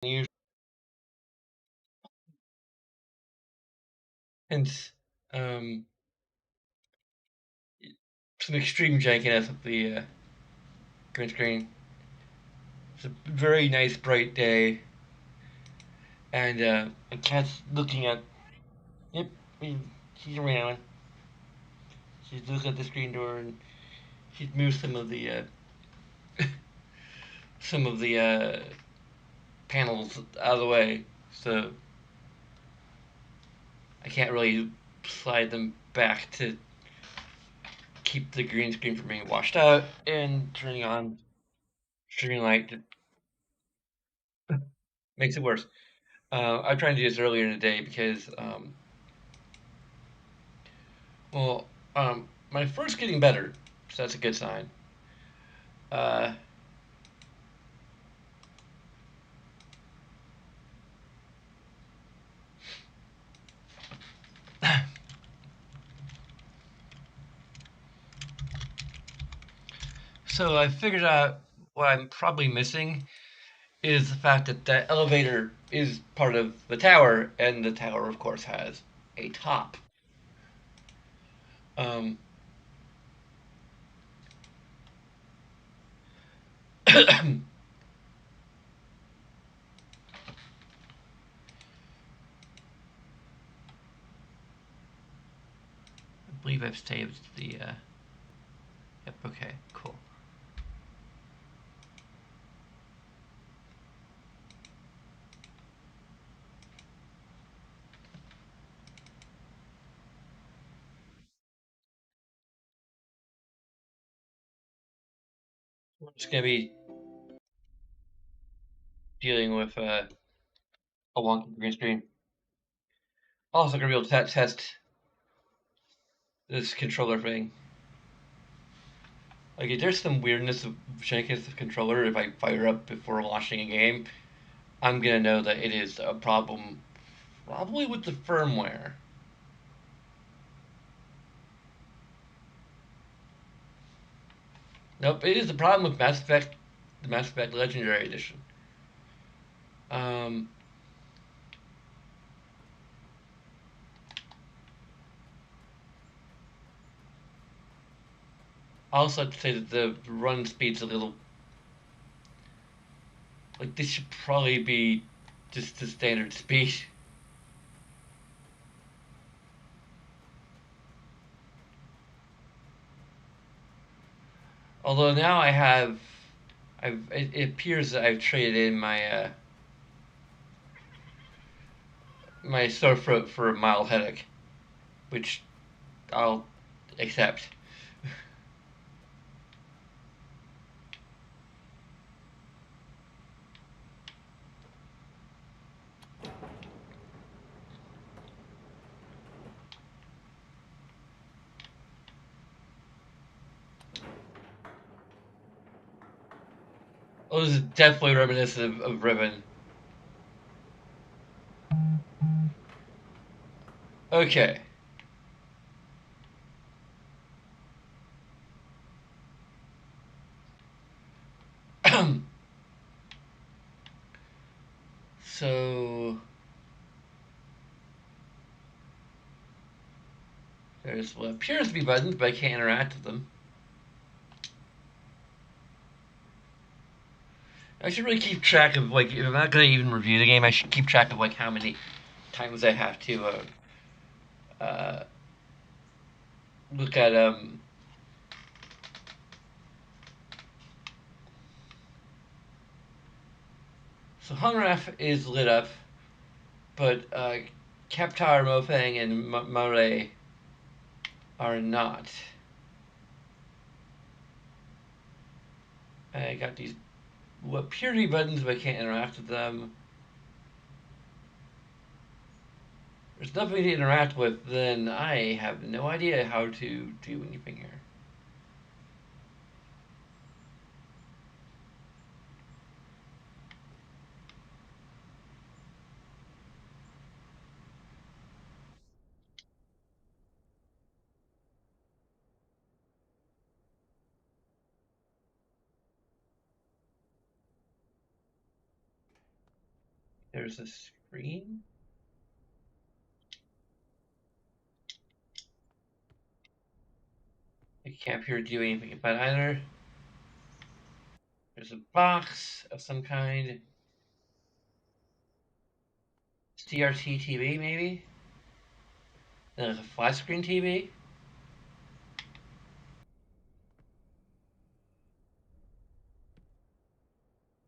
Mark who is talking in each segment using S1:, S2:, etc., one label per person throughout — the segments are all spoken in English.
S1: You and um, some extreme jankiness of the green screen. It's a very nice, bright day, and a cat's looking at. Yep, she's around. She's looking at the screen door, and she's moved some of the panels out of the way, so I can't really slide them back to keep the green screen from being washed out and turning on streaming light makes it worse. I tried to do this earlier in the day because, well, my foot's getting better, so that's a good sign. Uh, so I figured out what I'm probably missing is the fact that the elevator is part of the tower, and the tower, of course, has a top. Um, I believe I've saved the. Yep. Okay. Cool. We're just gonna be dealing with a wonky green screen. Also, gonna be able to test this controller thing. Like, if there's some weirdness of shakiness of controller, if I fire up before launching a game, I'm gonna know that it is a problem, probably with the firmware. Nope, it is the problem with Mass Effect, the Mass Effect Legendary Edition. Um, I also have to say that the run speed's a little like this should probably be just the standard speed. Although now it appears that I've traded in my sore throat for a mild headache, which I'll accept. Well, this is definitely reminiscent of Ribbon. Okay. So there's what appears to be buttons, but I can't interact with them. I should really keep track of like if I'm not gonna even review the game, I should keep track of like how many times I have to uh, look at So Hunraf is lit up, but Kaptar, Mofang, and Mare are not. I got these what appear to be buttons, but I can't interact with them. There's nothing to interact with, then I have no idea how to do anything here. There's a screen. I can't appear to do anything about either. There's a box of some kind. CRT TV, maybe? There's a flat screen TV.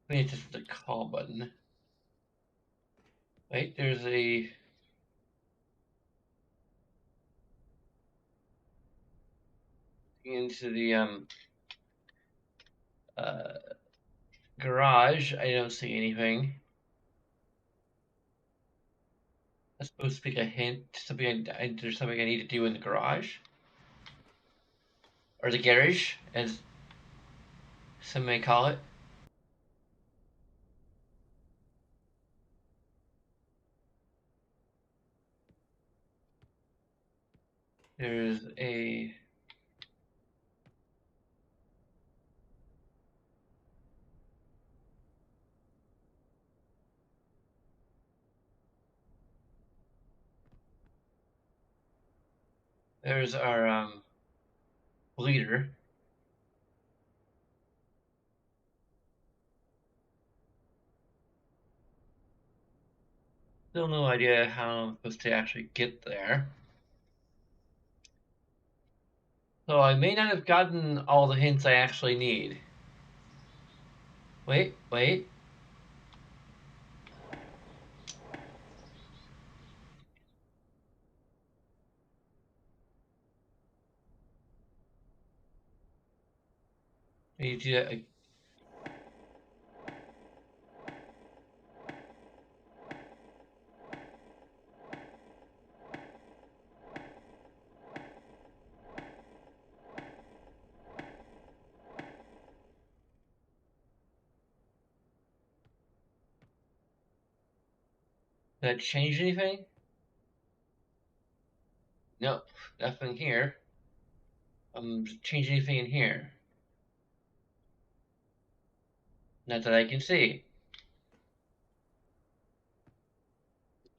S1: I think it's just the call button. Wait, there's a into the uh, garage. I don't see anything. That's supposed to be a hint. There's something I need to do in the garage or the garage, as some may call it. There's a there's our bleeder. Still no idea how I'm supposed to actually get there. So I may not have gotten all the hints I actually need. Wait. I need to do that. Did that change anything? Nope, nothing here. Change anything in here? Not that I can see.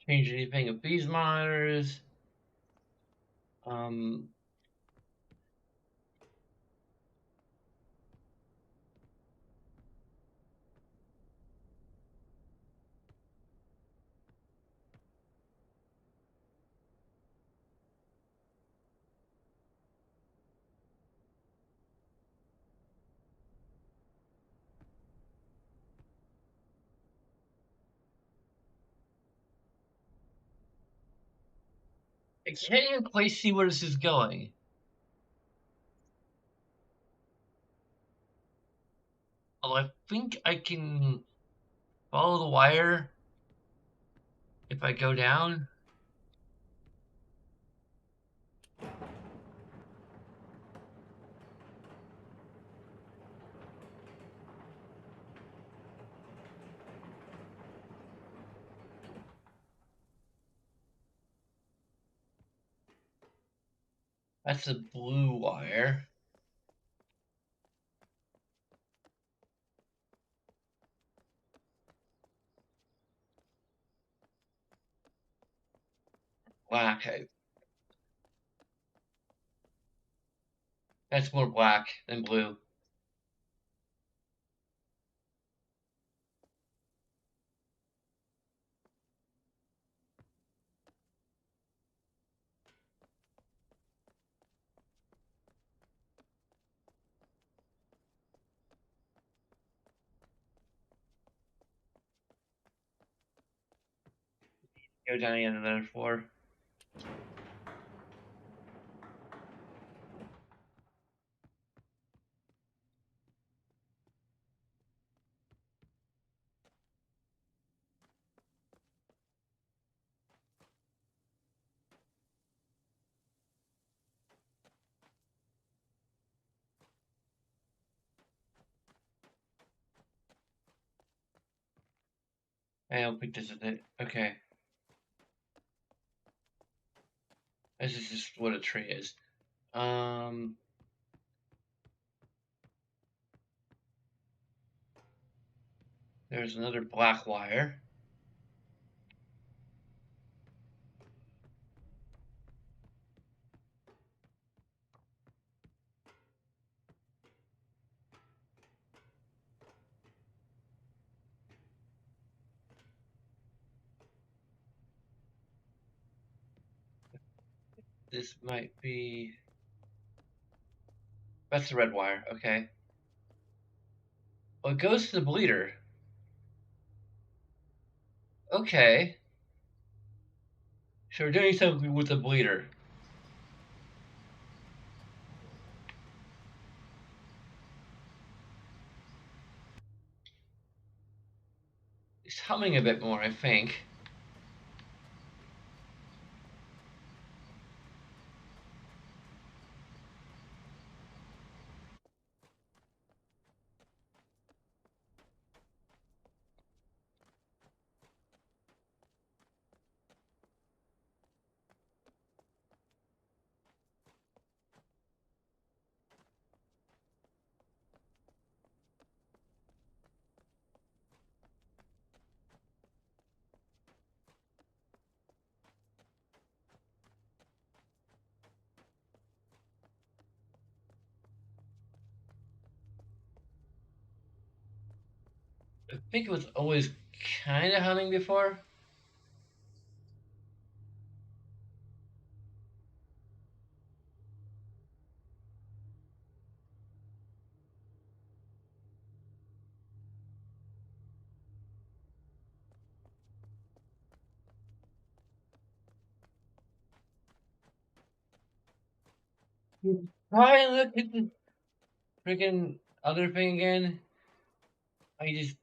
S1: Change anything of these monitors? Um, I can't even quite see where this is going. Although I think I can follow the wire if I go down. That's the blue wire. Black. That's more black than blue. Go down again another floor. I don't think this is it. Okay. This is just what a tree is. Um, there's another black wire. This might be. That's the red wire. Okay. Well, it goes to the bleeder. Okay. So we're doing something with the bleeder. It's humming a bit more, I think. I think it was always kind of humming before. Try and look at the freaking other thing again. I just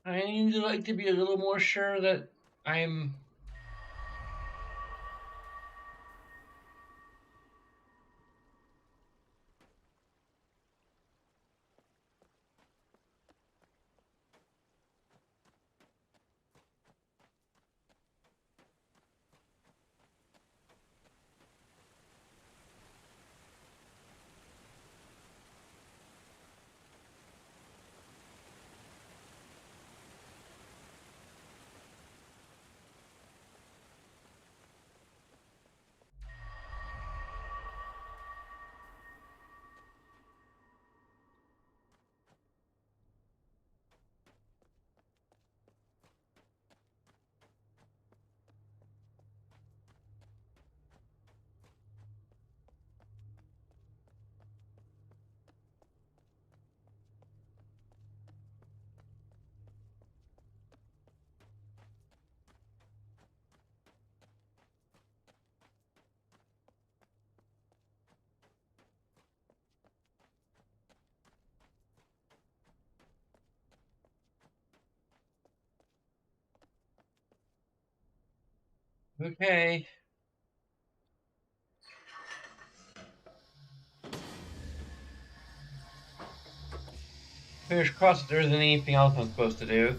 S1: kind of like to be a little more sure that I'm. Okay. Fingers crossed that there isn't anything else I'm supposed to do.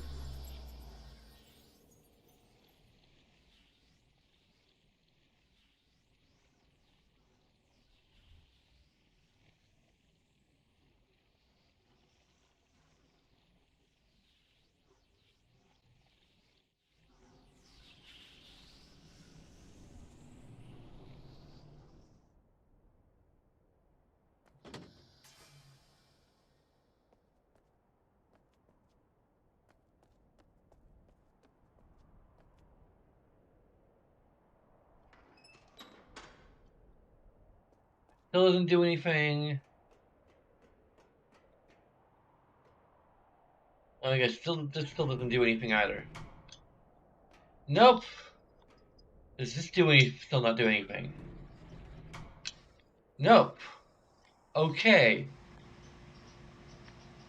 S1: Still doesn't do anything. I guess this still doesn't do anything either. Nope. Does this do any? Still not do anything. Nope. Okay.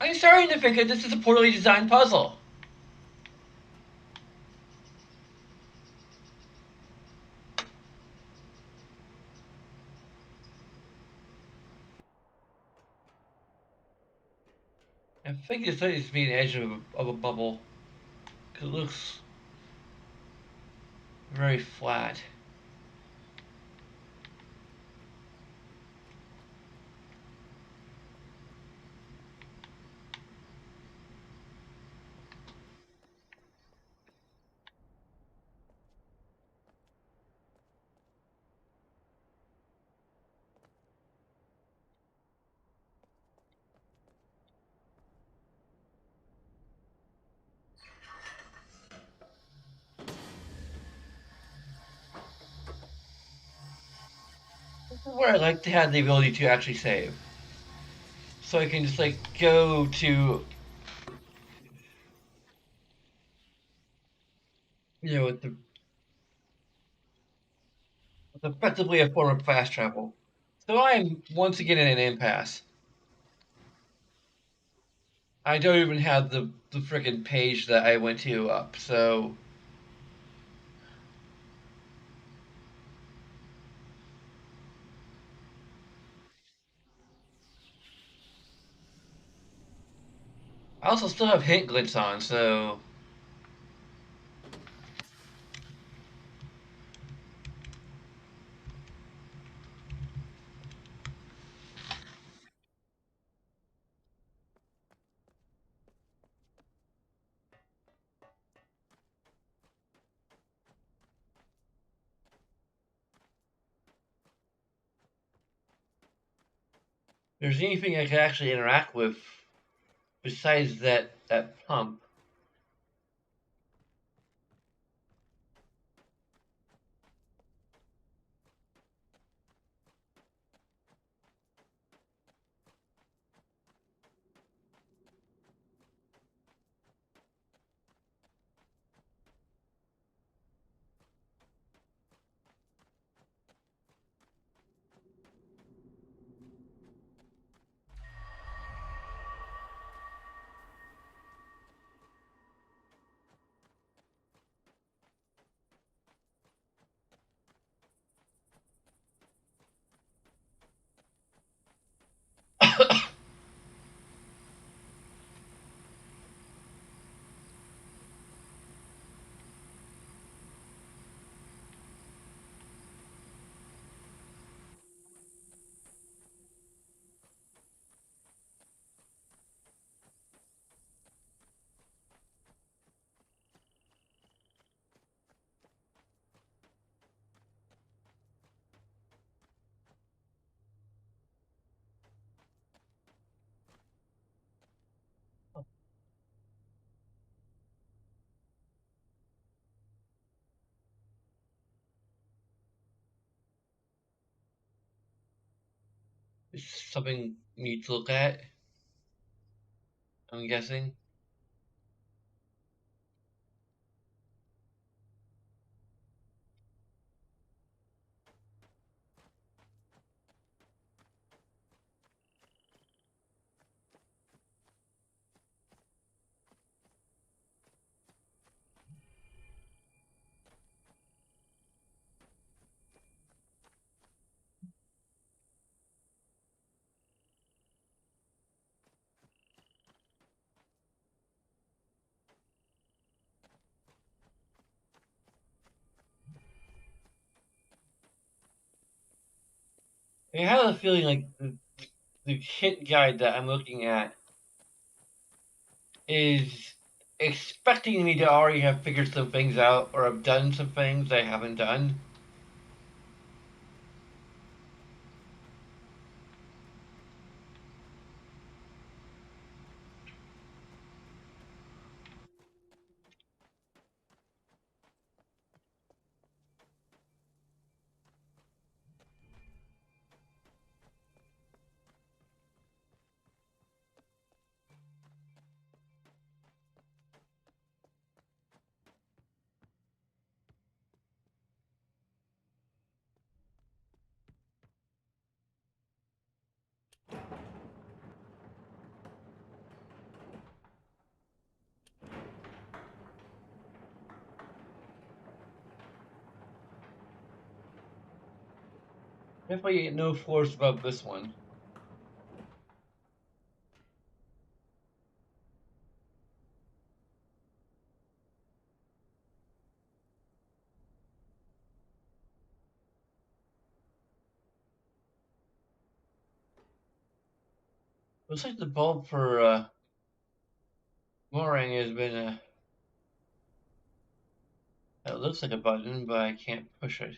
S1: I'm starting to think that this is a poorly designed puzzle. I think it's supposed to be an edge of a bubble. Cause it looks very flat. where I like to have the ability to actually save. So I can just like go to, with with effectively a form of fast travel. So I'm once again in an impasse. I don't even have the freaking page that I went to up. So I also still have hint glitch on. So if there's anything I can actually interact with besides that pump. It's something you need to look at. I'm guessing. I have a feeling like the hint guide that I'm looking at is expecting me to already have figured some things out or have done some things I haven't done. Definitely no floors above this one. Looks like the bulb for Morang has been it looks like a button, but I can't push it.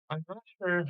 S1: I'm not sure.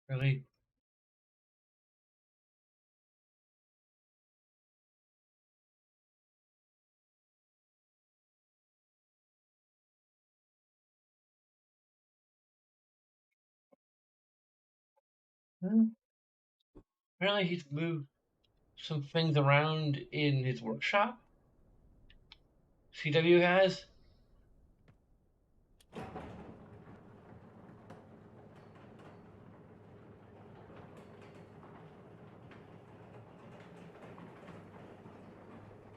S1: Really, hmm, apparently he's moved some things around in his workshop. CW has.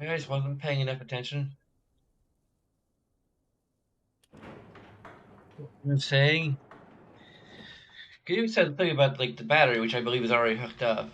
S1: Maybe I just wasn't paying enough attention. I'm saying. You said something about like the battery, which I believe is already hooked up.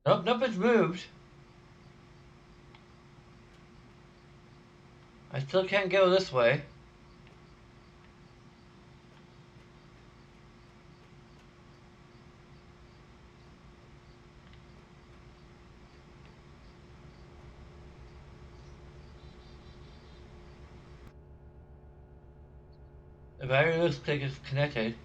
S1: Nope, nope, it's moved. I still can't go this way. The battery looks like it's connected.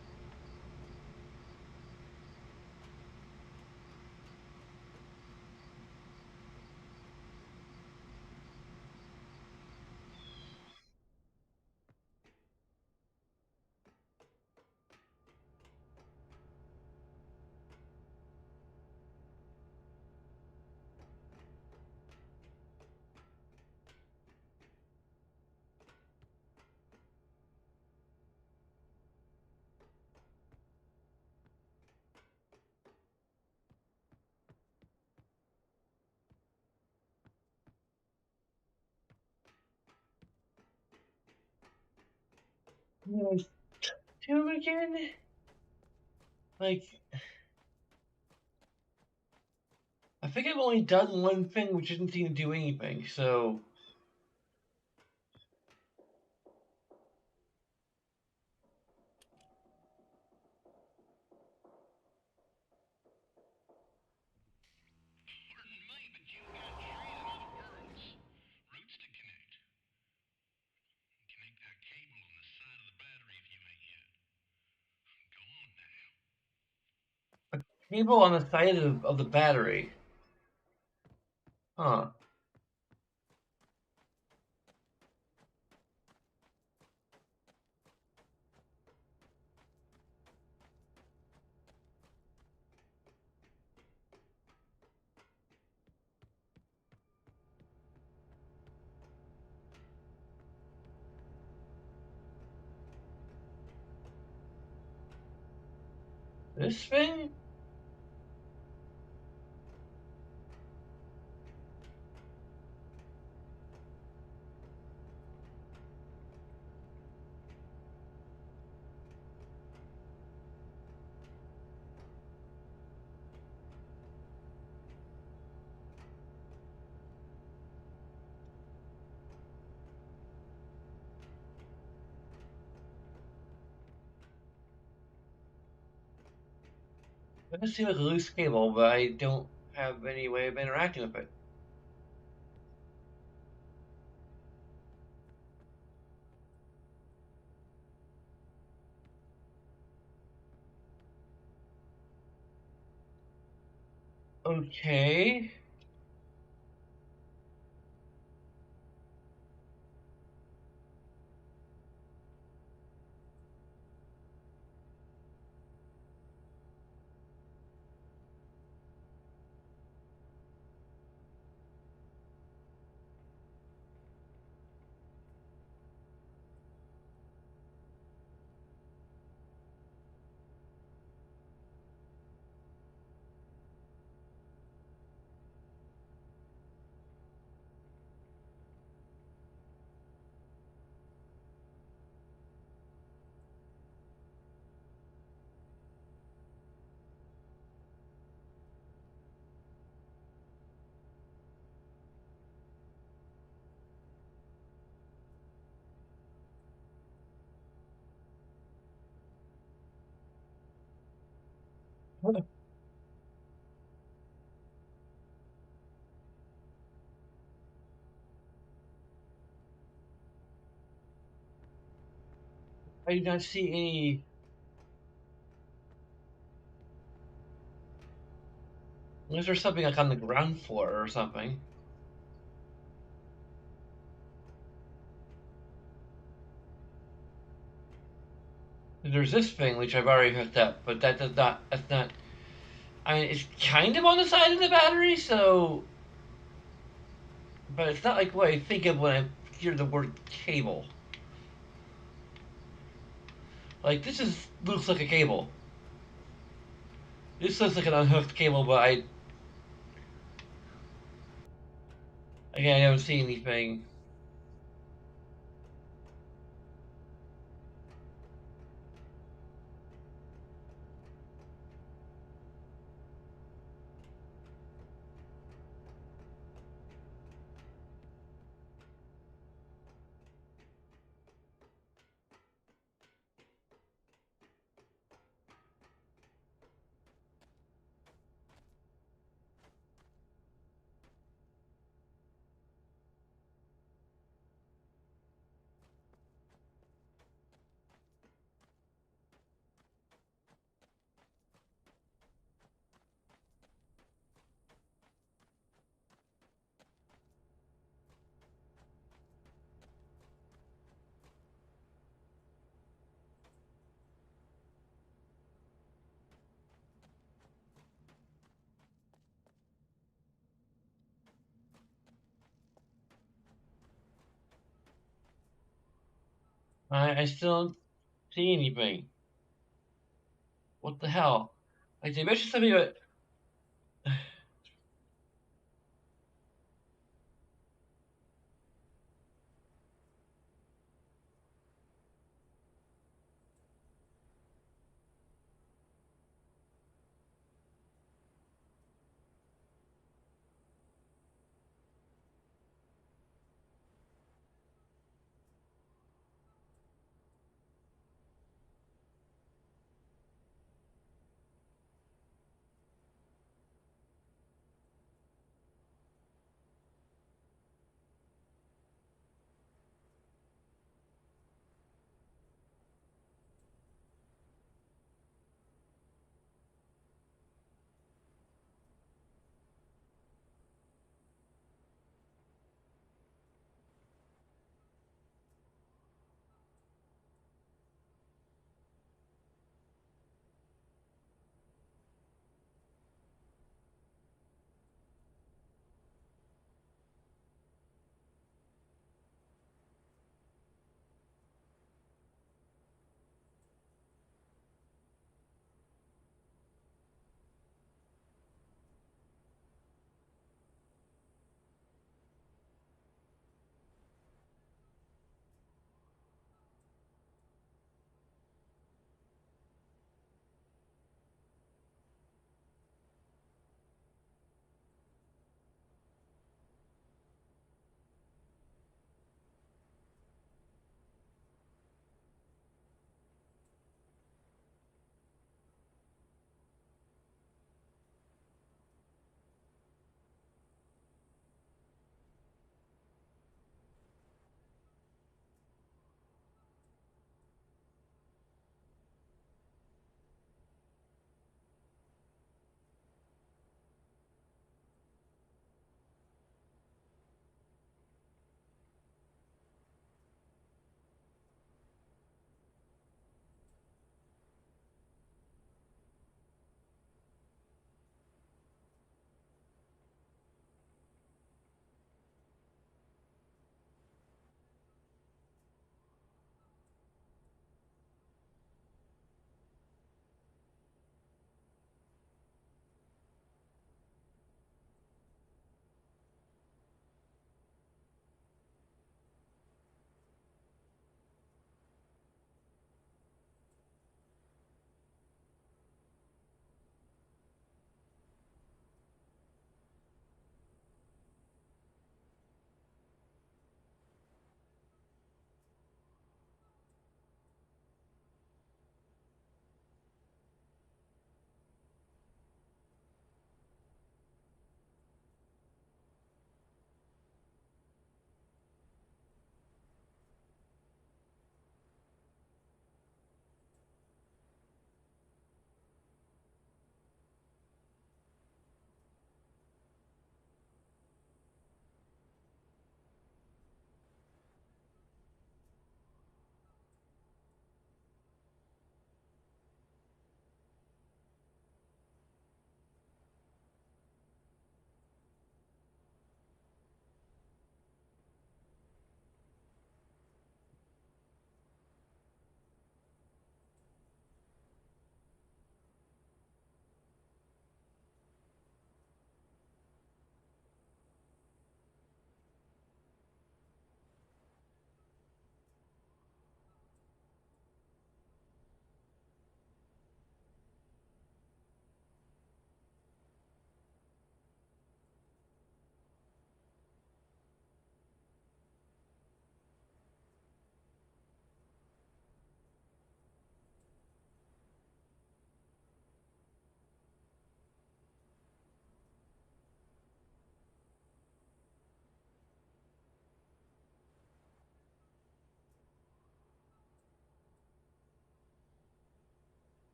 S1: Yes. Do him again? Like, I think I've only done one thing, which didn't seem to do anything. So cable on the side of the battery. Huh. This thing? It does seem like a loose cable, but I don't have any way of interacting with it. Okay. I do not see any. Unless there's something like on the ground floor or something. There's this thing which I've already hooked up, but that does not. That's not. I mean, it's kind of on the side of the battery, so. But it's not like what I think of when I hear the word cable. Like this is looks like a cable. This looks like an unhooked cable, but I again I don't see anything. I still don't see anything. What the hell? Like they mentioned something about.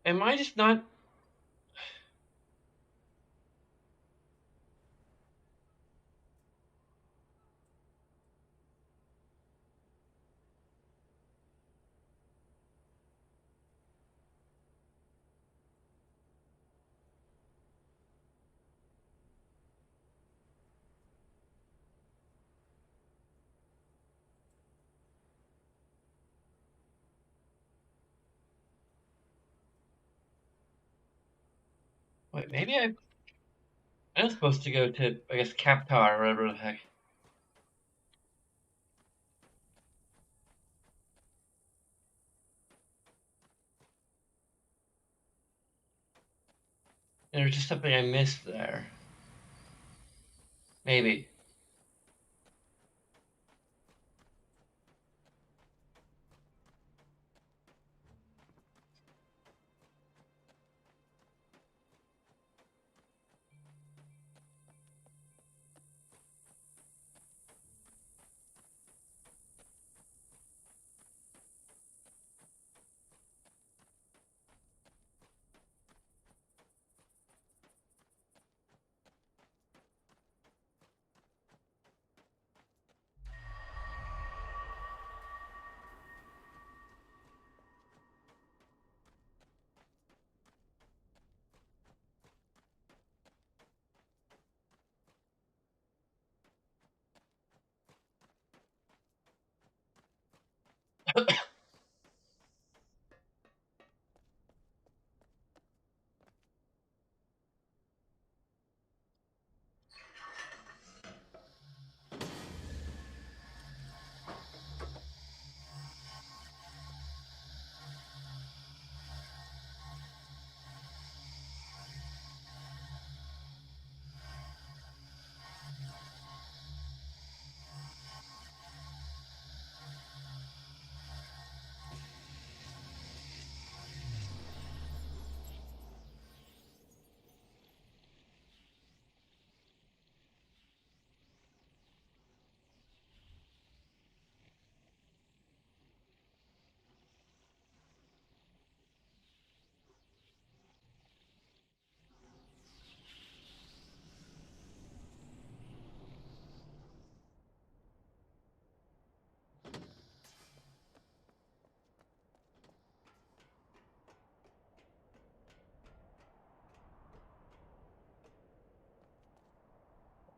S1: Am I just not? Wait, maybe I'm supposed to go to, I guess, Captar or whatever the heck. And there's just something I missed there. Maybe.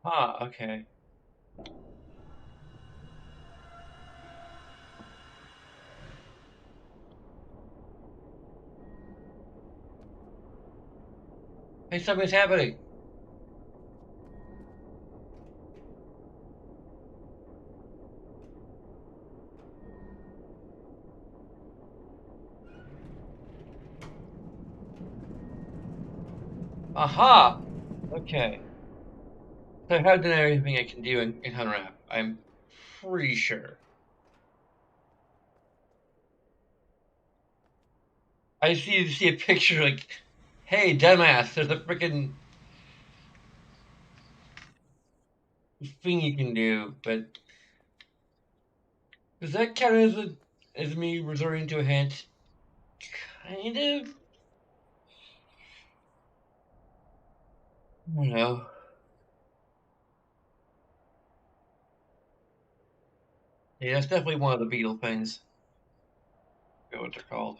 S1: Ah, okay. Hey, something's happening. Aha! Okay. So I've done everything I can do in Hunter app. I'm pretty sure. I see a picture like, hey, dumbass, there's a freaking thing you can do, but does that count as me resorting to a hint? Kind of. I don't know. Yeah, that's definitely one of the beetle things. I forget what they're called.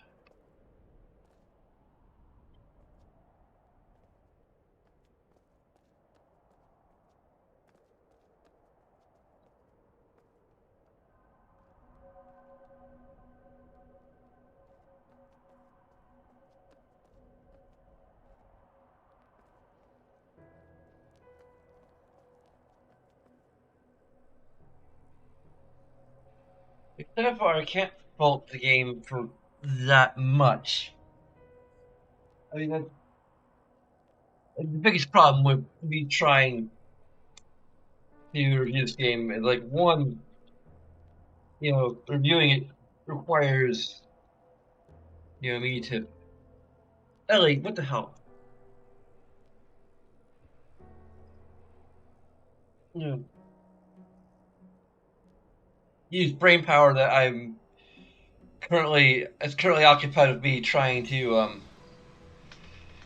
S1: So far, I can't fault the game for that much. I mean, that's the biggest problem with me trying to review this game is like one, reviewing it requires me to Ellie, what the hell? You know, use brain power that I'm currently occupied with me trying to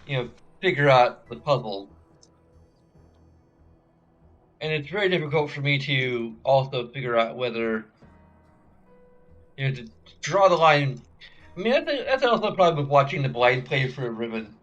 S1: you know, figure out the puzzle. And it's very difficult for me to also figure out whether, to draw the line. I mean, that's also a problem with watching the blind play for a ribbon.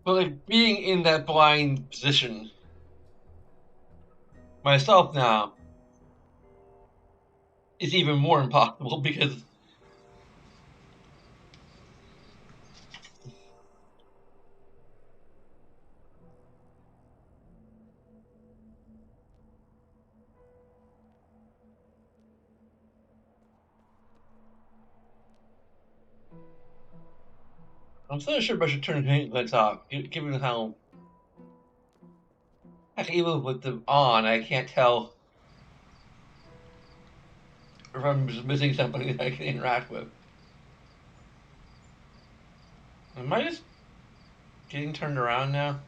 S1: But like being in that blind position myself now is even more impossible because I'm so sure I should turn the lights off, given how, heck, even with them on, I can't tell if I'm just missing somebody that I can interact with. Am I just getting turned around now?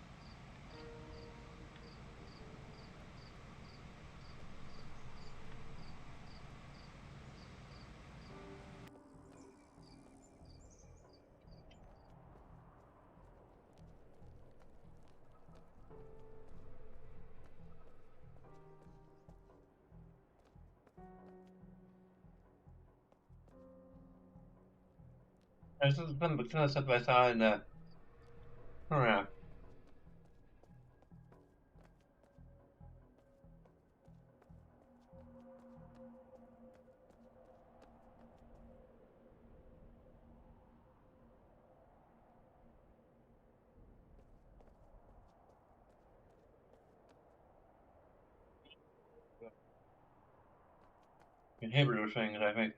S1: This is some of the stuff I saw in the. Oh yeah, inhibitor things, I think.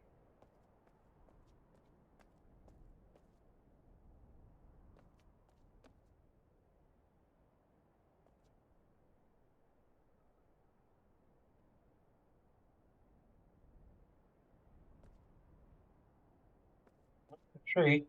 S1: Tree.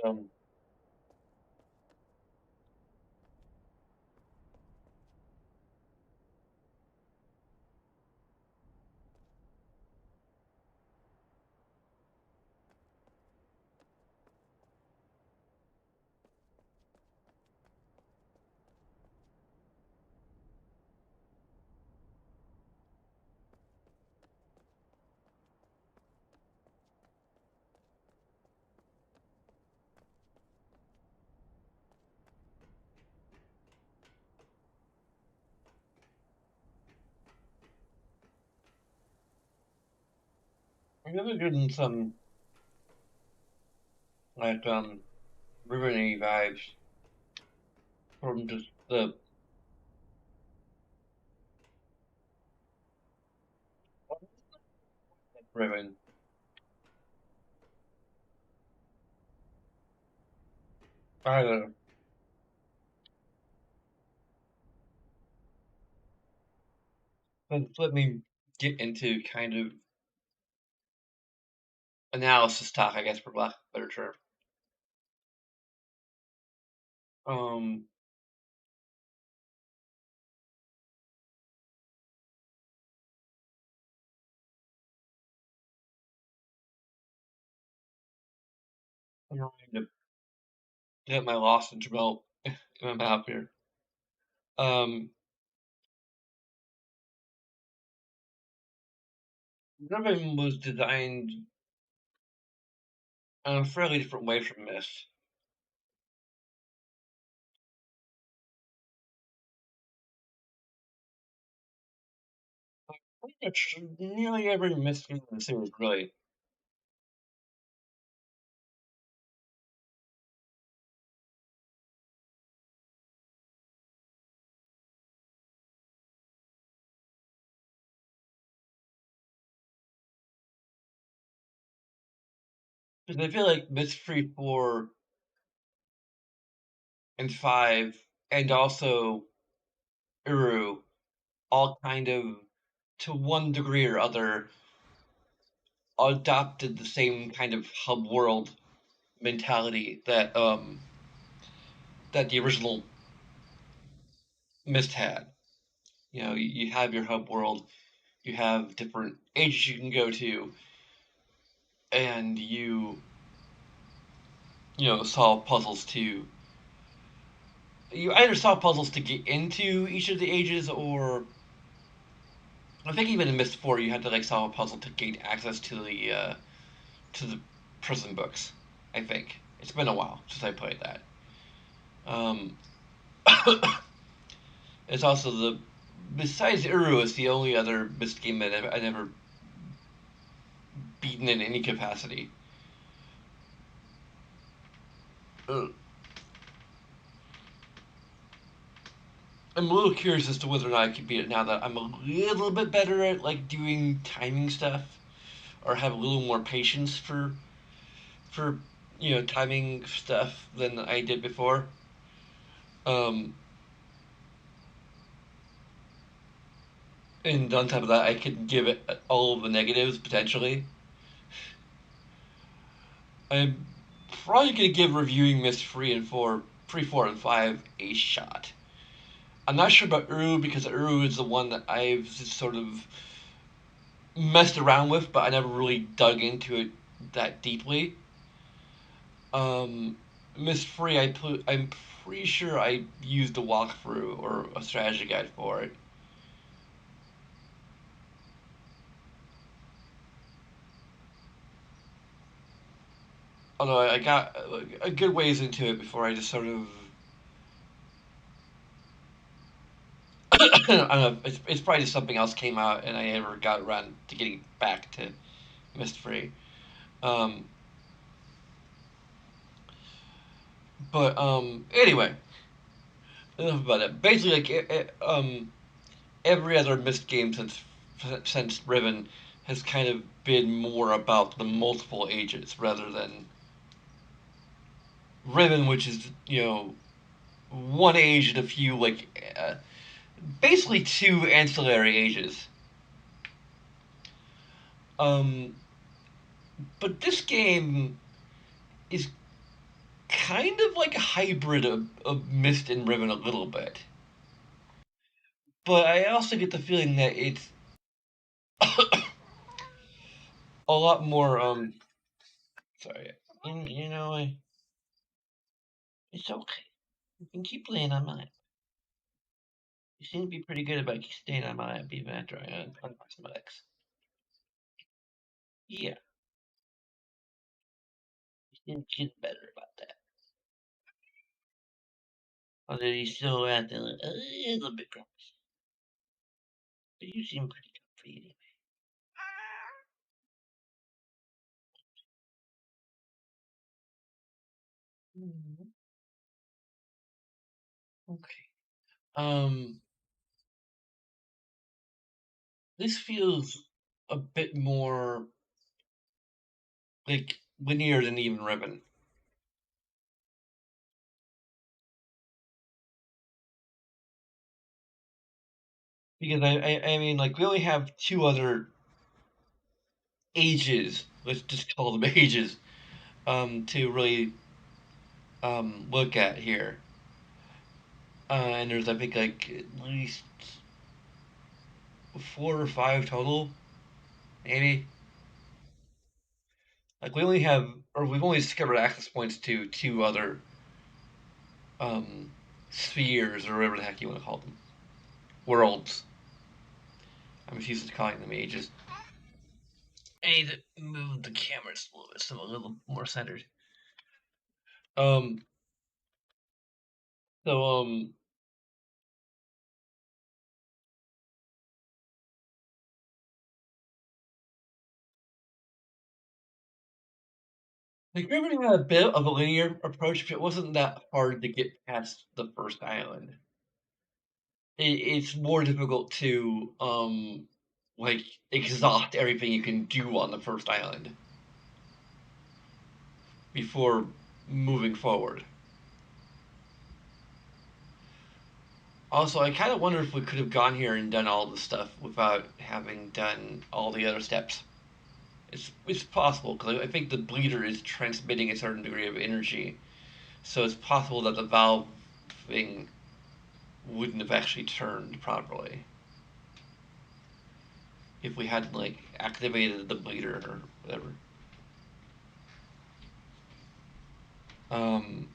S1: Um, I'm really getting some like ribbony vibes from just the ribbon. I don't know. Let me get into kind of analysis talk, I guess, for lack of a better term. Um, I'm trying to get my lost in Jamel in my mouth here. Um, ribbon was designed in a fairly different way from this. Pretty much nearly every mystery in the series, really. Because I feel like Mystery 4 and 5, and also Uru, all kind of, to one degree or other, adopted the same kind of hub world mentality that the original Myst had. You know, you have your hub world, you have different ages you can go to, and you solve puzzles to you either solve puzzles to get into each of the ages, or I think even in Myst 4 you had to like solve a puzzle to gain access to the prison books. I think it's been a while since I played that. Um, it's also the besides Uru is the only other Myst game that I never beaten in any capacity. Uh, I'm a little curious as to whether or not I can beat it now that I'm a little bit better at like doing timing stuff, or have a little more patience for timing stuff than I did before. Um, and on top of that, I could give it all of the negatives potentially. I'm probably gonna give reviewing Miss Free 4 and 5 a shot. I'm not sure about Uru because Uru is the one that I've just sort of messed around with, but I never really dug into it that deeply. Um, Miss Free, I'm pretty sure I used a walkthrough or a strategy guide for it. Although I got a good ways into it before I just sort of I don't know. It's probably just something else came out and I never got around to getting back to Mist Free. Um, but anyway, enough about it. Basically, like every other Mist game since Riven has kind of been more about the multiple ages rather than Riven, which is one age and a few basically two ancillary ages. Um, but this game is kind of like a hybrid of Mist and Riven a little bit. But I also get the feeling that it's a lot more. Sorry, it's okay. You can keep playing on mine. You seem to be pretty good about staying on mine even after I unbox my X. Yeah, you seem to get better about that. Although you still acting a little bit grumpy, but you seem pretty comfy anyway. Mhm. Okay. Um, this feels a bit more like linear than even Ribbon. Because I mean, like, we only have two other ages, let's just call them ages, to really look at here. And there's, I think, like, at least four or five total, maybe. Like, we've only discovered access points to two other um, spheres, or whatever the heck you want to call them. Worlds. I'm just used to calling them ages. I need to move the camera just a little bit so I'm a little more centered. Um, so, like Riveting had a bit of a linear approach, but it wasn't that hard to get past the first island. It's more difficult to like exhaust everything you can do on the first island. before moving forward. Also, I kind of wonder if we could have gone here and done all the stuff without having done all the other steps. It's possible because I think the bleeder is transmitting a certain degree of energy, so it's possible that the valve thing wouldn't have actually turned properly if we hadn't like activated the bleeder or whatever. Um,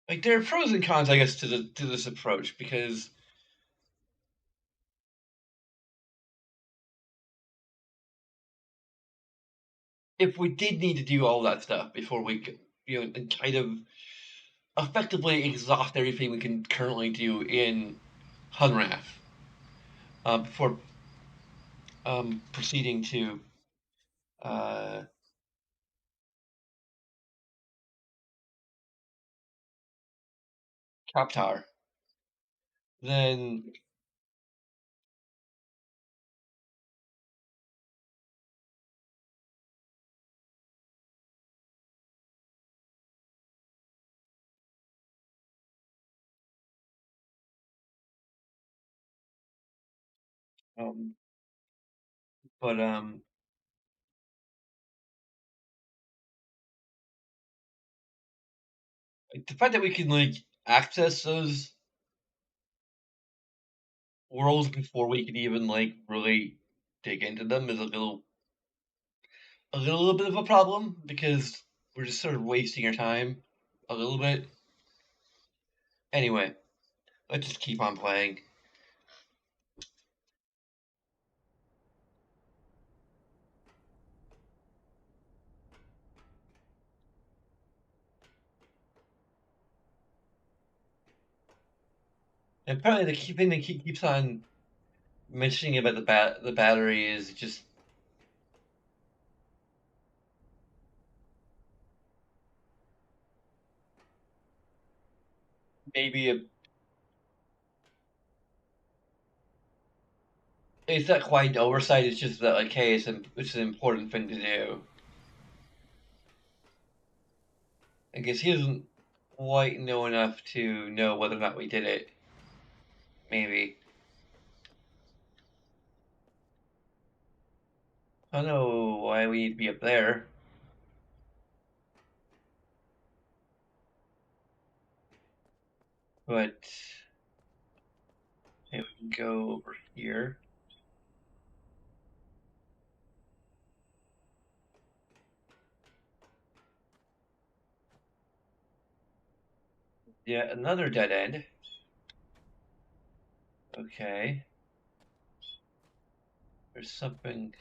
S1: like there are pros and cons, I guess, to this approach because if we did need to do all that stuff before we could, and kind of effectively exhaust everything we can currently do in Hunrath before proceeding to uh, Kaptar, then um, but like, the fact that we can like access those worlds before we can even like really dig into them is a little bit of a problem because we're just sort of wasting our time a little bit. Anyway, let's just keep on playing. And apparently, the key thing that keeps on mentioning about the battery is just maybe a. It's not quite an oversight. It's just that like, hey, it's an important thing to do. I guess he doesn't quite know enough to know whether or not we did it. Maybe I don't know why we need to be up there, but maybe we can go over here. Yeah, another dead end. Okay, there's something.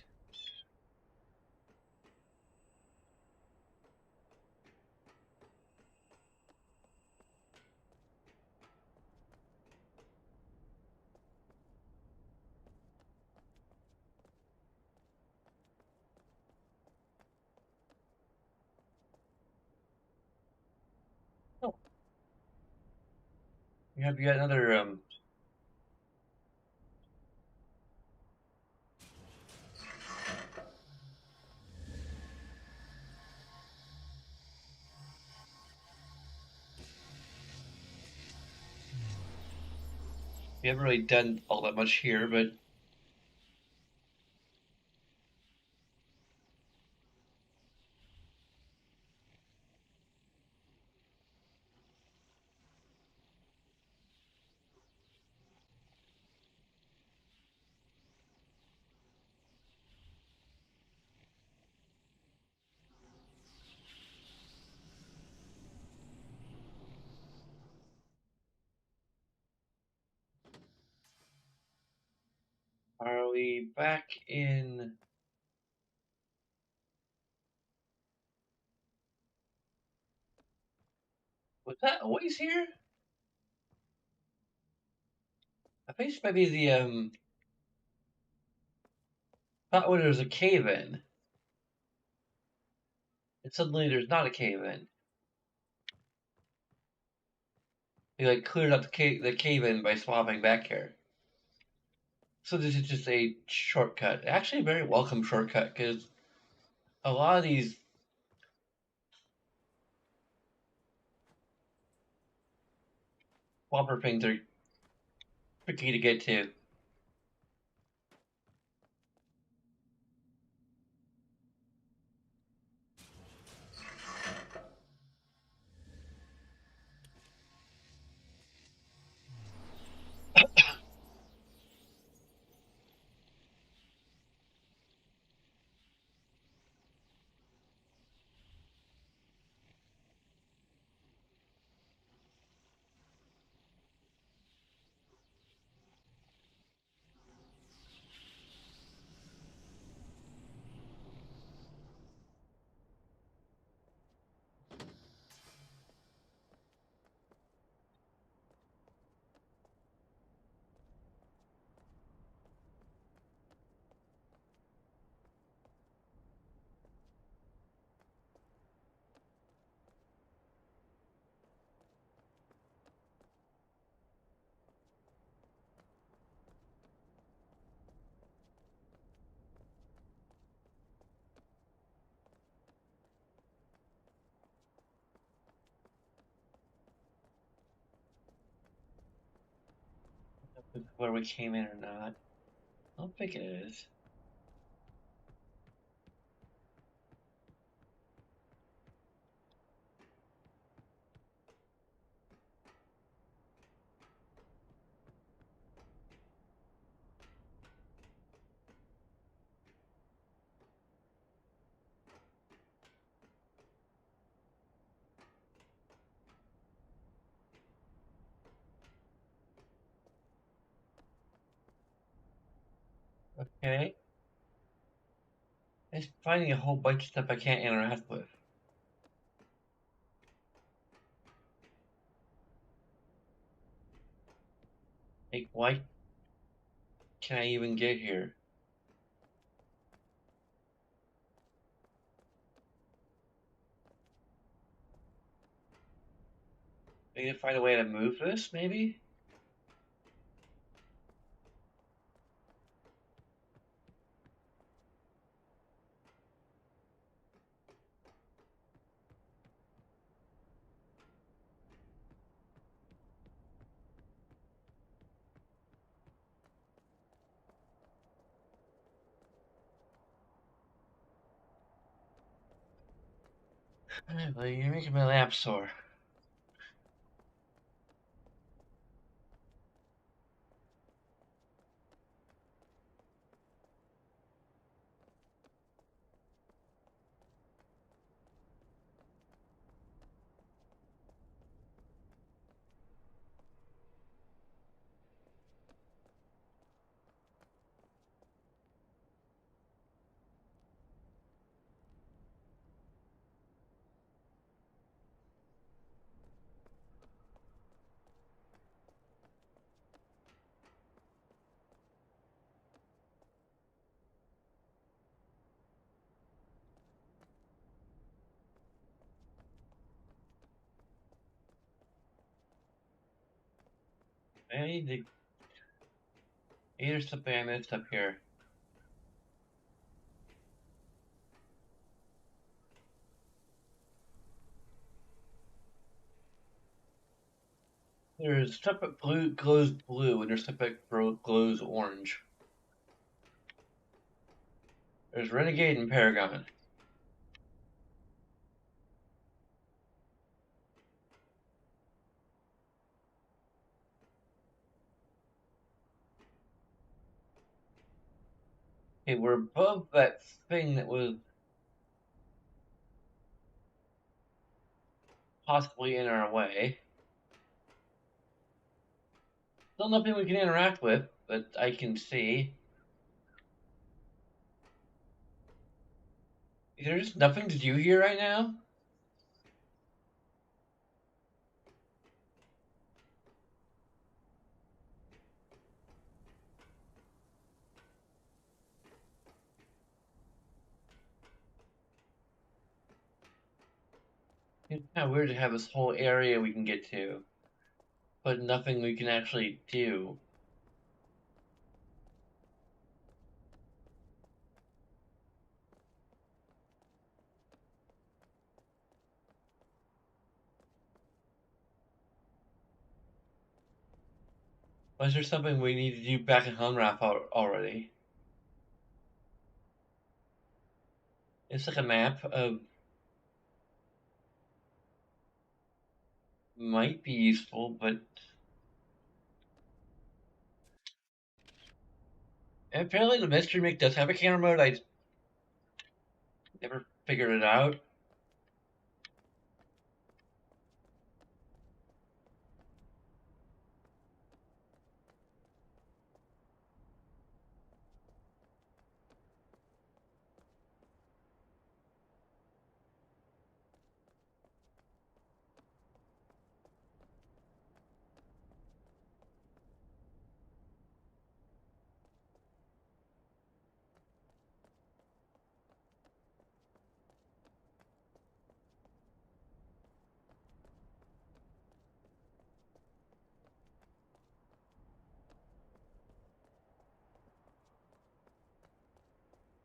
S1: Oh, you got another We haven't really done all that much here, but are we back in? Was that always here? I think this might be the thought when there was a cave in, and suddenly there's not a cave in. We like cleared up the cave in by swapping back here. So this is just a shortcut. Actually, a very welcome shortcut because a lot of these whopper things are tricky to get to. Where we came in or not. I don't think it is. Okay. It's finding a whole bunch of stuff I can't interact with. Like, why can I even get here? I need to find a way to move this, maybe? Well, you're making my lap sore. I need to either something I missed up here. There's stuff that blue glows blue, and there's stuff that glows orange. There's Renegade and Paragon. Okay, we're above that thing that was possibly in our way. Still nothing we can interact with that I can see. There's nothing to do here right now? It's kind of weird to have this whole area we can get to, but nothing we can actually do. Was there something we need to do back in Hunraf already? It's like a map of might be useful, but apparently the mystery make does have a camera mode. I never figured it out.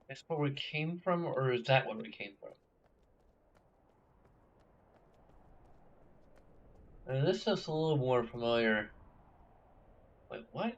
S1: That's where we came from, or is that where we came from? This is a little more familiar. Wait, what?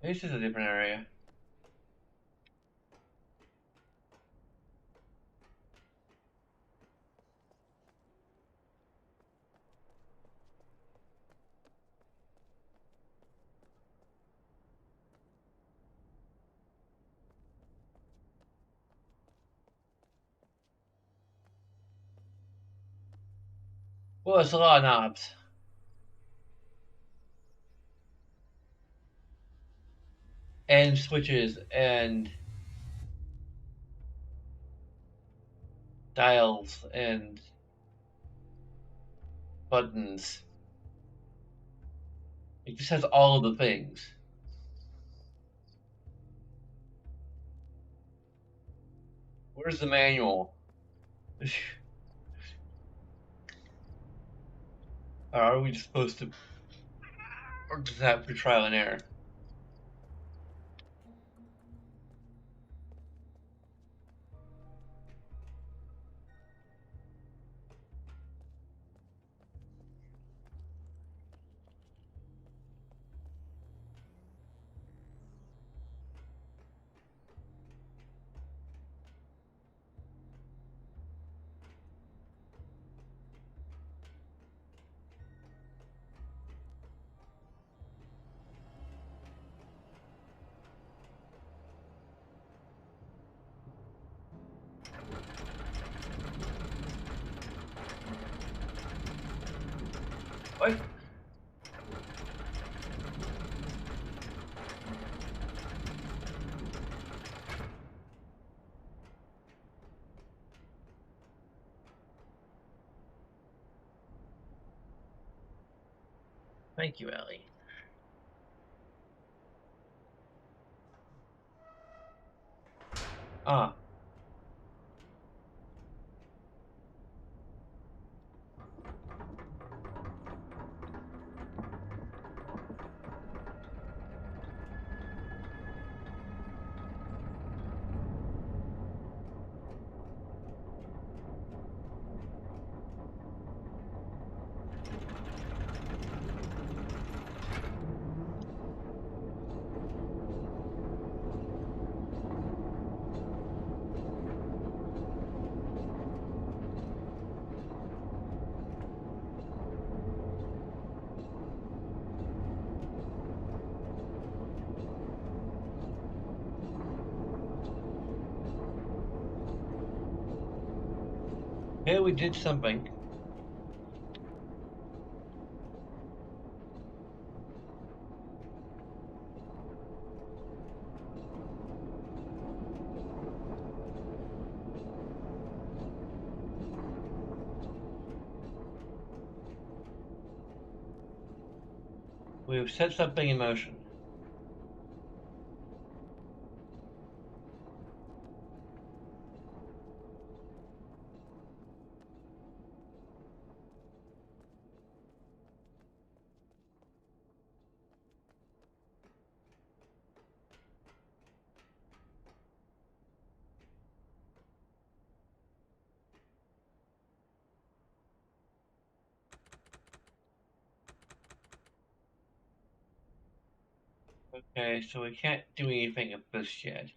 S1: This is a different area. Well, it's a lot of knobs. And switches and dials and buttons. It just has all of the things. Where's the manual? Or are we just supposed to, or does that for trial and error? What? Thank you, Ellie. Ah, yeah, we did something. We've set something in motion. Okay, so we can't do anything with this yet.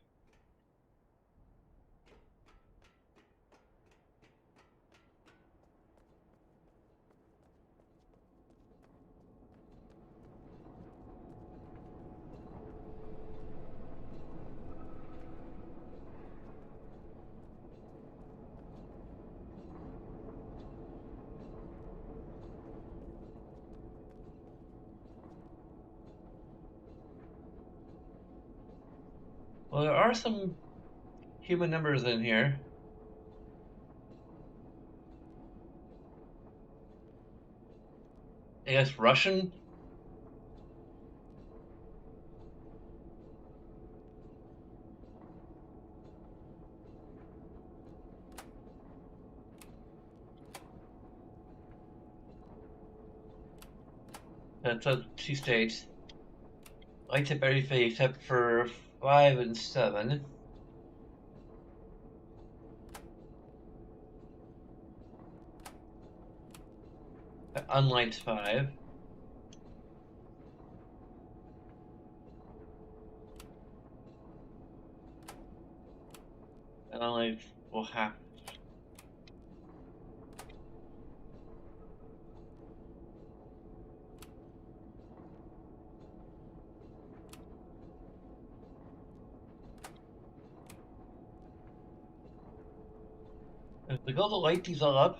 S1: Well, there are some human numbers in here. I guess Russian? That's what she states. Lights up everything except for 5 and 7. Unlights 5. And unlights will have. If we go to light these all up,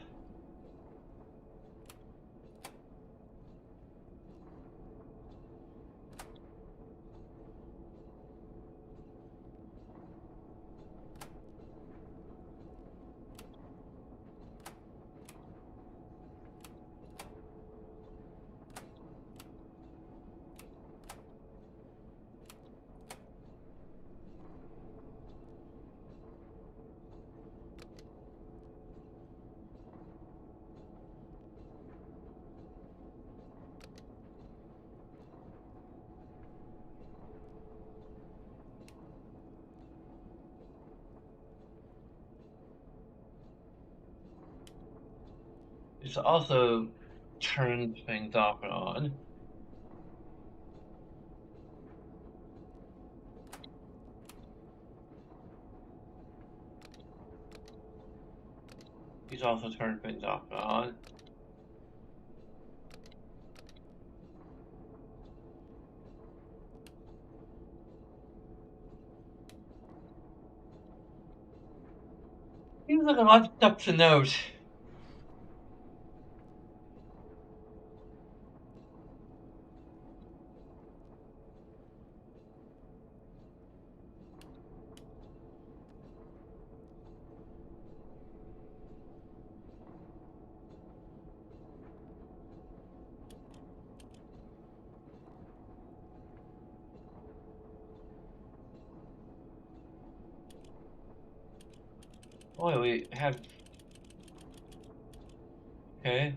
S1: this also turns things off and on. These also turn things off and on. Seems like a lot of stuff to note. Boy, we have. Okay.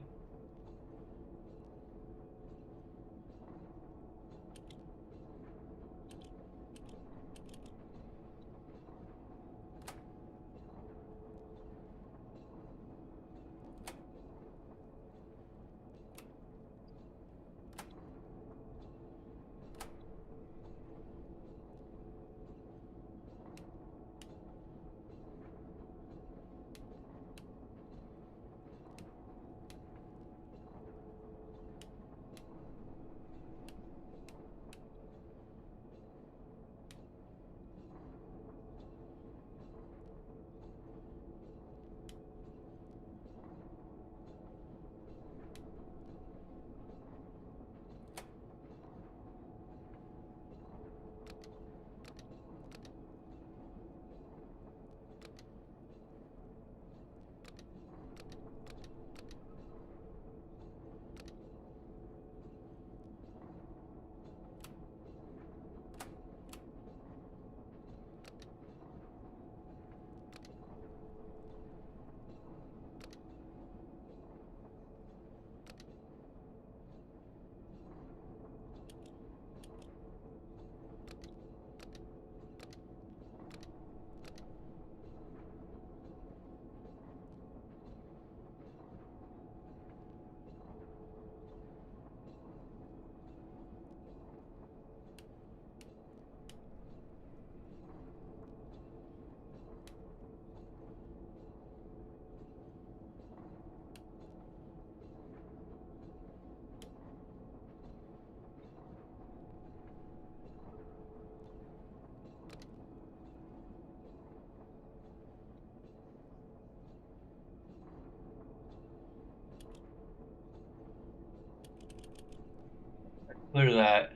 S1: Clear that.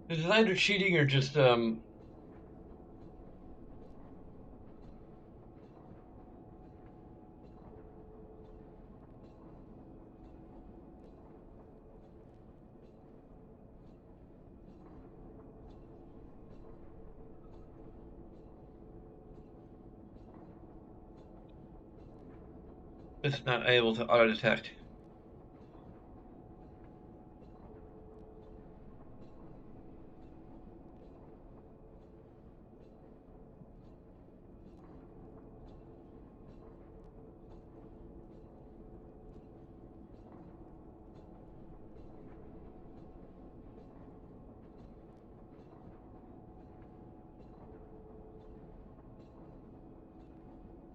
S1: Is it either cheating or just it's not able to auto detect?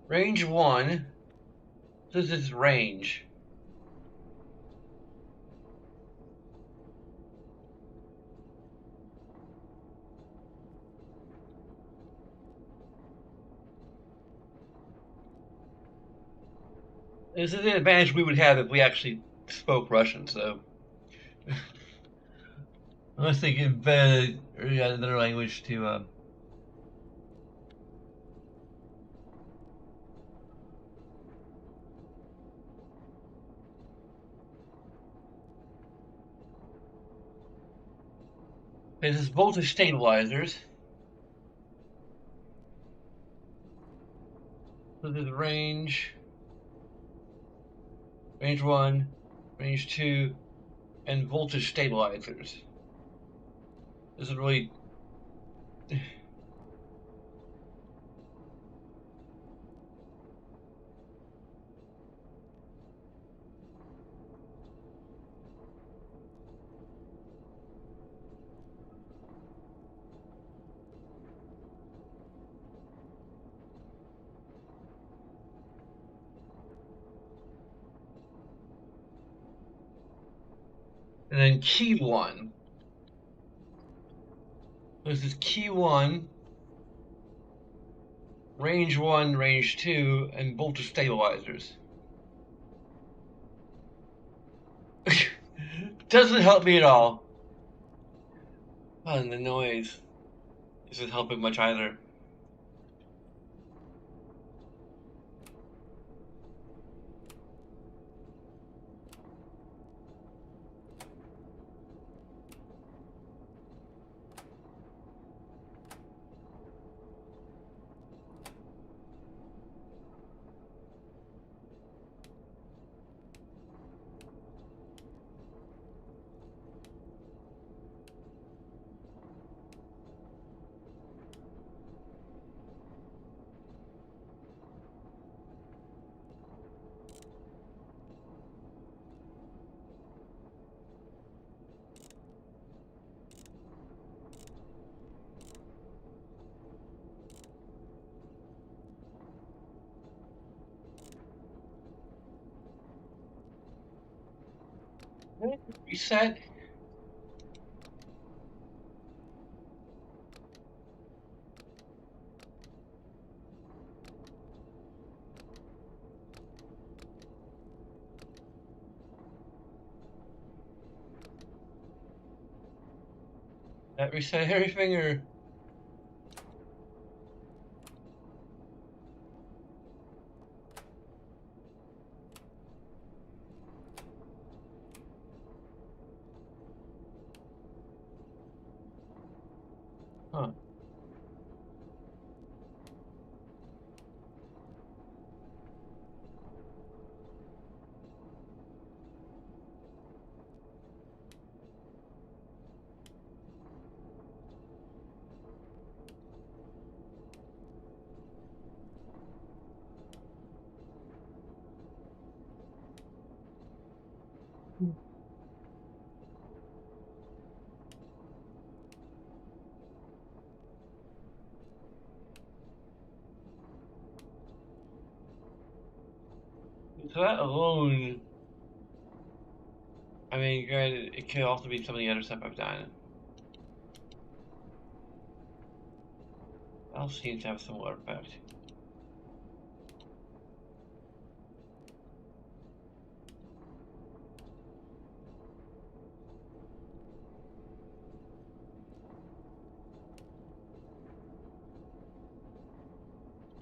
S1: Range 1. This is range. This is the advantage we would have if we actually spoke Russian, so. I was thinking another language to. This is voltage stabilizers. So this is range. Range 1, range 2, and voltage stabilizers. This is really. And then key 1. This is key 1, range 1, range 2, and voltage stabilizers. Doesn't help me at all. Oh, and the noise isn't helping much either. Reset. That reset everything, or Huh. So that alone, I mean, granted, it could also be some of the other stuff I've done. All seems to have a similar effect.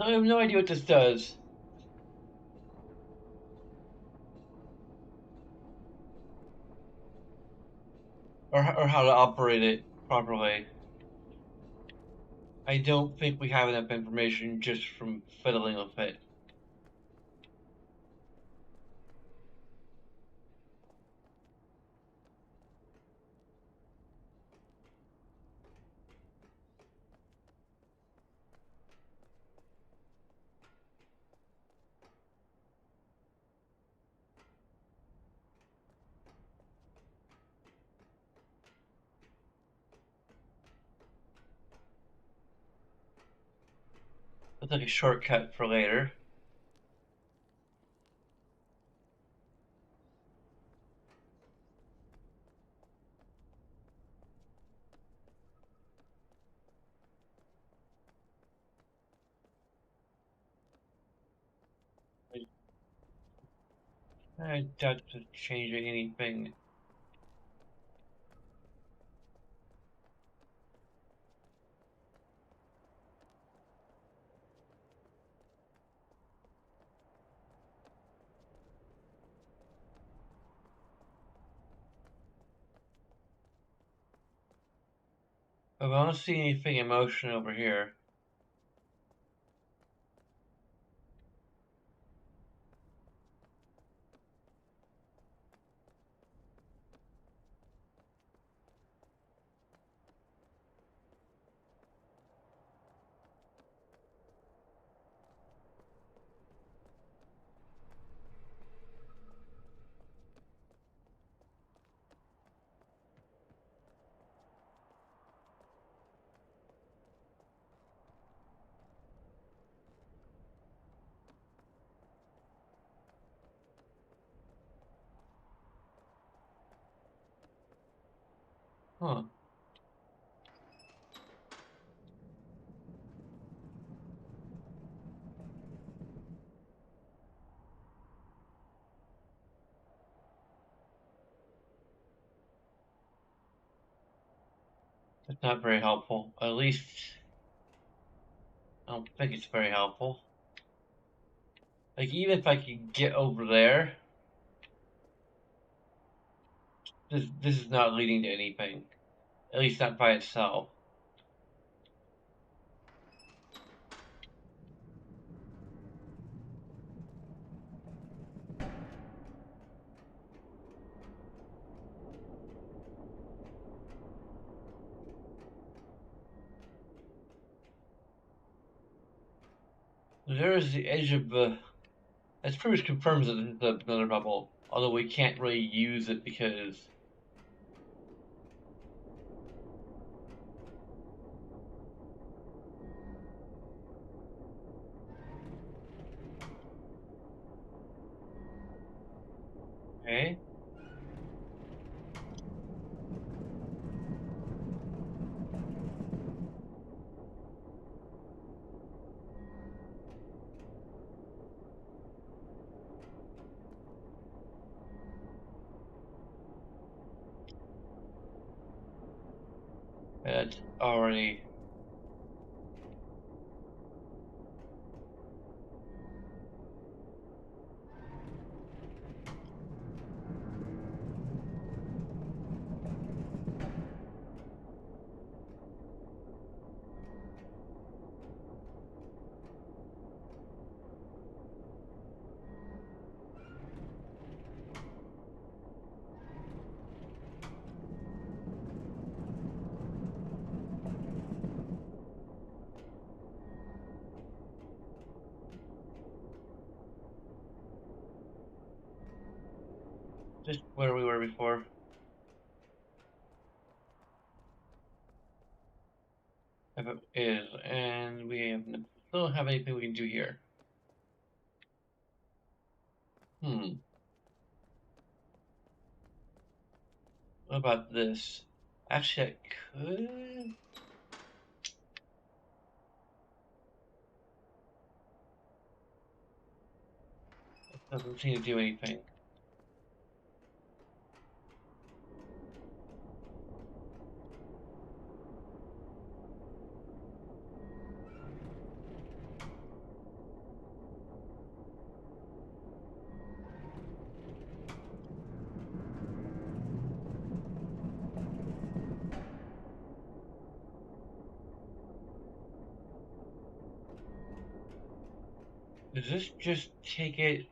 S1: I have no idea what this does, or how to operate it properly. I don't think we have enough information just from fiddling with it. It's like a shortcut for later. I doubt to change anything. I don't see anything in motion over here. Huh. That's not very helpful. At least, I don't think it's very helpful. Like, even if I could get over there, this is not leading to anything. At least not by itself. There is the edge of the. That's pretty much confirms that this is another bubble. Although we can't really use it because. Okay. That's already. just where we were before. If it is, and we still don't have anything we can do here. Hmm. What about this? Actually, I could. It doesn't seem to do anything. Does this just take it?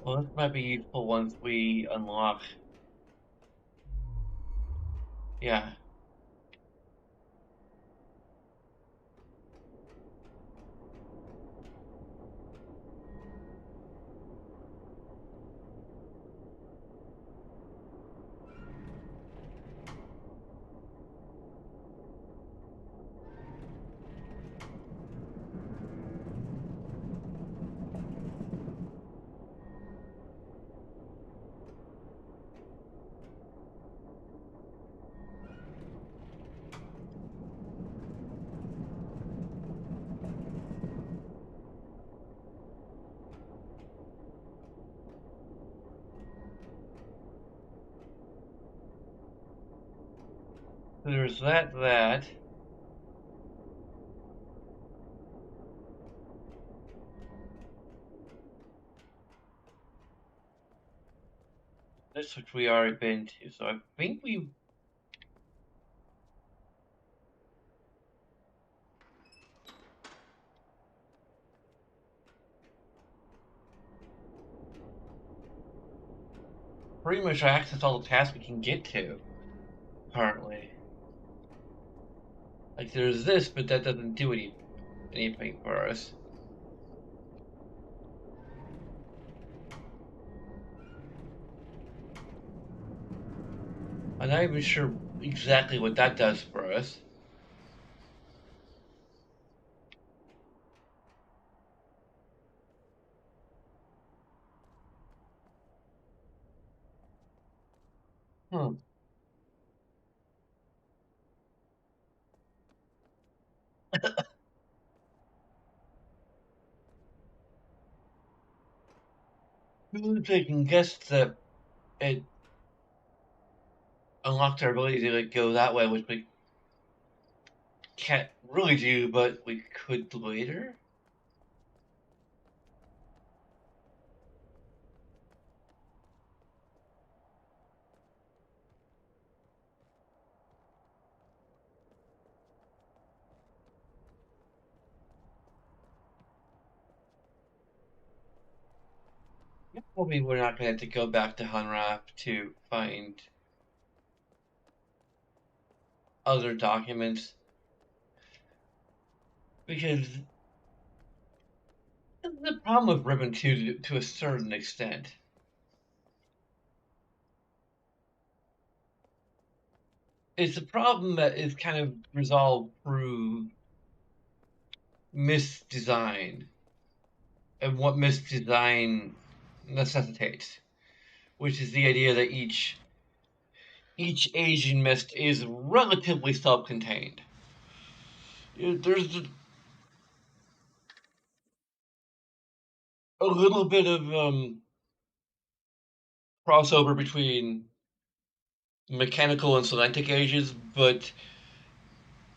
S1: Well, this might be useful once we unlock. Yeah. So there's that. This which we already been to. So I think we. Pretty much access all the tasks we can get to currently. Like there's this, but that doesn't do anything for us. I'm not even sure exactly what that does for us. Hmm. Who can guess that it unlocked our ability to like go that way, which we can't really do, but we could later. Probably we're not going to have to go back to Hunrap to find other documents because the problem with Ribbon 2 to a certain extent is the problem that is kind of resolved through misdesign and what misdesign necessitates, which is the idea that each Asian mist is relatively self-contained. There's a little bit of crossover between mechanical and Celentic ages, but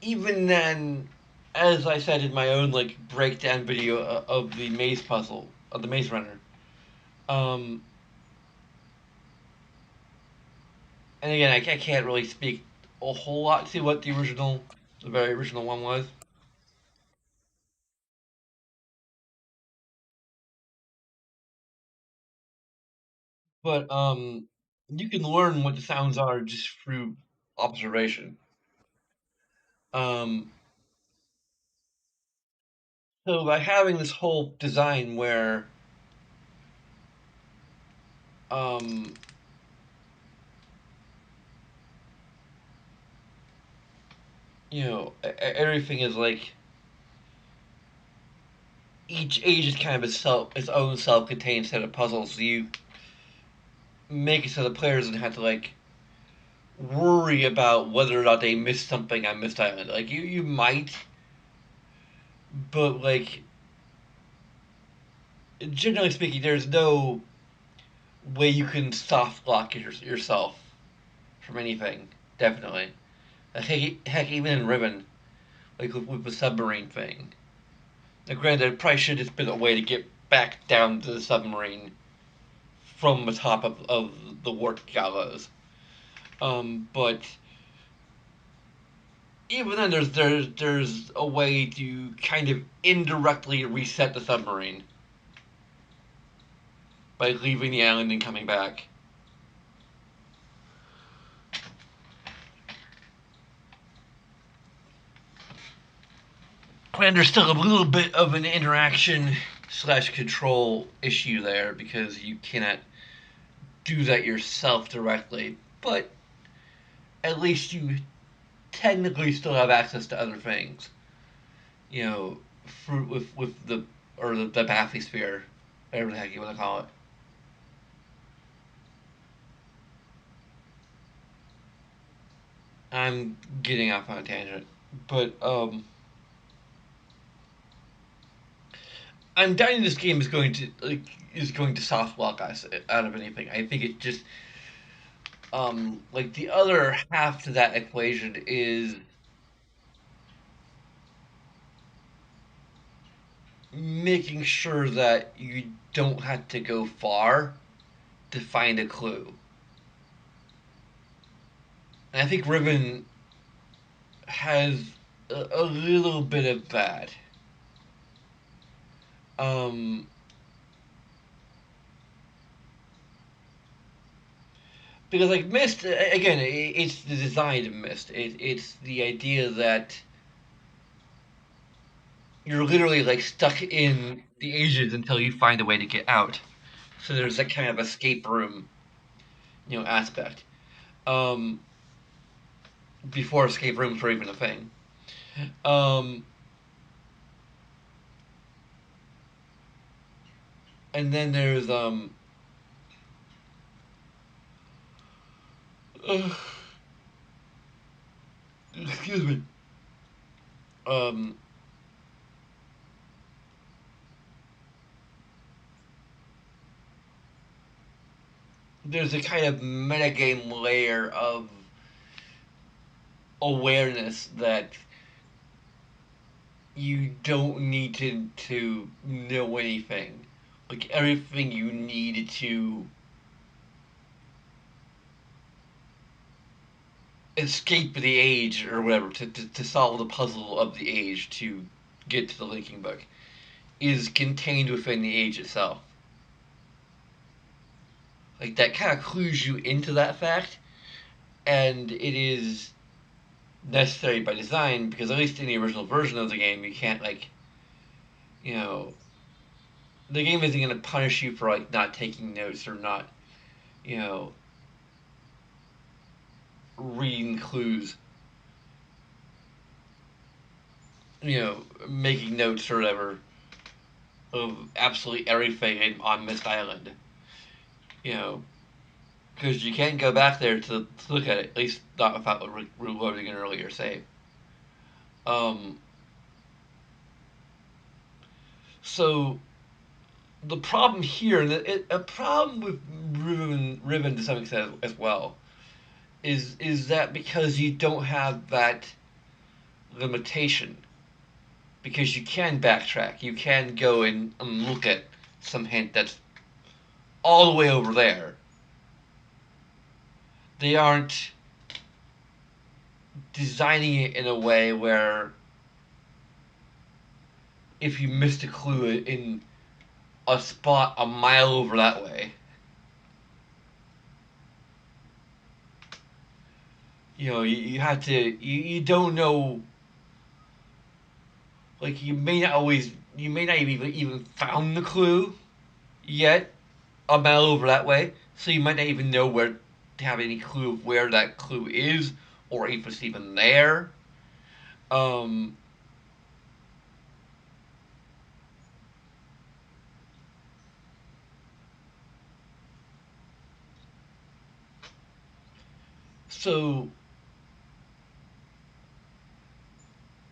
S1: even then, as I said in my own like breakdown video of the maze puzzle of the Maze Runner, um, and again, I can't really speak a whole lot to what the very original one was, but you can learn what the sounds are just through observation. Um, so by having this whole design where um, everything is like each age is kind of its own self-contained set of puzzles. So you make it so the players don't have to like worry about whether or not they missed something on Mist Island. Like you might, but like generally speaking, there's no way you can soft lock yourself from anything. Definitely. Heck, even in Ribbon, like with the submarine thing. Now, granted, it probably should have just been a way to get back down to the submarine from the top of the warp gallows. But even then, there's a way to kind of indirectly reset the submarine by leaving the island and coming back. And there's still a little bit of an interaction slash control issue there because you cannot do that yourself directly. But at least you technically still have access to other things. You know, with the or the bathysphere, whatever the heck you want to call it. I'm getting off on a tangent, but I'm doubting this game is going to soft lock us out of anything. I think it just like the other half to that equation is making sure that you don't have to go far to find a clue. And I think Ribbon has a little bit of that. Um, because like Mist, again, it's the design of Mist. It's the idea that you're literally like stuck in the ages until you find a way to get out. So there's that kind of escape room, aspect. Um, before escape rooms were even a thing. Um, and then there's uh, excuse me. Um, there's a kind of metagame layer of awareness that you don't need to know anything. Like everything you need to escape the age or whatever to solve the puzzle of the age to get to the linking book is contained within the age itself. Like that kind of clues you into that fact, and it is necessary by design because at least in the original version of the game, you can't like you know the game isn't going to punish you for like not taking notes or not you know reading clues, making notes or whatever of absolutely everything on Mist Island. You know, because you can't go back there to look at it, at least not without reloading an earlier save. Um, so the problem here, and a problem with Riven to some extent as well, is that because you don't have that limitation, because you can backtrack, you can go and look at some hint that's all the way over there. They aren't designing it in a way where if you missed a clue in a spot a mile over that way, you have to you don't know, like you may not even found the clue yet a mile over that way, so you might not even know where to have any clue of where that clue is or if it's even there. Um, so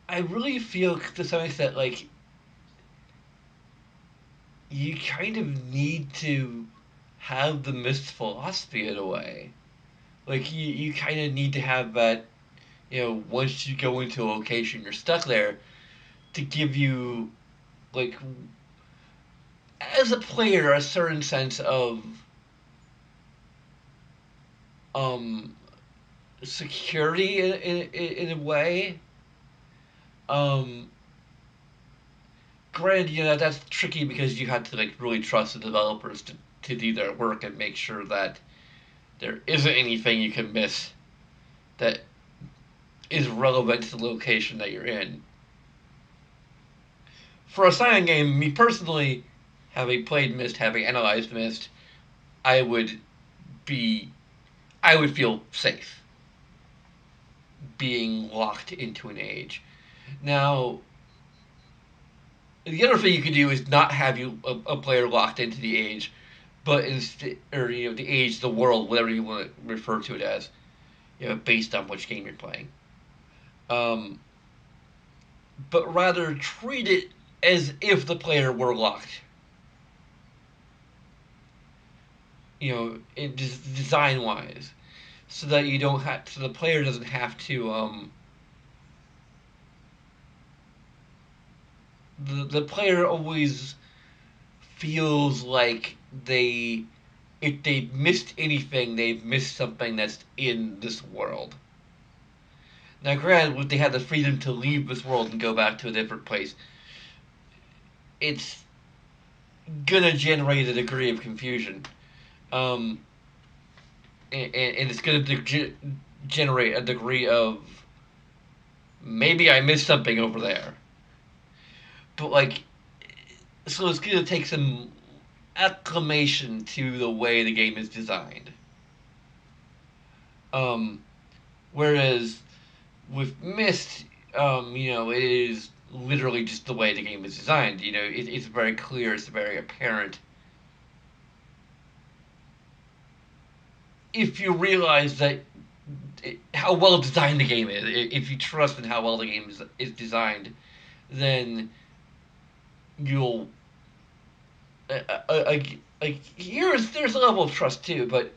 S1: I really feel to some extent like you kind of need to have the mist philosophy in a way. Like you kind of need to have that, once you go into a location, you're stuck there to give you, like, as a player, a certain sense of um, security in a way. Um, Granted, that's tricky because you have to like really trust the developers to do their work and make sure that there isn't anything you can miss that is relevant to the location that you're in. For a silent game, me personally, having played Myst, having analyzed Myst, I would be, I would feel safe being locked into an age. Now, the other thing you could do is not have a player locked into the age, but instead, or the age, the world, whatever you want to refer to it as, based on which game you're playing. Um, but rather treat it as if the player were locked. Design wise, so that you don't have, so the player doesn't have to. The player always feels like if they've missed anything, they've missed something that's in this world. Now, granted, they have the freedom to leave this world and go back to a different place, it's gonna generate a degree of confusion, um, and it's gonna generate a degree of maybe I missed something over there, but like, so it's gonna take some acclimation to the way the game is designed. Um, Whereas with Myst, it is literally just the way the game is designed. It's very clear, it's very apparent. If you realize that how well designed the game is, if you trust in how well the game is designed, then you'll like there's a level of trust too, but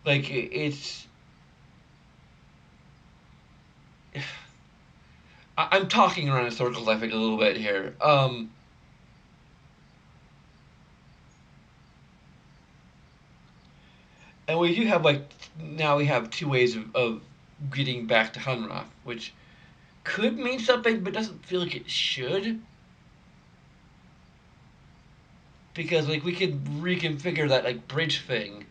S1: like it's I'm talking around in circles. I think a little bit here. And we do have like now we have two ways of getting back to Hunrock, which could mean something, but doesn't feel like it should, because like we could reconfigure that like bridge thing,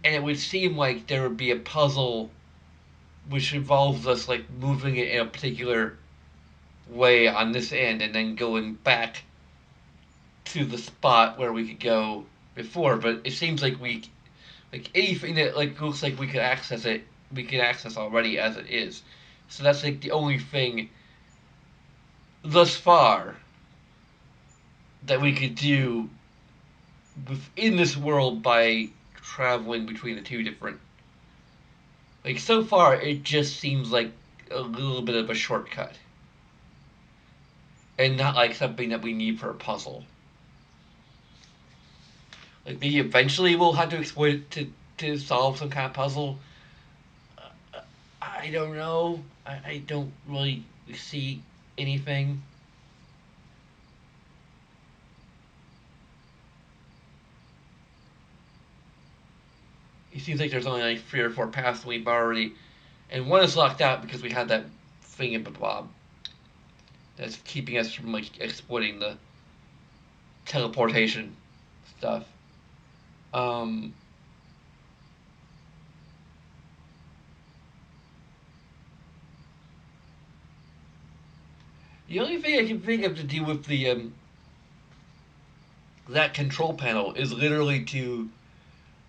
S1: and it would seem like there would be a puzzle which involves us like moving it in a particular way on this end and then going back to the spot where we could go before. But it seems like we like anything that like looks like we could access it, we can access already as it is. So that's like the only thing thus far that we could do within this world by traveling between the two different. Like so far, it just seems like a little bit of a shortcut. and not like something that we need for a puzzle. Like maybe eventually we'll have to exploit it to solve some kind of puzzle. I don't know. I don't really see anything. It seems like there's only like 3 or 4 paths we've already, and one is locked out because we had that thing in Bob that's keeping us from like exploiting the teleportation stuff. Um, the only thing I can think of to do with the that control panel is literally to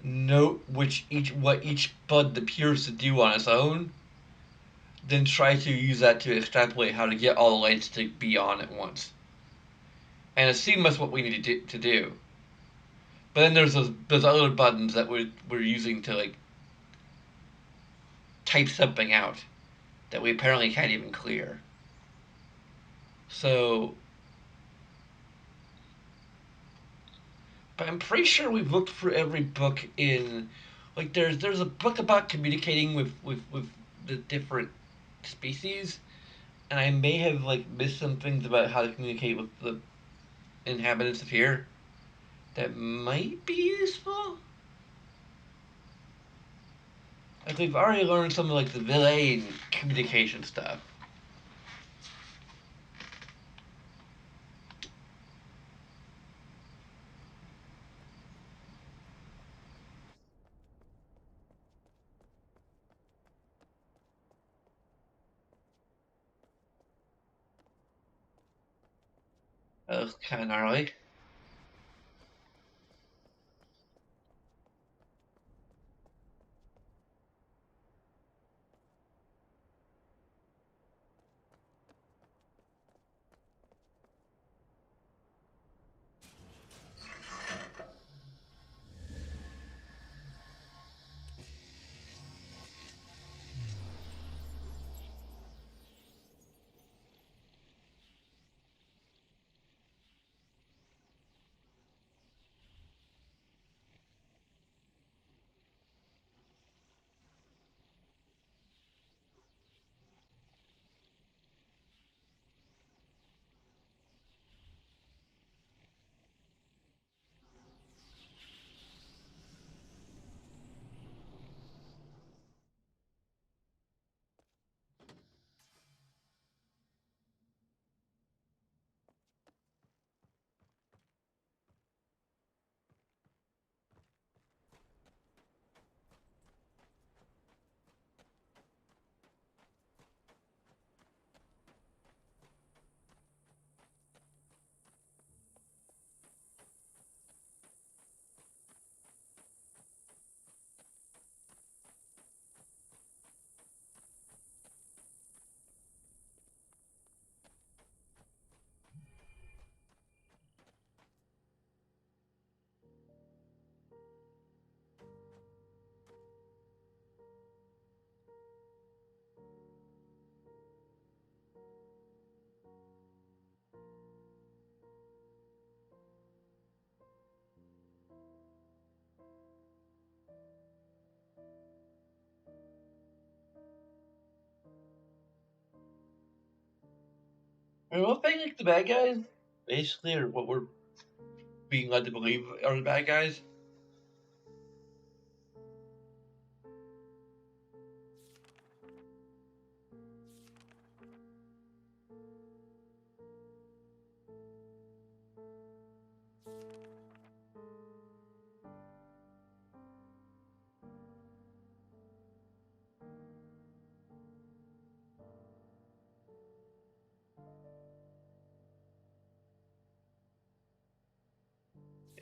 S1: note which each what each button appears to do on its own, then try to use that to extrapolate how to get all the lights to be on at once, and assume that's what we need to do. But then there's those other buttons that we're using to like type something out that we apparently can't even clear. So, but I'm pretty sure we've looked through every book in, like there's a book about communicating with the different species, and I may have like missed some things about how to communicate with the inhabitants of here that might be useful. Like we've already learned some of like the villain communication stuff. That was kind of gnarly. I mean, what think like the bad guys basically, or what we're being led to believe are the bad guys.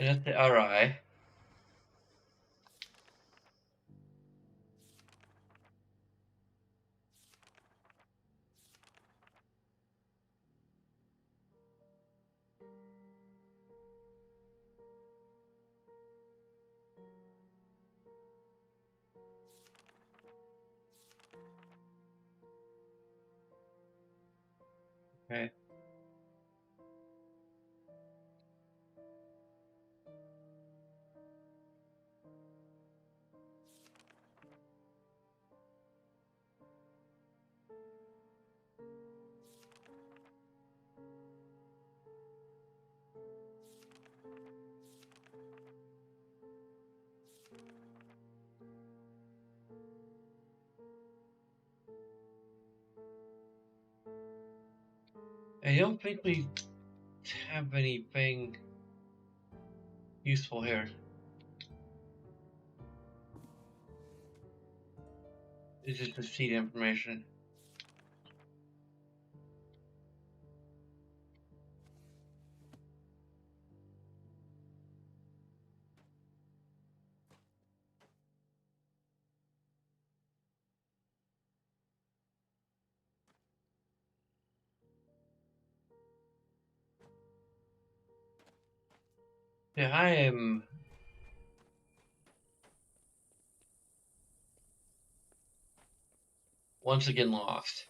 S1: And that's the RI. Okay. I don't think we have anything useful here. It's just the seed information. Yeah, I am once again lost.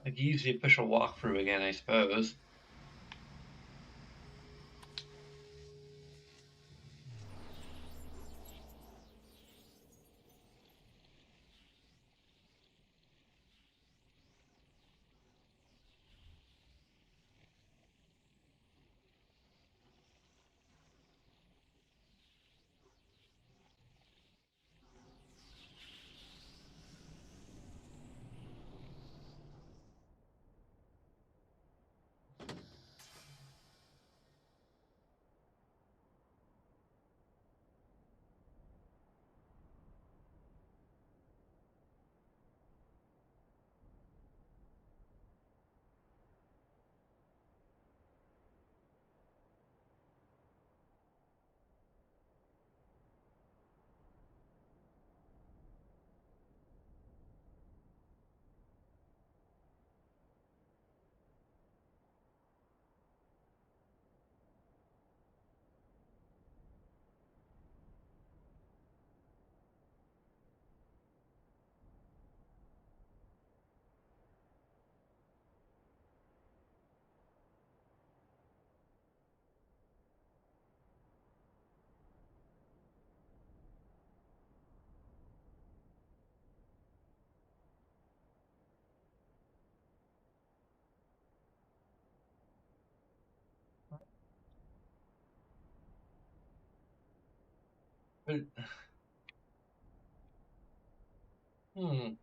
S1: I could use the official walkthrough again, I suppose. But, hmm,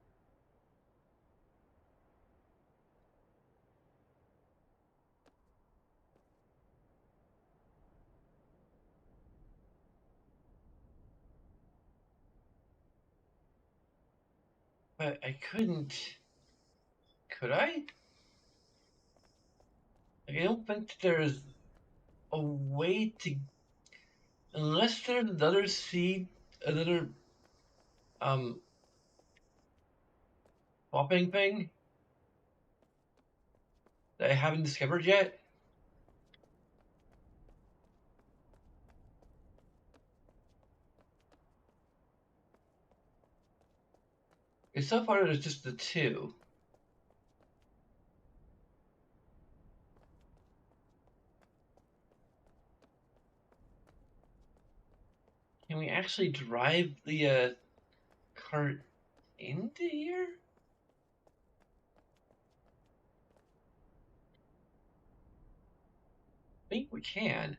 S1: but I couldn't. Could I? Like, I don't think there's a way to, unless there's another seed, another um swapping thing that I haven't discovered yet. Because so far there's just the two. Can we actually drive the cart into here? I think we can.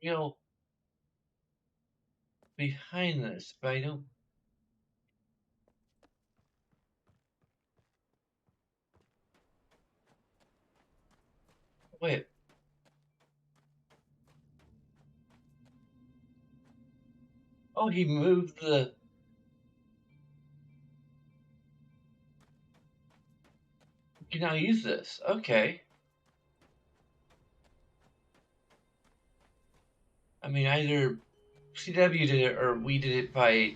S1: You know, behind this, but I don't. Wait. Oh, he moved the. You can now use this. Okay. I mean, either CW did it or we did it by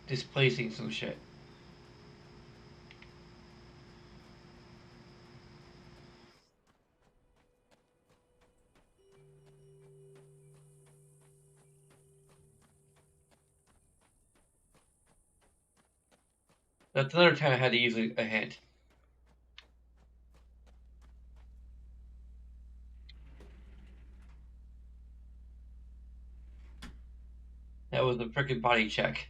S1: displacing some shit. That's another time I had to use a hint. That was a freaking body check.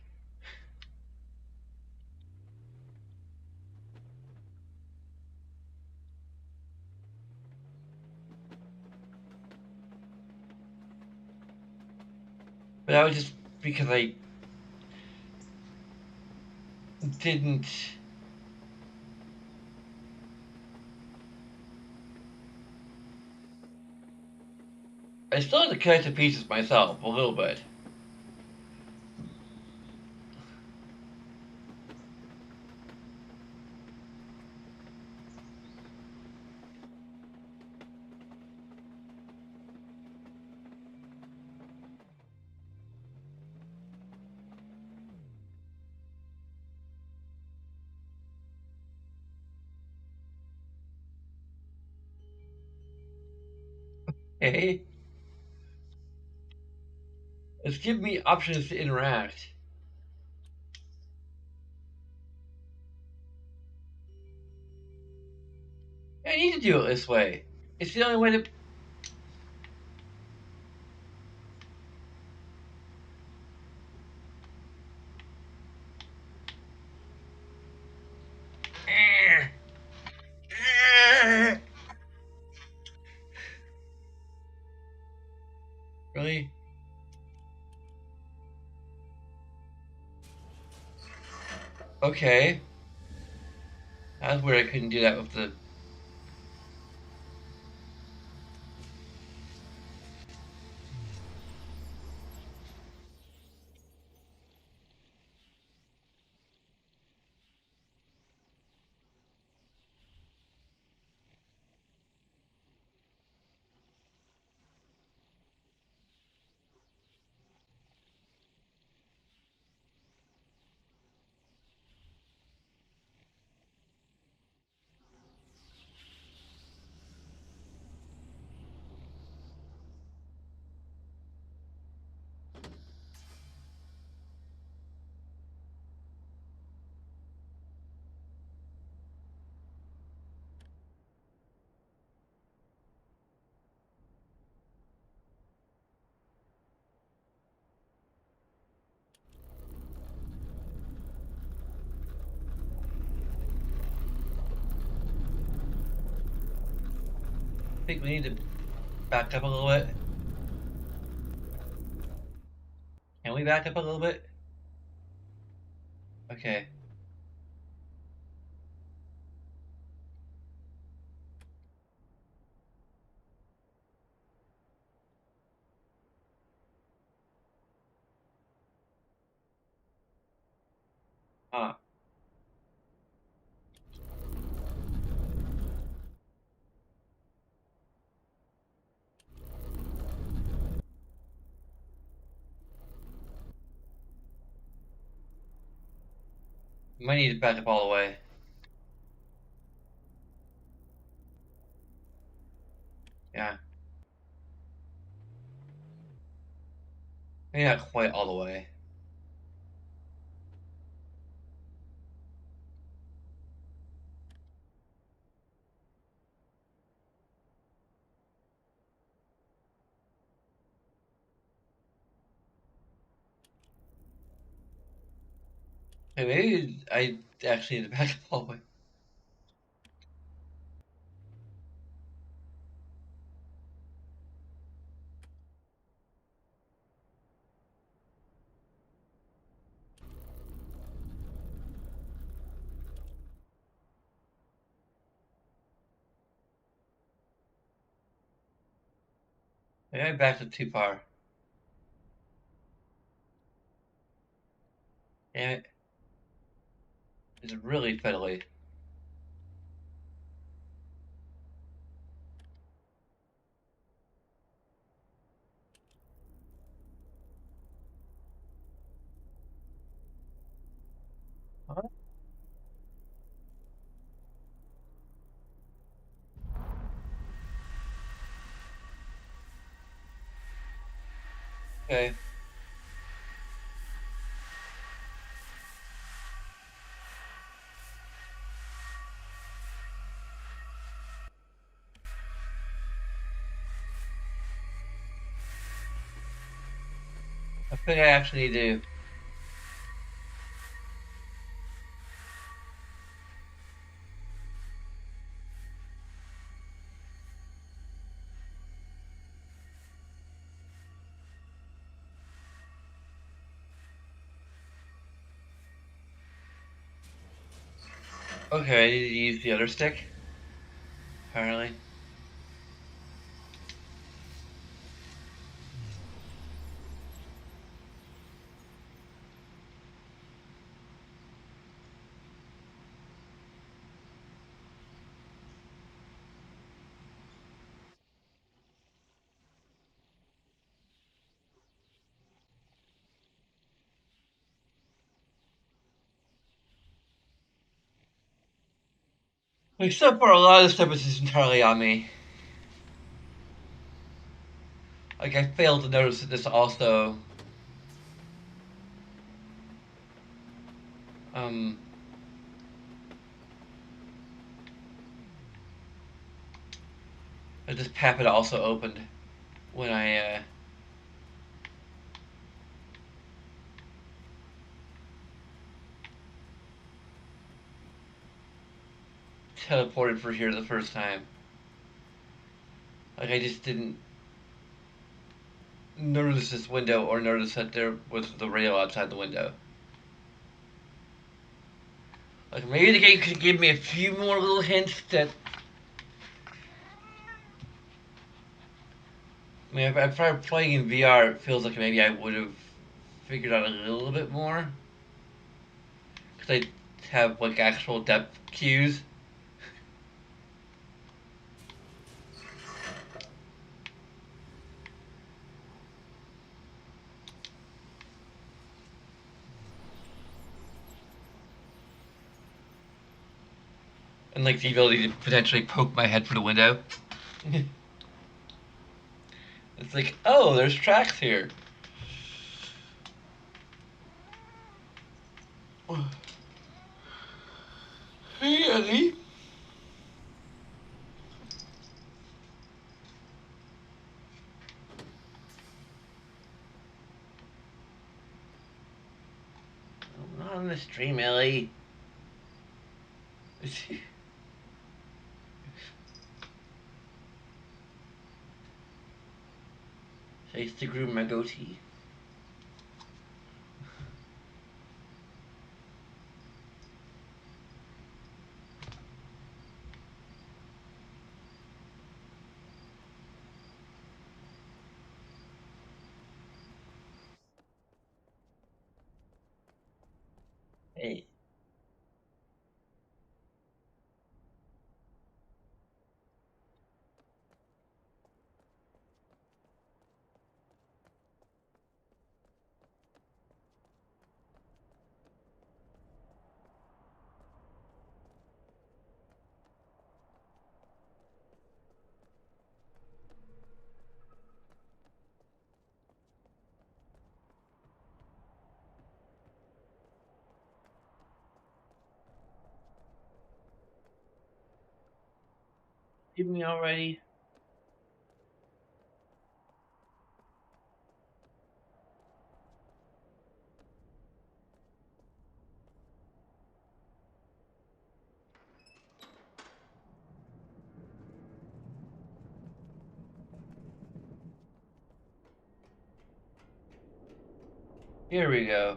S1: But that was just because I didn't. I still had to connect the pieces myself a little bit. Hey, it's giving me options to interact. I need to do it this way. It's the only way to. Really? Okay. That's weird. I couldn't do that with the. I think we need to back up a little bit. Can we back up a little bit? Okay. Huh. We might need to back up all the way. Yeah. Maybe not quite all the way. Hey, maybe I actually need to back up all the way. Maybe I backed up too far. And it's really fiddly. Huh? Okay. I think I actually need to. Okay, I need to use the other stick. Apparently. Except for a lot of the stuff is entirely on me. Like I failed to notice that this also um this path had also opened when I teleported for here the first time. Like I just didn't notice this window or notice that there was the rail outside the window. Like maybe the game could give me a few more little hints that. I mean, if I tried playing in VR, it feels like maybe I would have figured out a little bit more because I have like actual depth cues. And like the ability to potentially poke my head through the window. It's like, oh, there's tracks here. Hey, Ellie. I'm not on the stream, Ellie. I used to groom my goatee. Hey, give me already. Here we go.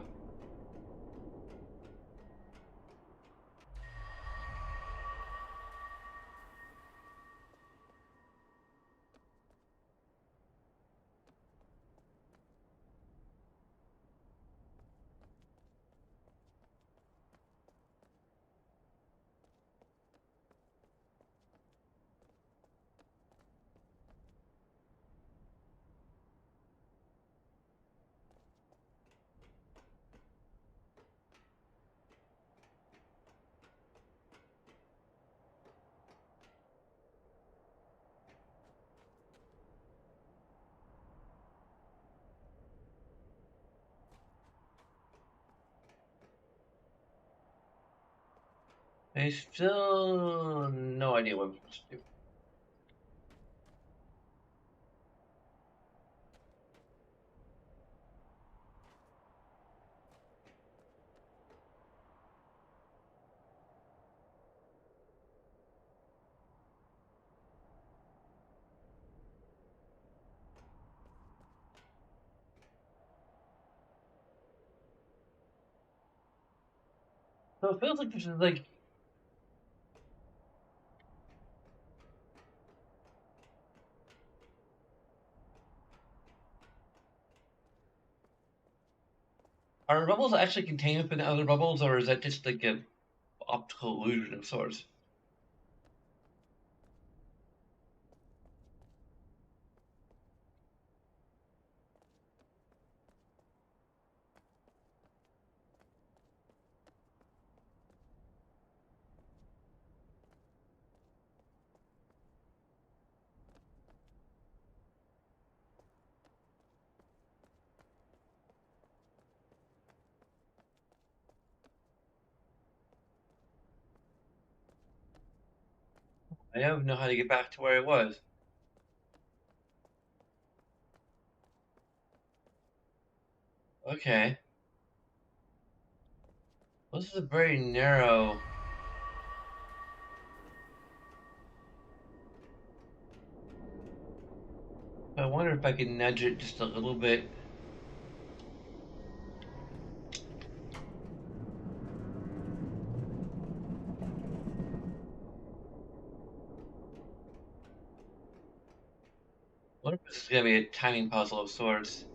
S1: I still no idea what I'm supposed to do. So it feels like this is like are bubbles actually contained within other bubbles, or is that just like an optical illusion of sorts? I don't know how to get back to where I was. Okay. Well, this is a very narrow. I wonder if I can nudge it just a little bit. What if this is gonna be a timing puzzle of sorts?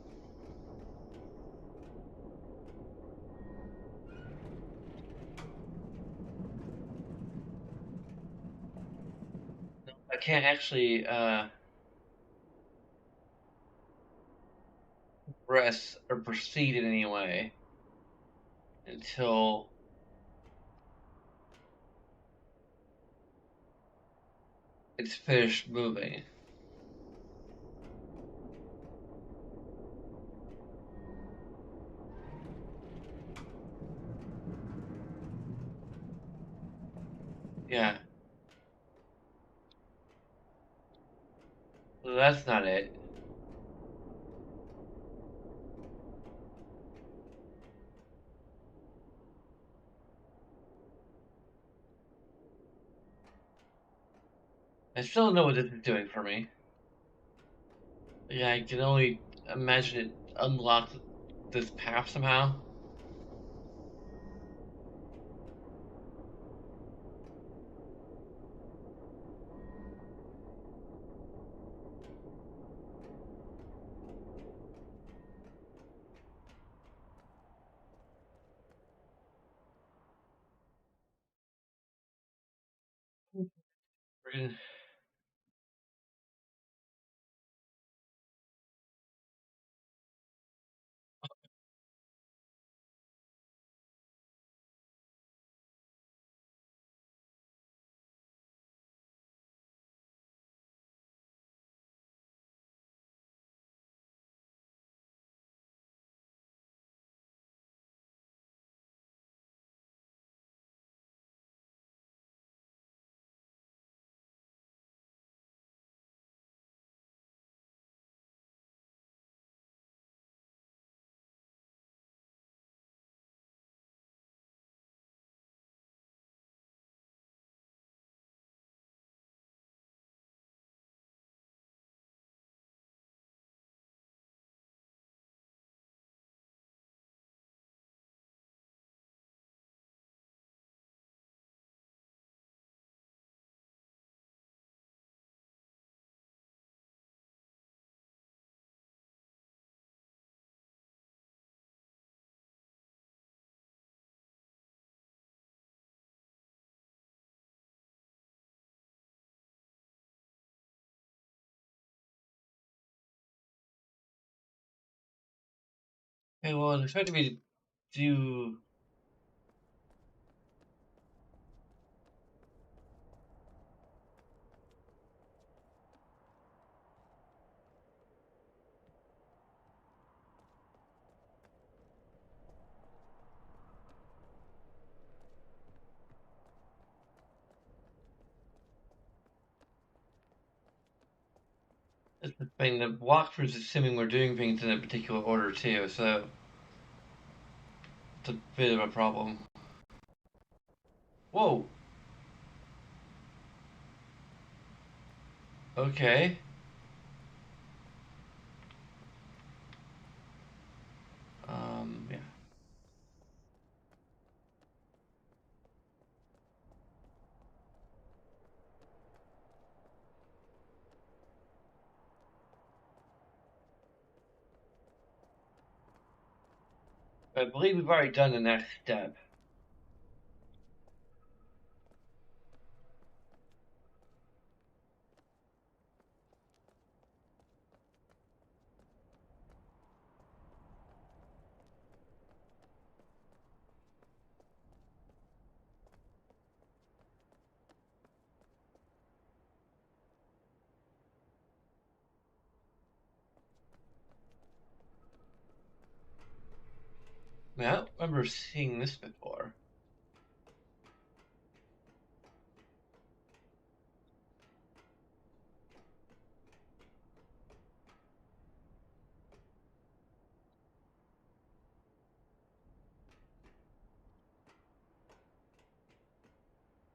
S1: I can't actually progress or proceed in any way until it's finished moving. Yeah, so that's not it. I still don't know what this is doing for me. Yeah, I can only imagine it unlocks this path somehow. Friggin- Okay, well, it's expecting me to do. That's the thing. The walkthrough's assuming we're doing things in a particular order too, so it's a bit of a problem. Whoa. Okay. Yeah. I believe we've already done the next step. Now, I don't remember seeing this before.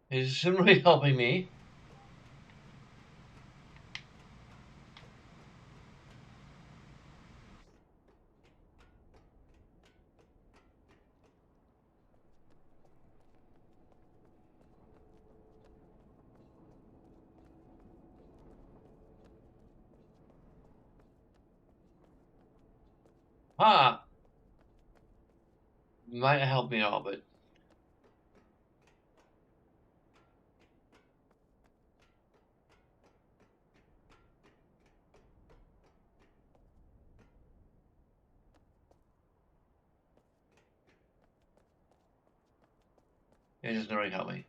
S1: It isn't really helping me. Ah, might help me at all, but it doesn't really help me.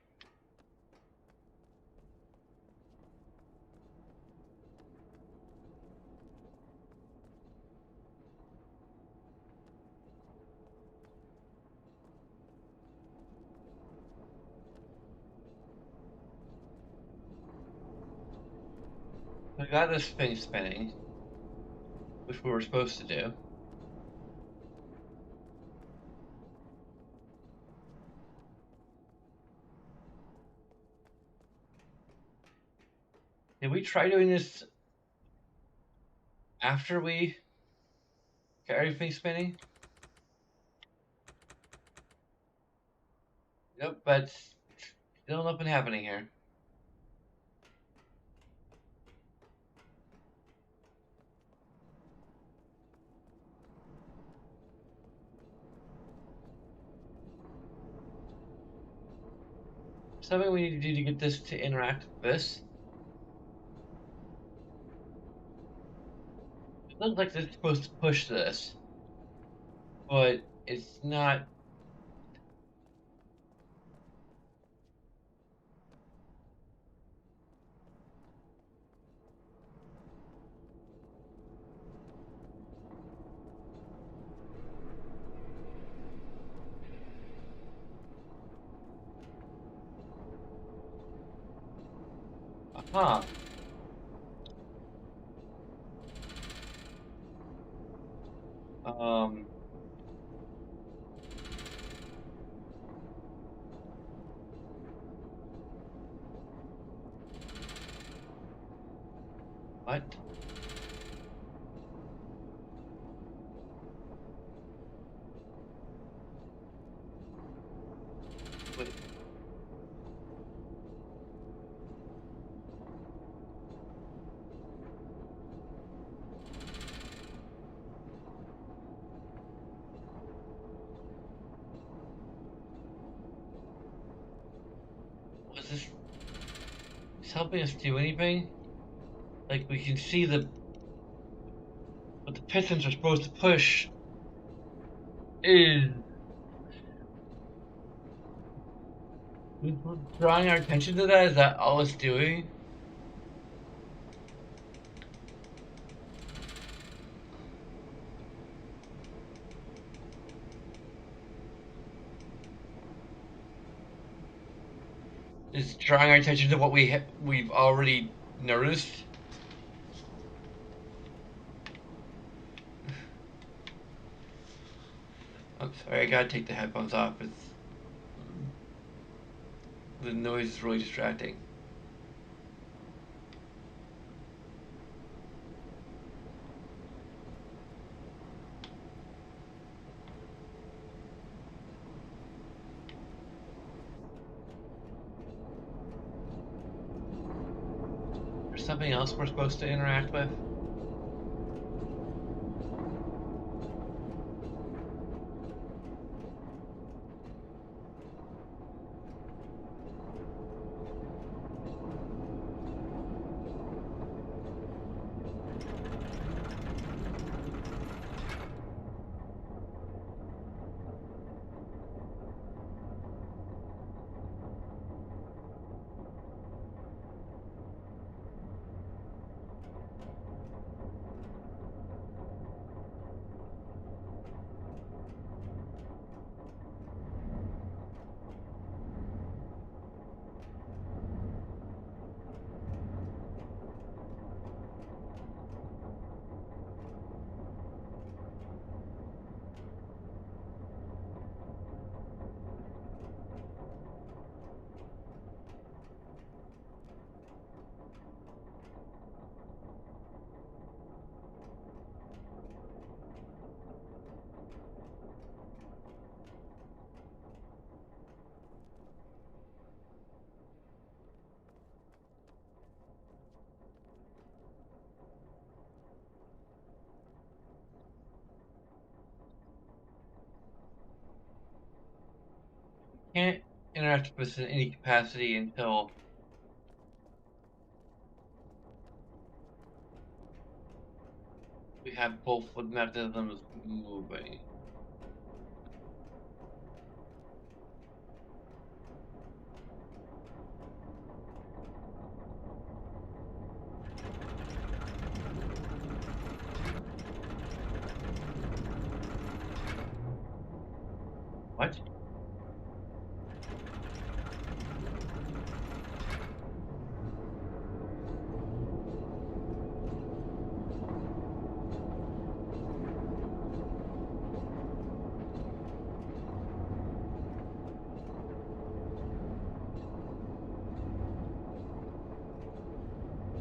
S1: I got this thing spinning, which we were supposed to do. Did we try doing this after we got everything spinning? Nope, but still nothing happening here. Something we need to do to get this to interact with this. It looks like it's supposed to push this, but it's not. Huh. Um. What? Wait, was this helping us do anything? Like we can see the what the pistons are supposed to push is drawing our attention to that. Is that all it's doing? Is drawing our attention to what we've already noticed? Sorry, I gotta take the headphones off. The noise is really distracting. There's something else we're supposed to interact with? Can't interact with in any capacity until we have both the mechanisms moving. What?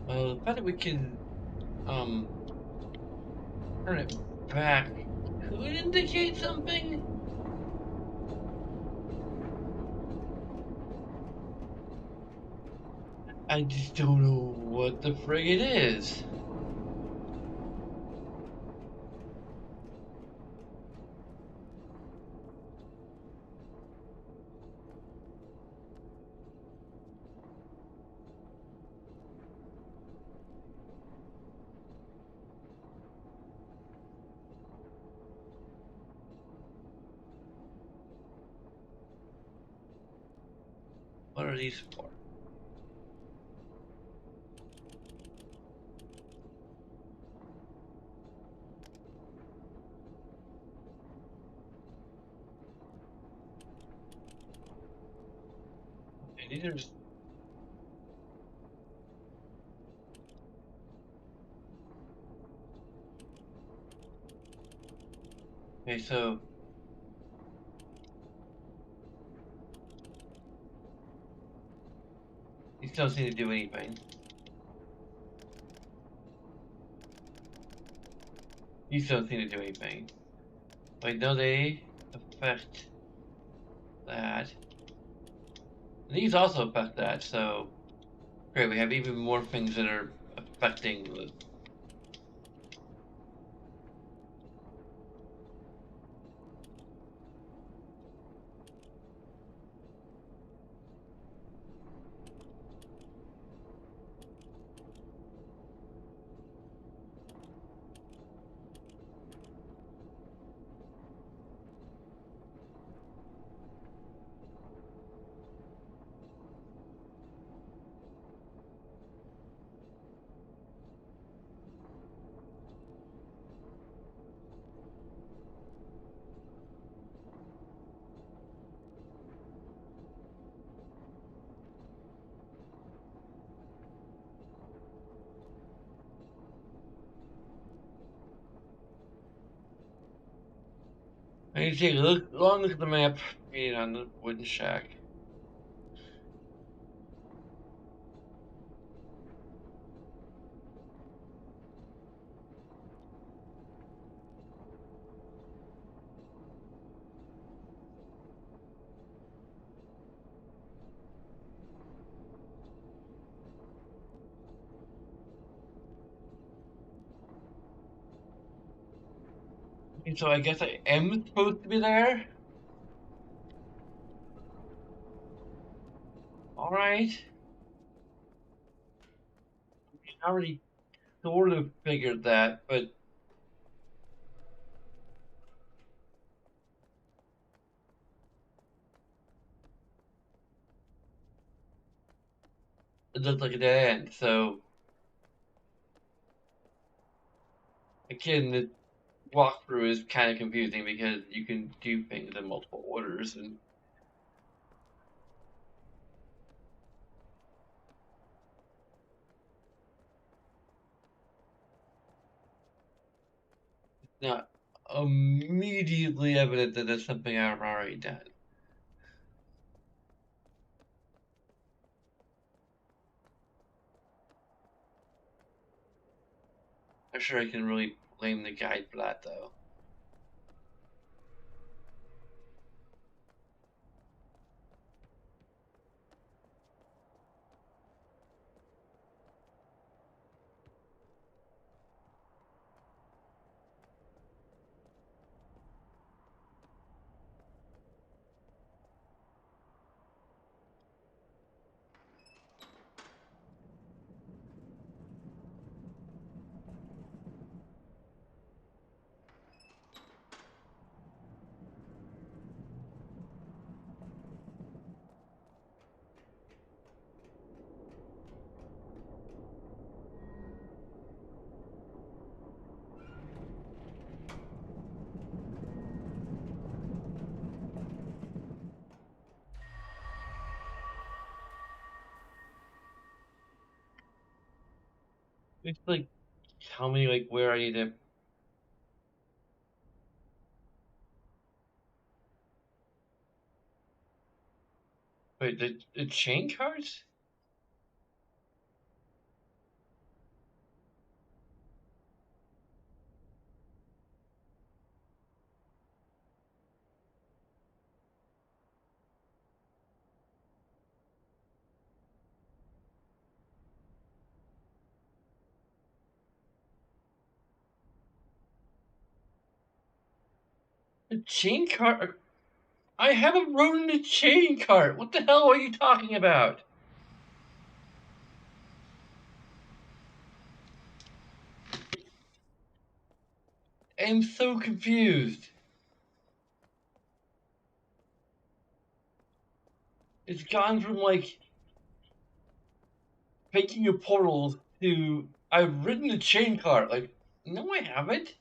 S1: The fact that we can um turn it back could indicate something. I just don't know what the frig it is. What are these for? Okay, these are just. Okay, so these don't seem to do anything. These don't seem to do anything. Wait, no, they affect that. These also affect that, so great, we have even more things that are affecting the. I need to take a long look at the map being on the wooden shack. Okay, so I guess I am supposed to be there? Alright. I already sort of figured that, but it looks like a dead end. So, again, the walkthrough is kind of confusing because you can do things in multiple orders, and it's not immediately evident that there's something I've already done. I'm sure I can really blame the guide for that, though. It's like, tell me, like, where I need to. Wait, the chain cards? The chain card? I haven't rode in a chain cart. What the hell are you talking about? I'm so confused. It's gone from like making a portal to I've ridden a chain cart. Like, no, I haven't.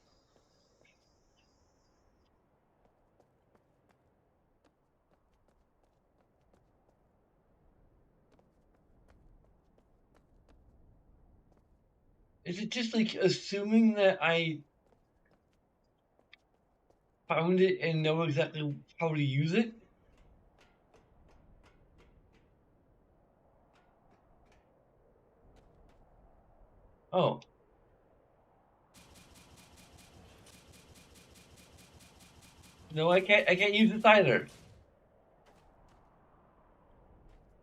S1: Is it just like assuming that I found it and know exactly how to use it? Oh, no, I can't. I can't use this either.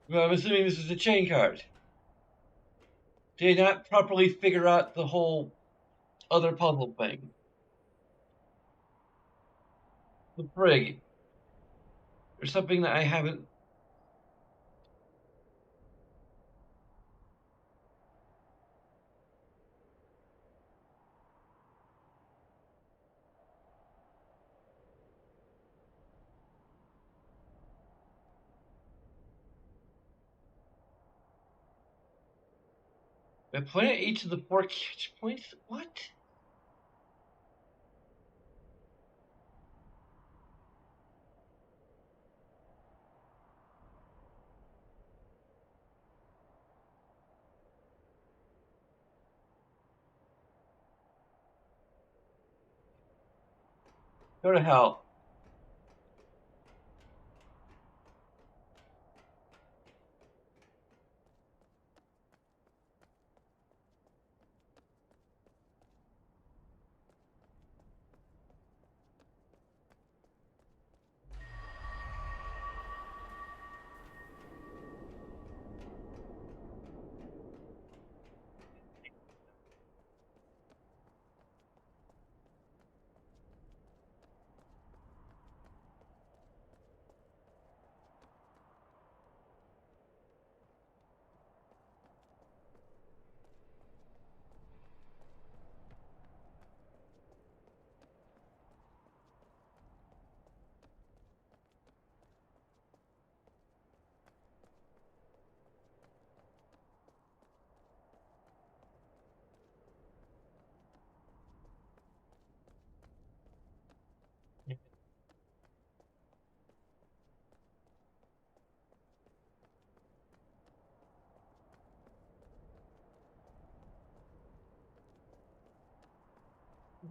S1: Well, I'm assuming this is a chain cart. Did I not properly figure out the whole other puzzle thing? The brig, or something that I haven't. I point at each of the four catch points. What? Go to hell.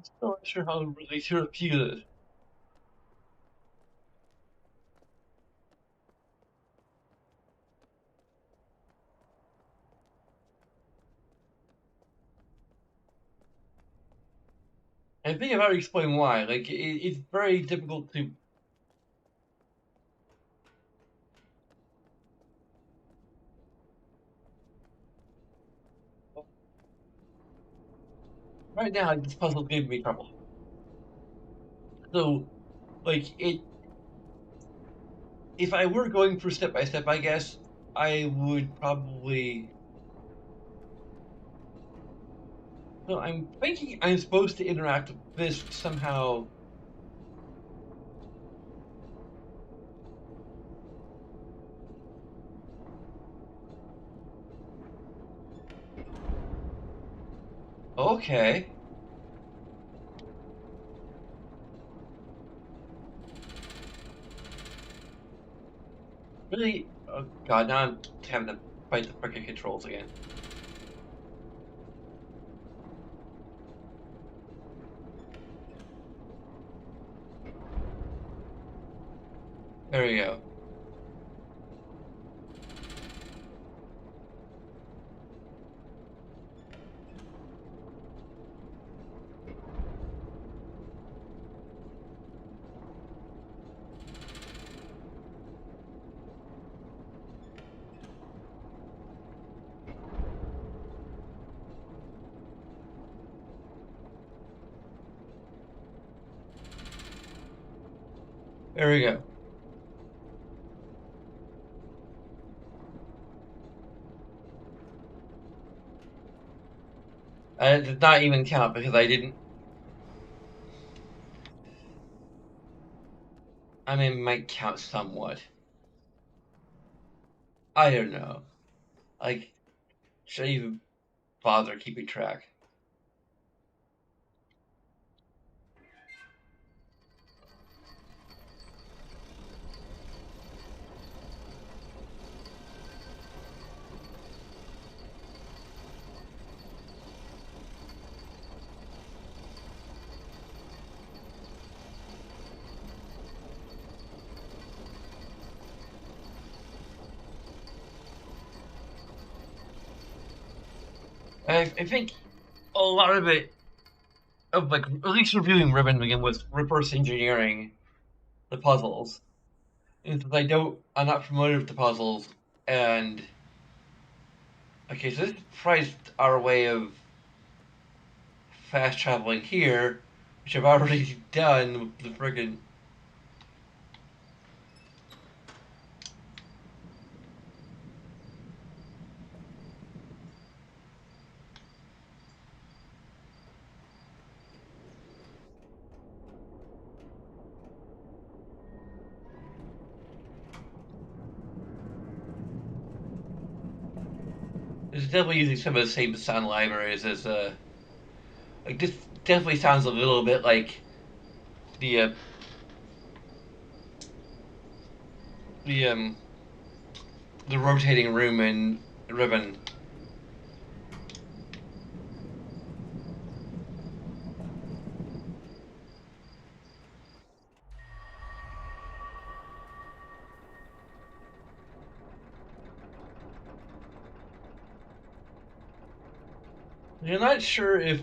S1: Still not sure how really therapeutic it is. I think I've already explained why. Like, it's very difficult to. Right now, this puzzle gave me trouble. So, like, if I were going through step by step, I guess I would probably. No, I'm thinking I'm supposed to interact with this somehow. Okay. Really? Oh god, now I'm having to fight the freaking controls again. There we go. There we go. It did not even count because I didn't. I mean, it might count somewhat. I don't know. Like, should I even bother keeping track? I think a lot of it, of like at least reviewing Ribbon again, was reverse engineering the puzzles. And since I'm not familiar with the puzzles, and okay, so this priced our way of fast traveling here, which I've already done with the friggin'. It's definitely using some of the same sound libraries as like this definitely sounds a little bit like the uh, the um the rotating room in Ribbon. You're not sure if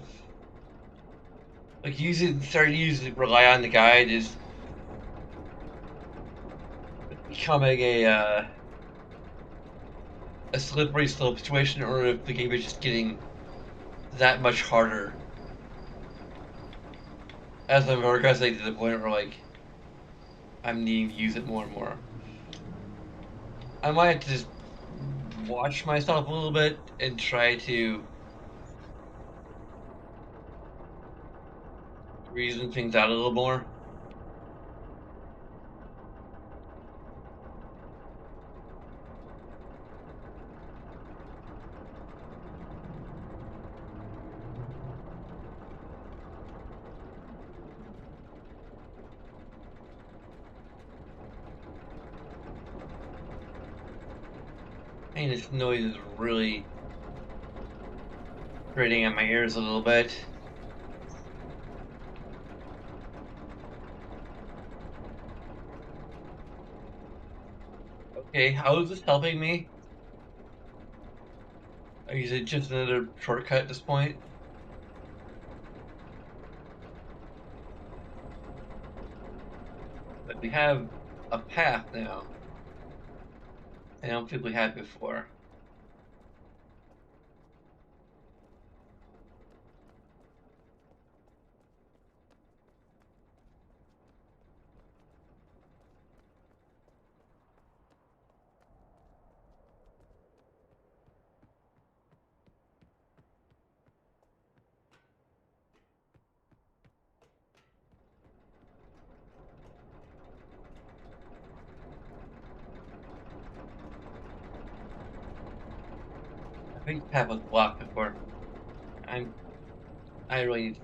S1: like starting to rely on the guide is becoming a slippery slope situation, or if the game is just getting that much harder as I'm progressing to the point where like I'm needing to use it more and more. I might have to just watch myself a little bit and try to reason things out a little more. And this noise is really grating on my ears a little bit. Okay, how is this helping me? Is it just another shortcut at this point? But we have a path now. I don't think we had before. I think the path was blocked before. I'm. I really need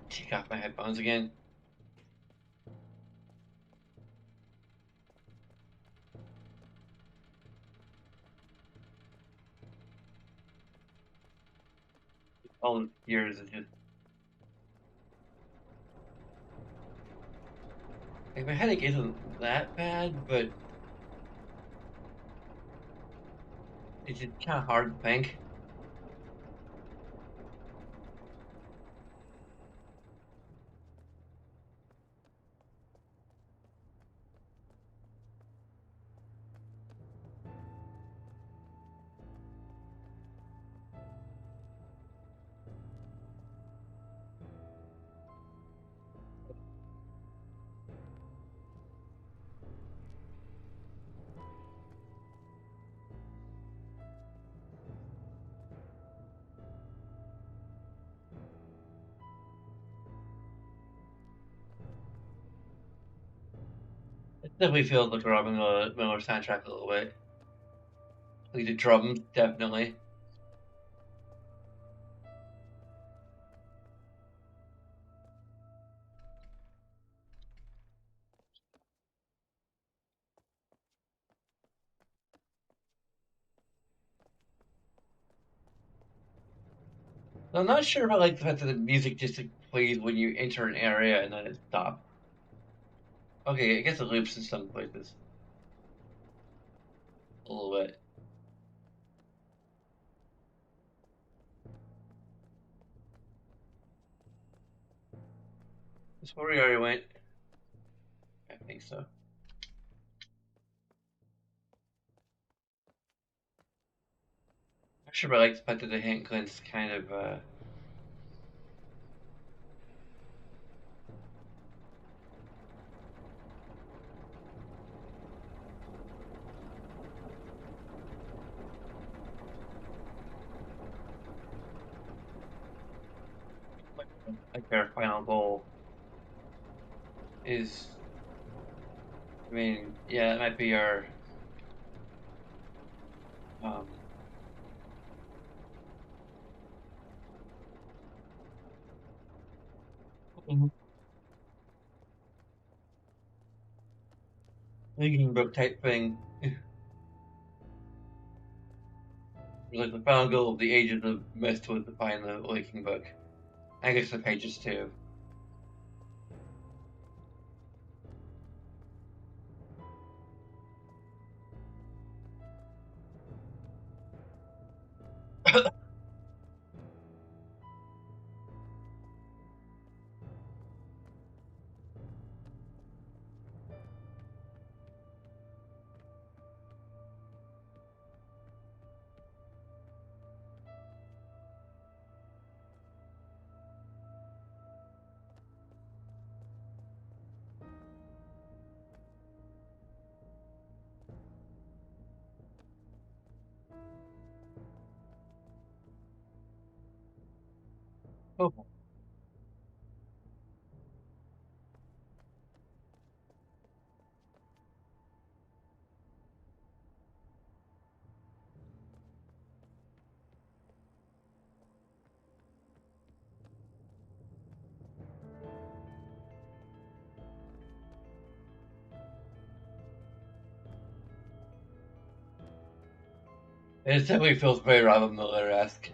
S1: to take off my headphones again. All the years is just. Like, my headache isn't that bad, but it's just kind of hard to think. It definitely feels like Robin Miller soundtrack a little bit. Like the drums, definitely. I'm not sure about like the fact that the music just like, plays when you enter an area and then it stops. Okay, I guess it loops in some places a little bit. Is where we already went? I think so. I'm sure, but I like the fact that the hand cleanse kind of like our final goal is. I mean, yeah, that might be our um, leading book type thing. Like the final goal of the ages of mist was to find the leaking book. I guess the pages too. Oh, it definitely feels very Robin Miller-esque.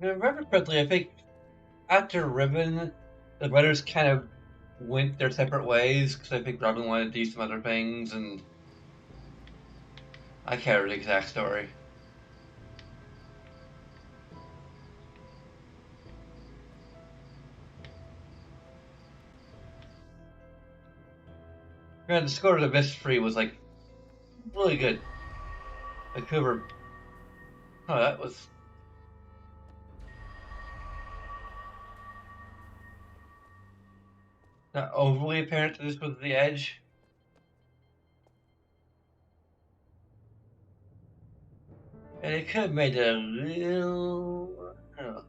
S1: If I remember correctly, I think after Ribbon, the writers kind of went their separate ways because I think Robin wanted to do some other things, and I can't remember the exact story. Granted, the score of the Mystery was like really good. Like whoever, oh, that was not overly apparent that this was the edge, and it could have made it a little. I don't know.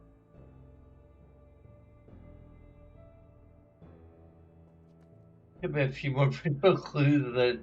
S1: Could have been a few more clues that.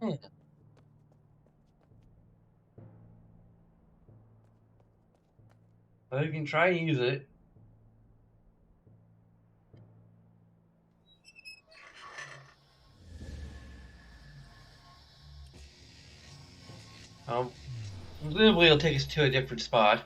S1: Hmm, but you can try and use it. Presumably, it'll take us to a different spot.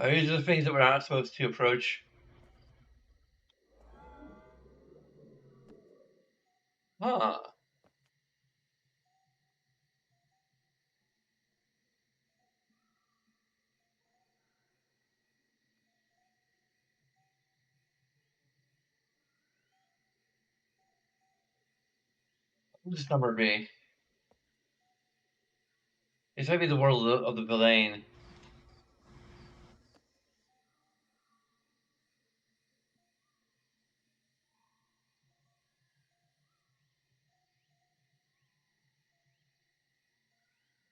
S1: These are the things that we're not supposed to approach. Huh. What does number be? It's maybe the world of the villain.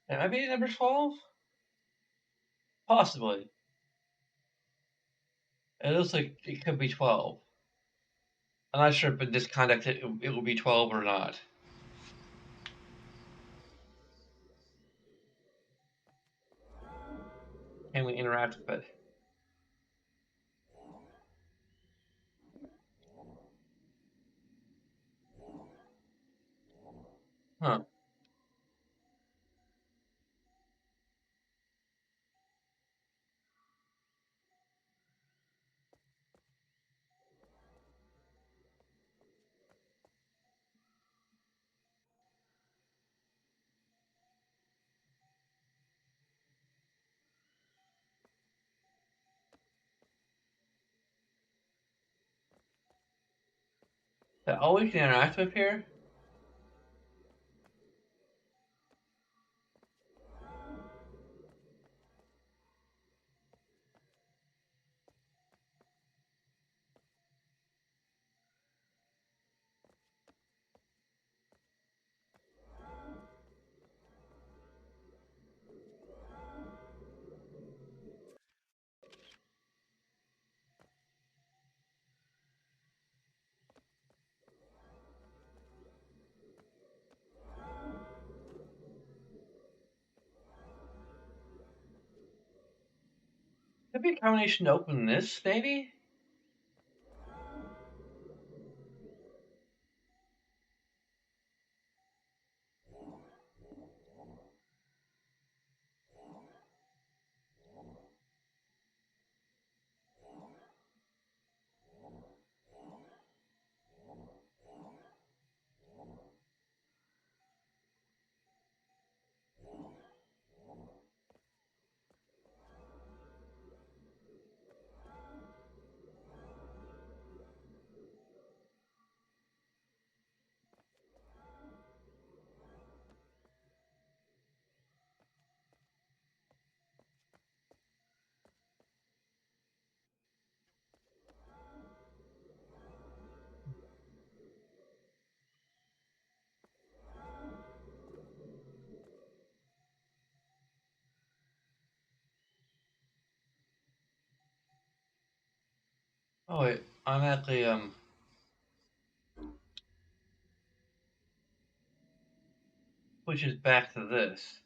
S1: It might be number 12? Possibly. It looks like it could be 12. I'm not sure if in this context it will be 12 or not. Can we interact with it? Huh. That all we can interact with here? Could be a combination to open this, maybe? Oh, it automatically pushes back to this.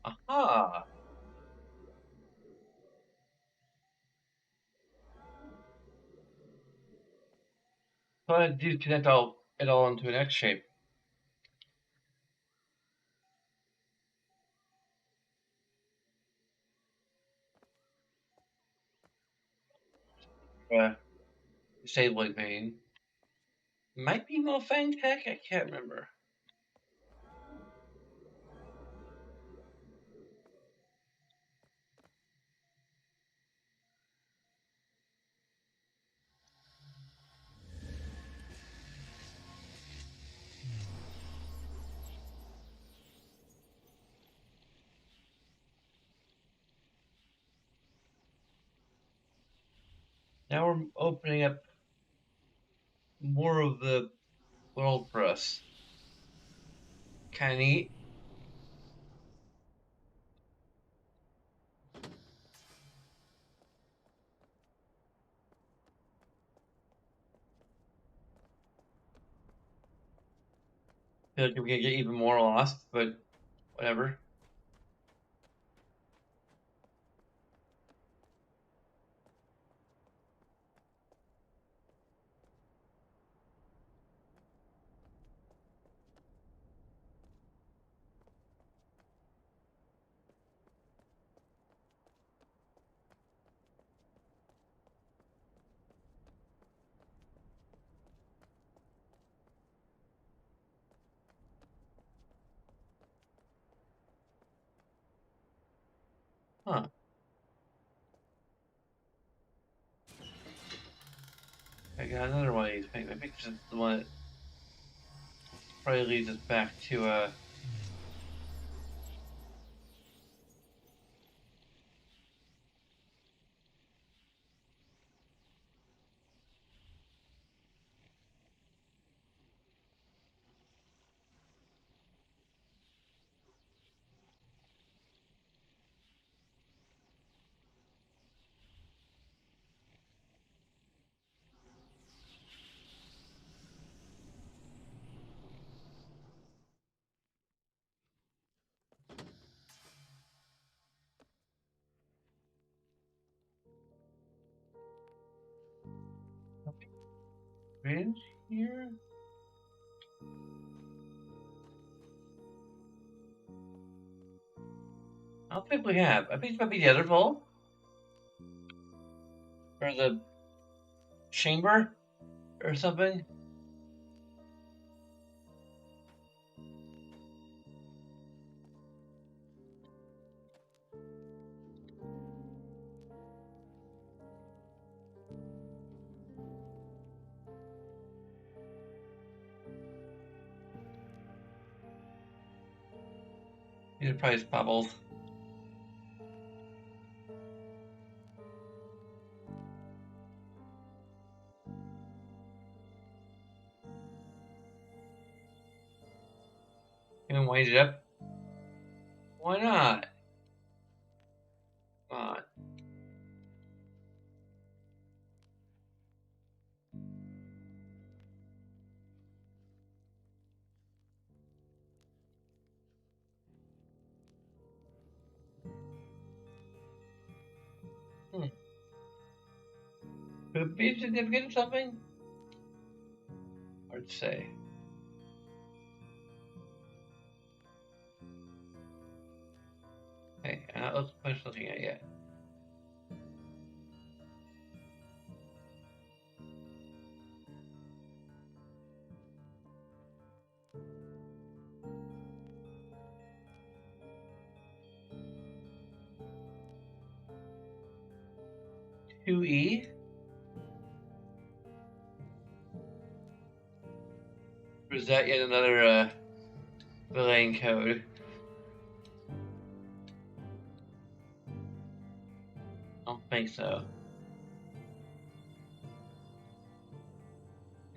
S1: Aha! So I do connect it all into an X shape. Uh, Disabling pain. Might be Mofang Tech. I can't remember. Now we're opening up more of the world for us. Kind of neat. Feel like we're gonna get even more lost, but whatever. Huh. I got another one of these. Maybe it's just the one that probably leads us back to bridge here. I don't think we have. I think it might be the other vault or the chamber or something. These are probably just bubbles. Can we wind it up? Why not? Come on. Hmm. Could it be significant or something? Hard to say. Hey, let's finish looking at it yet. 2E? Or is that yet another villain code? I don't think so.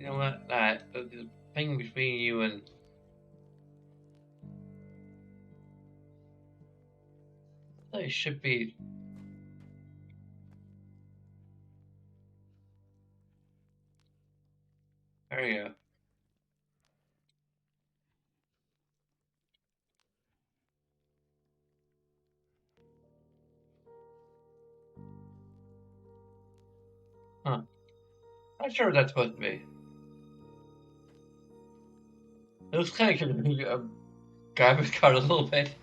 S1: You know what? The thing between you and They should be. There you go. Huh. Not sure what that's supposed to be. It looks kind of a garbage card a little bit.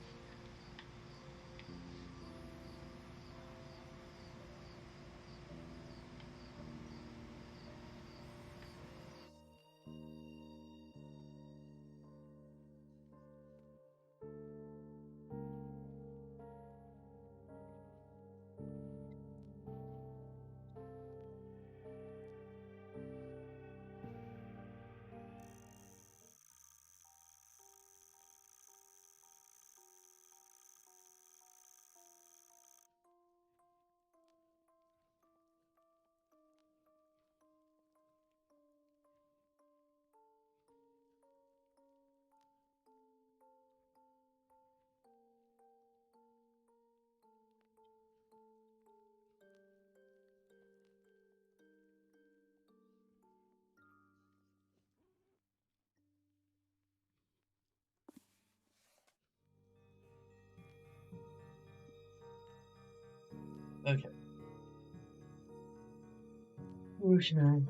S1: Okay. Okay.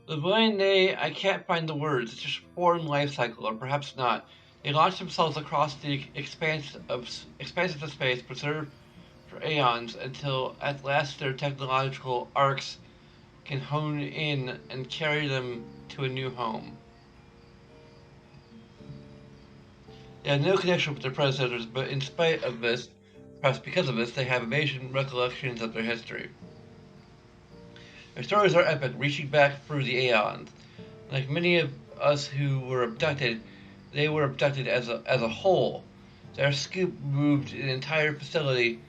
S1: The blind they I can't find the words. It's just foreign life cycle, or perhaps not. They launch themselves across the expanses of space, preserved for aeons, until at last their technological arcs can hone in and carry them to a new home. They had no connection with their predecessors, but in spite of this, perhaps because of this, they have amazing recollections of their history. Their stories are epic, reaching back through the aeons. Like many of us who were abducted, they were abducted as a whole. Their scoop moved an entire facility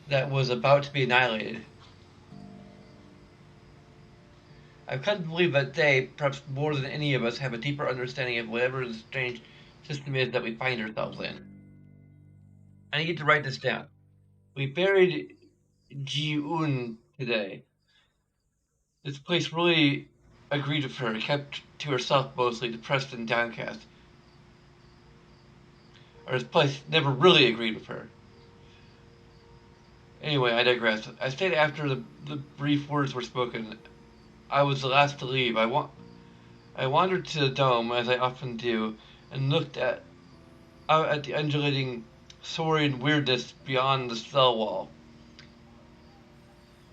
S1: that was about to be annihilated. I've come to believe that they, perhaps more than any of us, have a deeper understanding of whatever the strange system is that we find ourselves in. I need to write this down. We buried Ji-un today. This place really agreed with her, kept to herself mostly, depressed and downcast. Or this place never really agreed with her. Anyway, I digress. I stayed after the brief words were spoken. I was the last to leave. I wandered to the dome, as I often do, and looked out at the undulating saurian weirdness beyond the cell wall.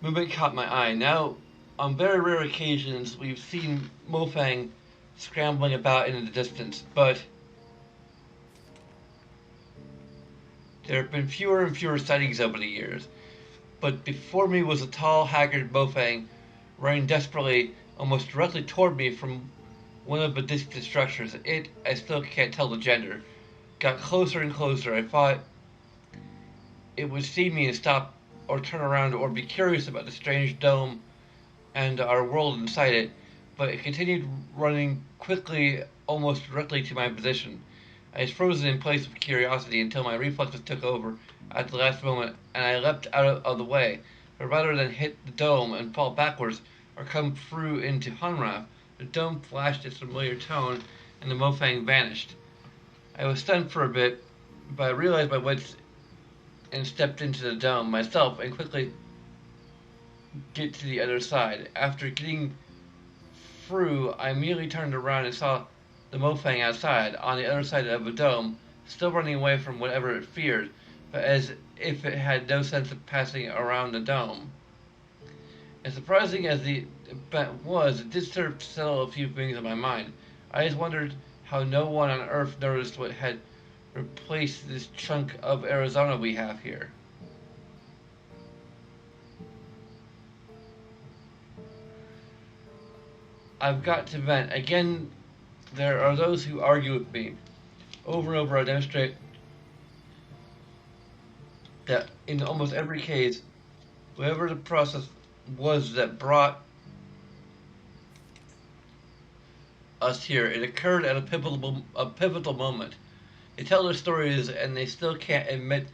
S1: Movement caught my eye. Now, on very rare occasions, we've seen Mofang scrambling about in the distance, but there have been fewer and fewer sightings over the years. But before me was a tall, haggard Mofang, running desperately, almost directly toward me from one of the distant structures. It, I still can't tell the gender, got closer and closer. I thought it would see me and stop or turn around or be curious about the strange dome and our world inside it, but it continued running quickly, almost directly to my position. I was frozen in place with curiosity until my reflexes took over at the last moment, and I leapt out of the way. But rather than hit the dome and fall backwards or come through into Hunraf, the dome flashed its familiar tone, and the Mofang vanished. I was stunned for a bit, but I realized my wits and stepped into the dome myself and quickly get to the other side. After getting through, I immediately turned around and saw the Mofang outside, on the other side of the dome, still running away from whatever it feared, but as if it had no sense of passing around the dome. As surprising as the event was, it did serve to settle a few things in my mind. I just wondered how no one on Earth noticed what had replaced this chunk of Arizona we have here. I've got to vent. Again, there are those who argue with me. Over and over, I demonstrate that in almost every case, whatever the process was that brought us here, it occurred at a pivotal moment. They tell their stories and they still can't admit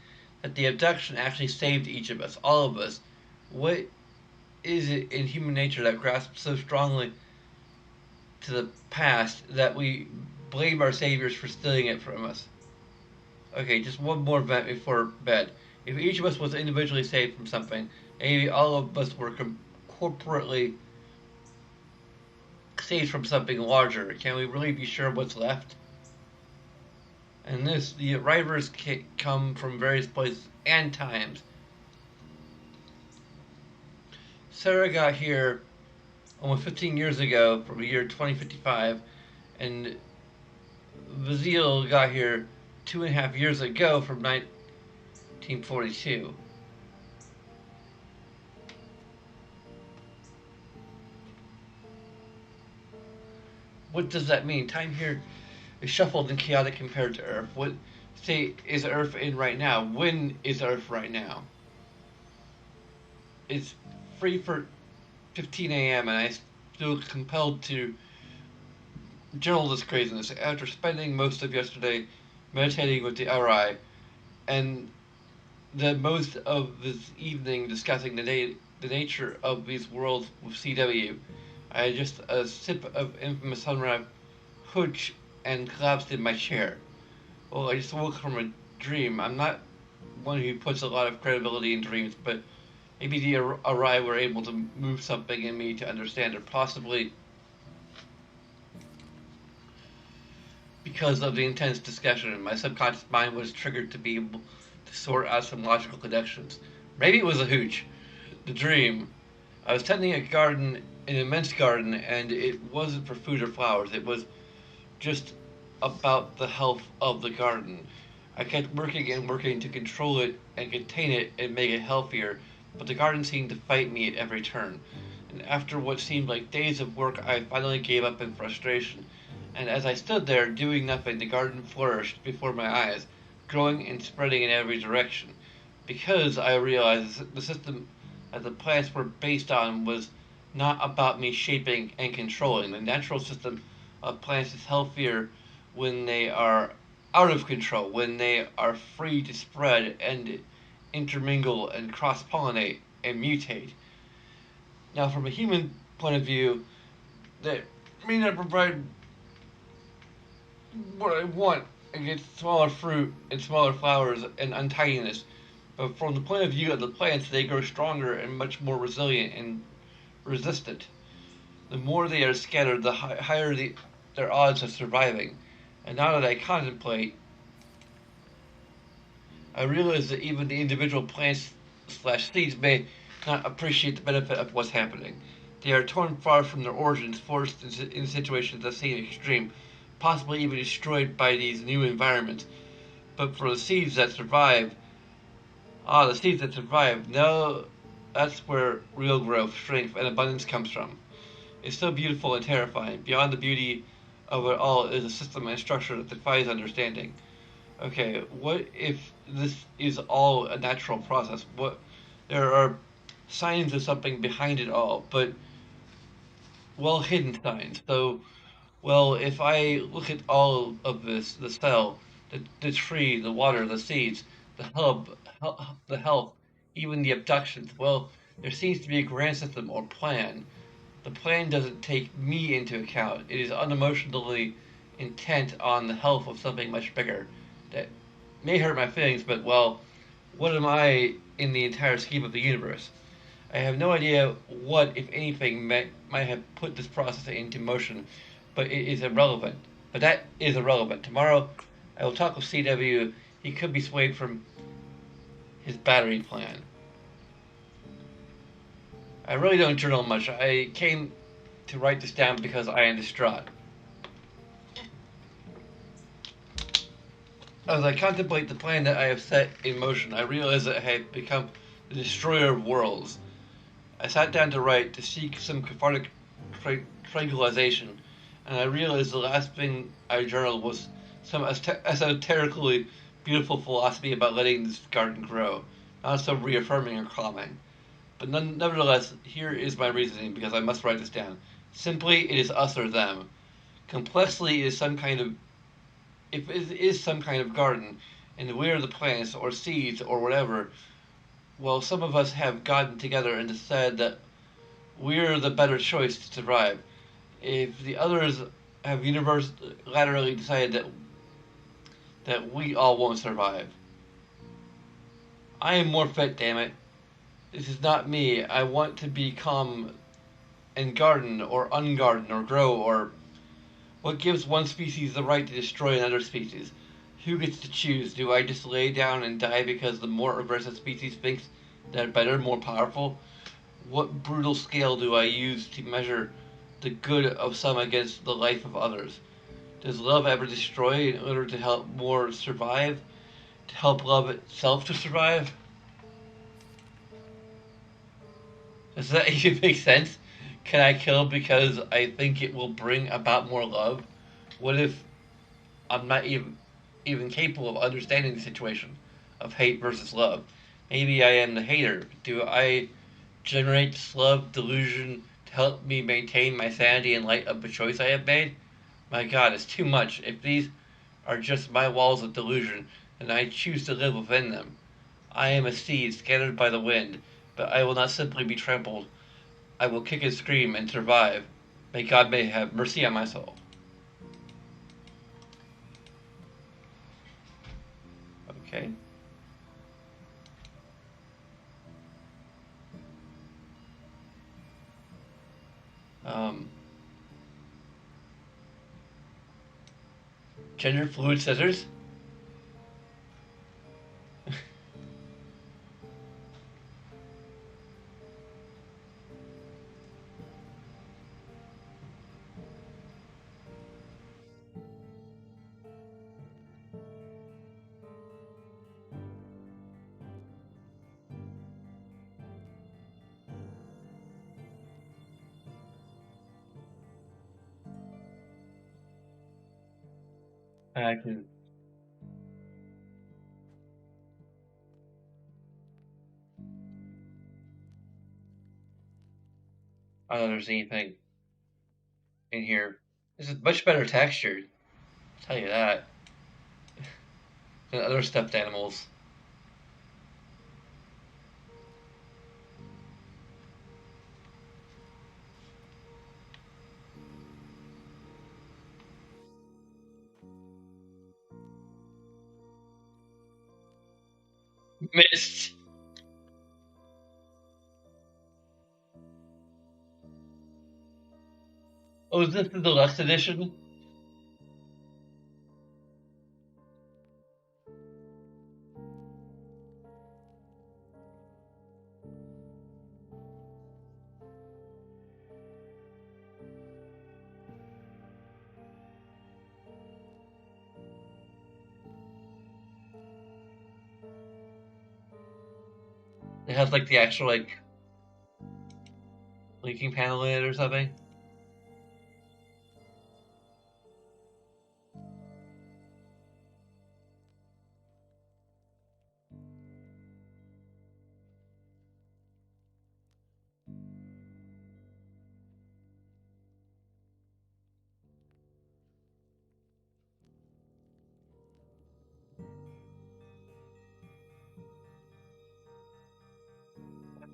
S1: that the abduction actually saved each of us, all of us. What is it in human nature that grasps so strongly to the past that we blame our saviors for stealing it from us? Okay, just one more event before bed. If each of us was individually saved from something, maybe all of us were corporately saved from something larger. Can we really be sure what's left? And this, the arrivers come from various places and times. Sarah got here almost 15 years ago from the year 2055, and Vazil got here 2.5 years ago from 1942. What does that mean? Time here is shuffled and chaotic compared to Earth. What state is Earth in right now? When is Earth right now? It's free for 15 a.m. and I feel compelled to journal this craziness after spending most of yesterday meditating with the RI and the most of this evening discussing the nature of these worlds with CW. I had just a sip of infamous sunrise hooch and collapsed in my chair. Well, I just woke from a dream. I'm not one who puts a lot of credibility in dreams, but maybe the RI were able to move something in me to understand, or possibly because of the intense discussion, my subconscious mind was triggered to be able to sort out some logical connections. Maybe it was a hooch. The dream. I was tending a garden, an immense garden, and it wasn't for food or flowers. It was just about the health of the garden. I kept working and working to control it and contain it and make it healthier, but the garden seemed to fight me at every turn. And after what seemed like days of work, I finally gave up in frustration. And as I stood there doing nothing, the garden flourished before my eyes, growing and spreading in every direction. Because I realized the system that the plants were based on was not about me shaping and controlling. The natural system of plants is healthier when they are out of control, when they are free to spread and intermingle and cross pollinate and mutate. Now, from a human point of view, that may not provide what I want and get smaller fruit and smaller flowers and untidiness. But from the point of view of the plants, they grow stronger and much more resilient and resistant. The more they are scattered, the higher their odds of surviving. And now that I contemplate, I realize that even the individual plants slash seeds may not appreciate the benefit of what's happening. They are torn far from their origins, forced in situations that seem extreme, possibly even destroyed by these new environments. But for the seeds that survive, the seeds that survive, no, that's where real growth, strength, and abundance comes from. It's so beautiful and terrifying. Beyond the beauty of it all is a system and structure that defies understanding. Okay, what if this is all a natural process? What there are signs of something behind it all, but well hidden signs. So, well, if I look at all of this, the cell, the tree, the water, the seeds, the the health, even the abductions, well, there seems to be a grand system or plan. The plan doesn't take me into account. It is unemotionally intent on the health of something much bigger that may hurt my feelings, but well, what am I in the entire scheme of the universe? I have no idea what, if anything, might have put this process into motion, but it is irrelevant. But that is irrelevant. Tomorrow, I will talk with CW. He could be swayed from his battery plan. I really don't journal much. I came to write this down because I am distraught. As I contemplate the plan that I have set in motion, I realize that I have become the destroyer of worlds. I sat down to write to seek some cathartic tranquilization, and I realized the last thing I journaled was some esoterically beautiful philosophy about letting this garden grow, not so reaffirming or calming. But nevertheless, here is my reasoning because I must write this down. Simply, it is us or them. Complexly, it is some kind of if it is some kind of garden, and we are the plants or seeds or whatever. Well, some of us have gotten together and decided that we're the better choice to survive. If the others have unilaterally decided that we all won't survive. I am more fit, damn it. This is not me. I want to become and garden or ungarden or grow or what gives one species the right to destroy another species? Who gets to choose? Do I just lay down and die because the more aggressive species thinks they're better, more powerful? What brutal scale do I use to measure the good of some against the life of others? Does love ever destroy in order to help more survive? To help love itself to survive? Does that even make sense? Can I kill because I think it will bring about more love? What if I'm not even capable of understanding the situation of hate versus love? Maybe I am the hater. Do I generate this love delusion to help me maintain my sanity in light of the choice I have made? My God, it's too much. If these are just my walls of delusion, then I choose to live within them. I am a seed scattered by the wind, but I will not simply be trampled. I will kick and scream and survive. May have mercy on my soul. Okay. Um, Gender fluid scissors. I can. I don't know if there's anything in here. This is much better textured. I'll tell you that. Than other stuffed animals. Missed. Oh, is this the deluxe edition? It has like the actual like leaking panel in it or something.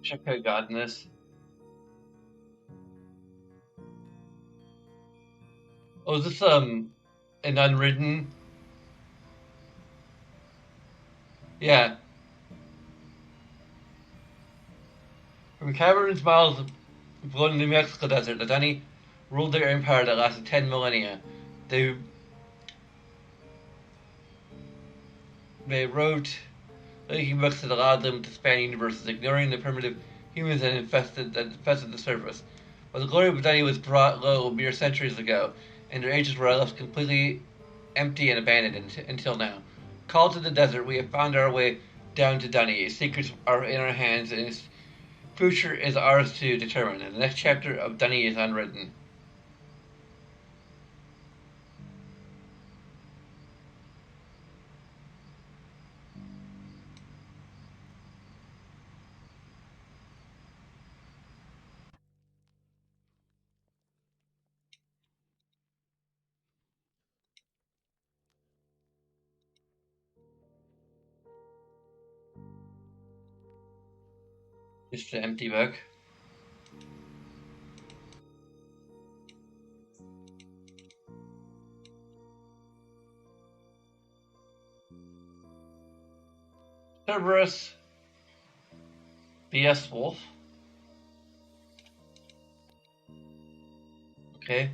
S1: Check out gotten this. Oh, is this an unwritten? Yeah. From caverns miles below the New Mexico desert, the Dani ruled their empire that lasted 10 millennia. They they wrote making books that allowed them to span universes, ignoring the primitive humans that infested the surface. But the glory of Dani was brought low mere centuries ago, and their ages were left completely empty and abandoned until now. Called to the desert, we have found our way down to Dani. Its secrets are in our hands, and its future is ours to determine. And the next chapter of Dani is unwritten. Just an empty book. Cerberus, BS Wolf. Okay.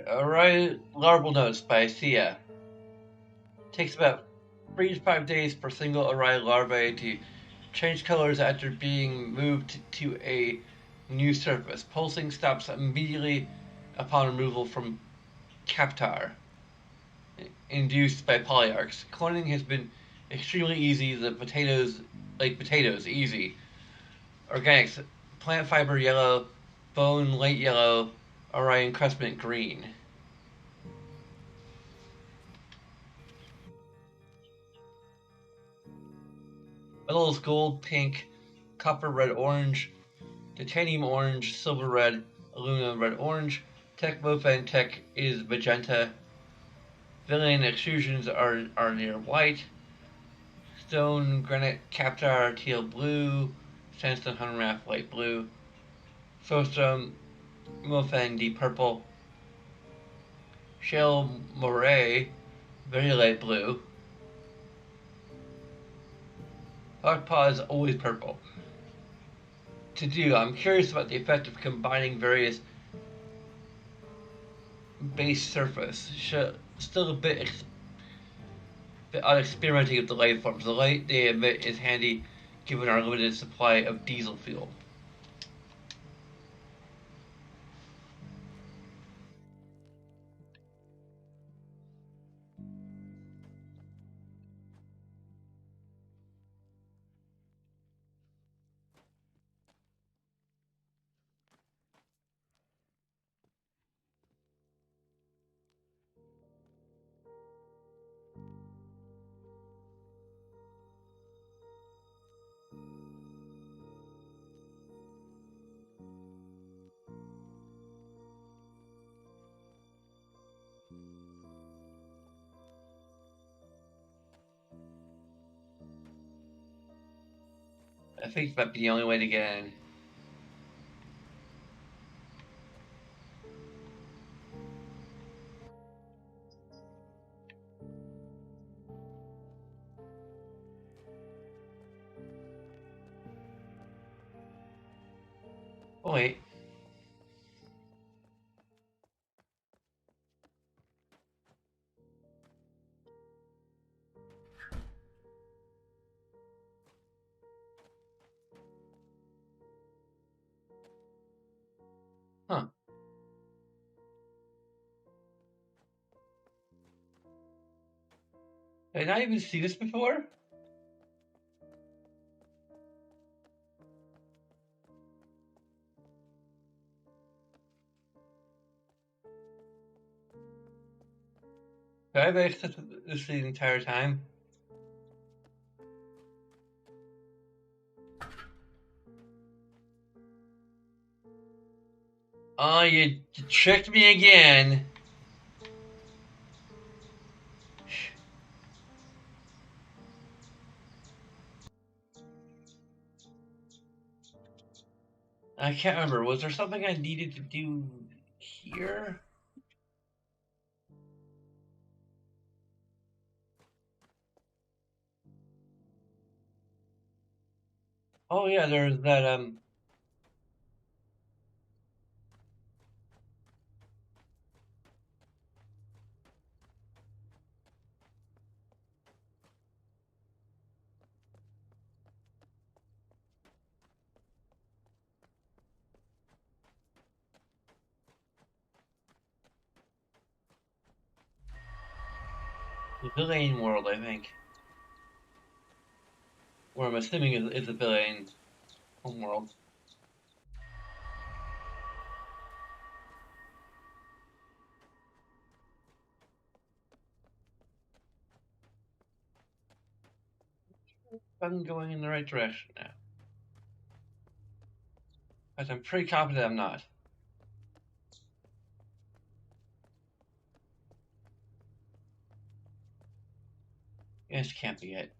S1: Alright, larval notes by Sia. Takes about 3 to 5 days for single array larvae to change colors after being moved to a new surface. Pulsing stops immediately upon removal from Captar, induced by polyarchs. Cloning has been extremely easy. The potatoes, like potatoes, easy. Organics, plant fiber yellow, bone light yellow, Orion crustmint green. Metals gold, pink, copper red orange, titanium orange, silver red, aluminum red orange. Tech Mofan Tech is magenta. Villain extrusions are near white. Stone granite Captar teal blue. Sandstone Hunrath light blue. Soulstone Mofan deep purple. Shell Moray very light blue. Hawkpaw is always purple. To do, I'm curious about the effect of combining various base surface. Still a bit on experimenting with the life forms. The light they emit is handy given our limited supply of diesel fuel. I think it might be the only way to get in. Oh wait. Huh. Did I even see this before? Did I have access to this the entire time? Oh, you tricked me again. I can't remember. Was there something I needed to do here? Oh yeah, there's that villain world, I think. Or I'm assuming is the villain homeworld. I'm going in the right direction now. But I'm pretty confident I'm not. Yes, can't be it.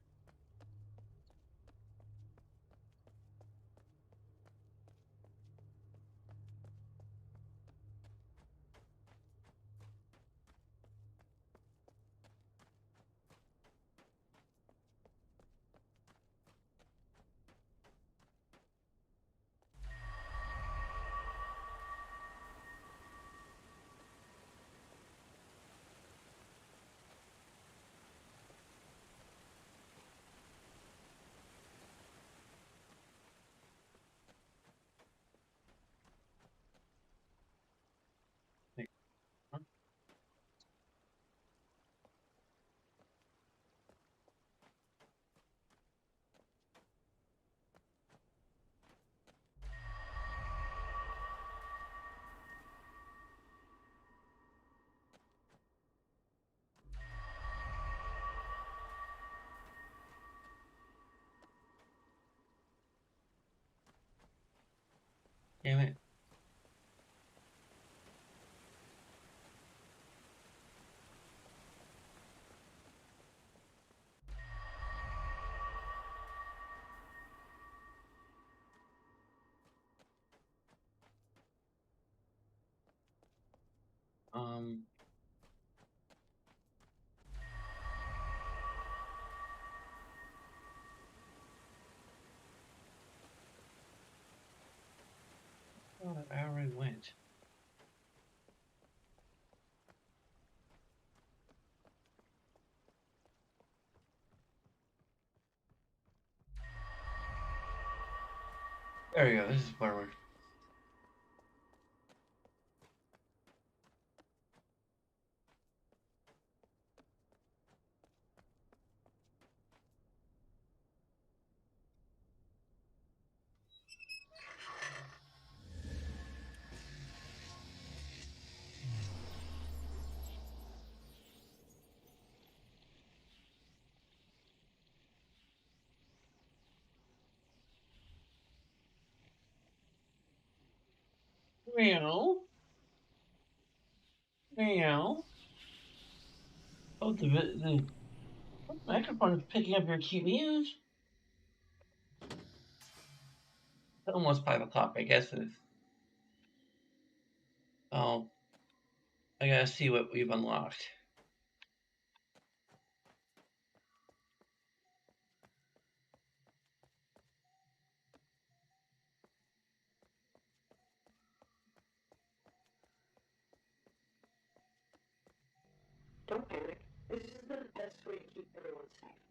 S1: Damn it. Um, oh, I already went. There we go. This is forward. Meow. Meow. Oh, the microphone is picking up your cute mews. Almost 5 o'clock, I guess. Oh, I gotta see what we've unlocked.
S2: Don't panic. This is the best way to keep everyone safe.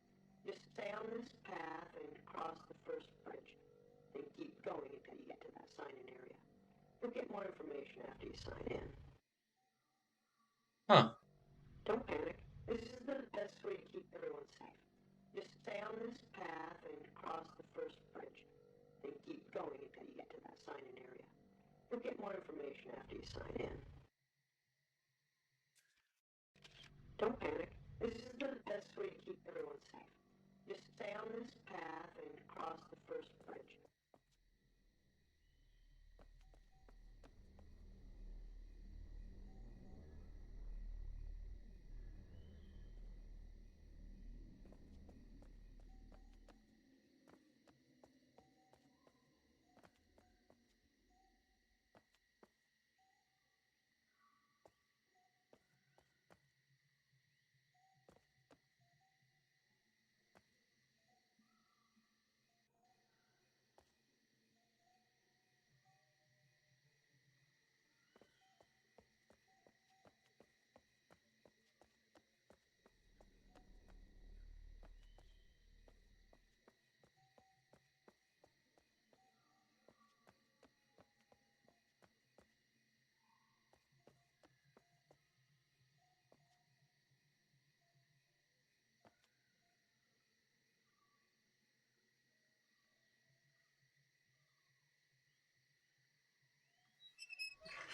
S2: Just stay on this path and cross the first bridge. Then keep going until you get to that sign-in area. You'll get more information after you sign in.
S1: Huh.
S2: Don't panic. This is the best way to keep everyone safe. Just stay on this path and cross the first bridge. Then keep going until you get to that sign-in area. You'll get more information after you sign in. Don't panic. This is the best way to keep everyone safe. Just stay on this path and cross the first bridge.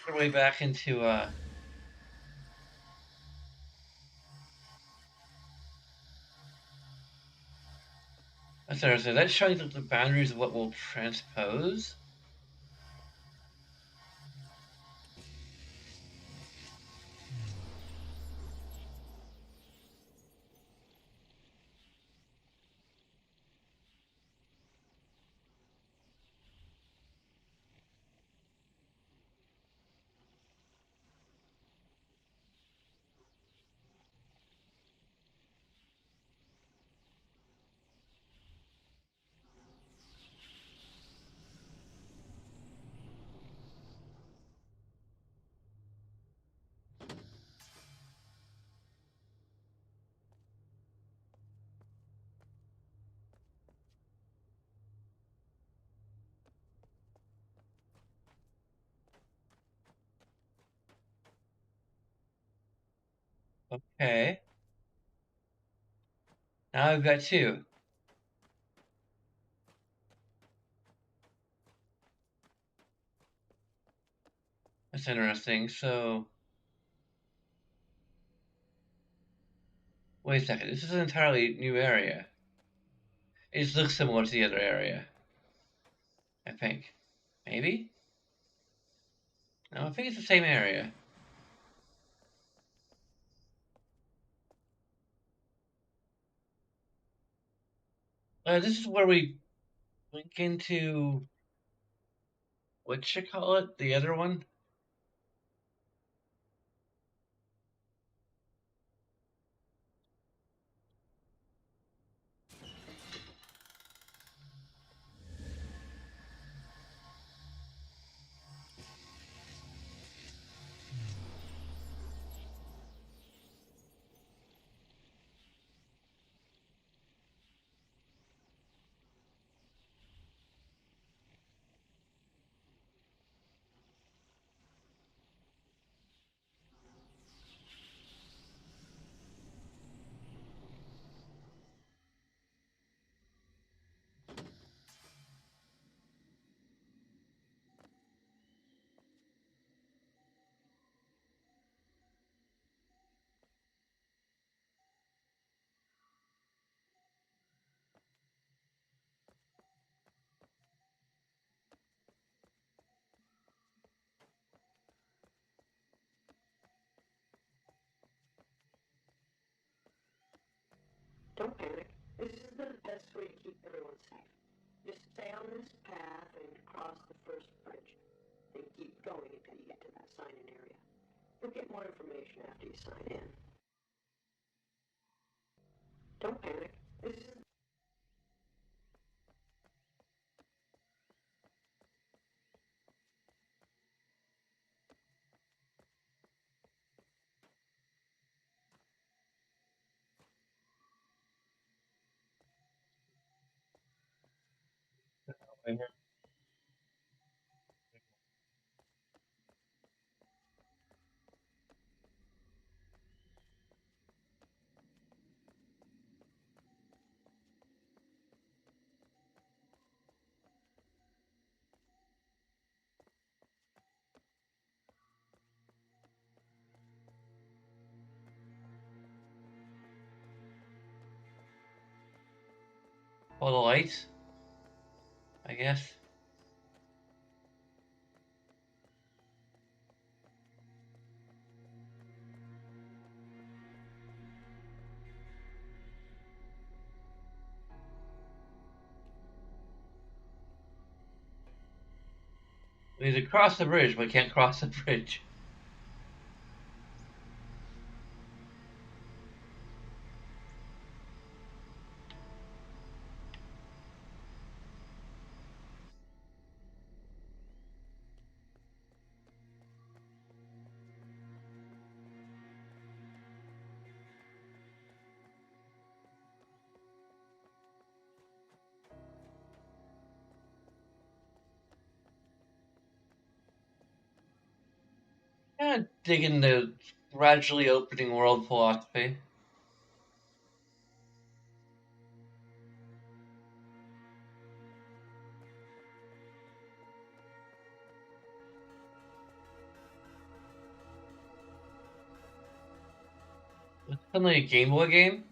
S1: Our way back into I'm sorry, so that's showing the boundaries of what we'll transpose. Okay. Now I've got two. That's interesting. So, wait a second. This is an entirely new area. It just looks similar to the other area, I think. Maybe? No, I think it's the same area. This is where we link into what you call it? The other one?
S2: Don't panic. This is the best way to keep everyone safe. Just stay on this path and cross the first bridge. Then keep going until you get to that sign-in area. You'll get more information after you sign in. Don't panic. This is
S1: All the lights, I guess. We need to cross the bridge, but can't cross the bridge. Digging the gradually opening world philosophy. It's suddenly a Game Boy game.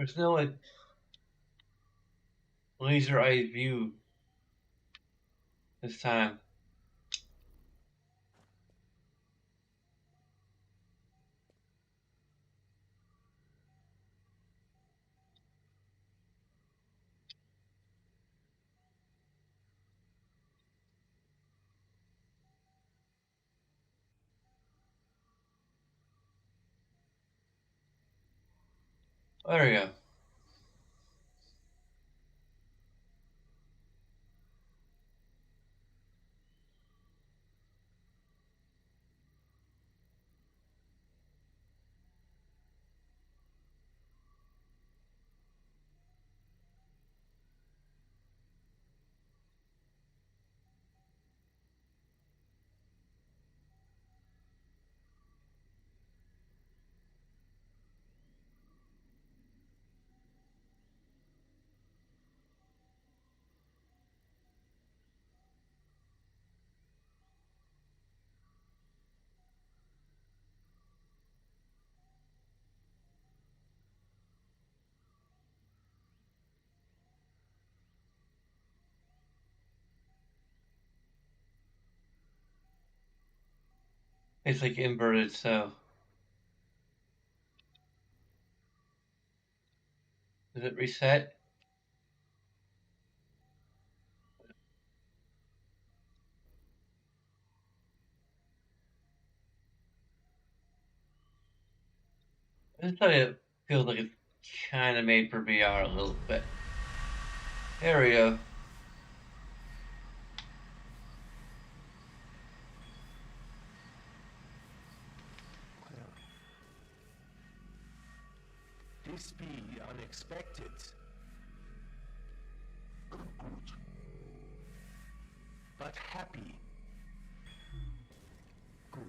S1: There's no like laser eye view this time. There we go. It's like inverted, so does it reset? This probably feels like it's kind of made for VR a little bit. There we go.
S3: Well, this be unexpected. Good. But happy. Good.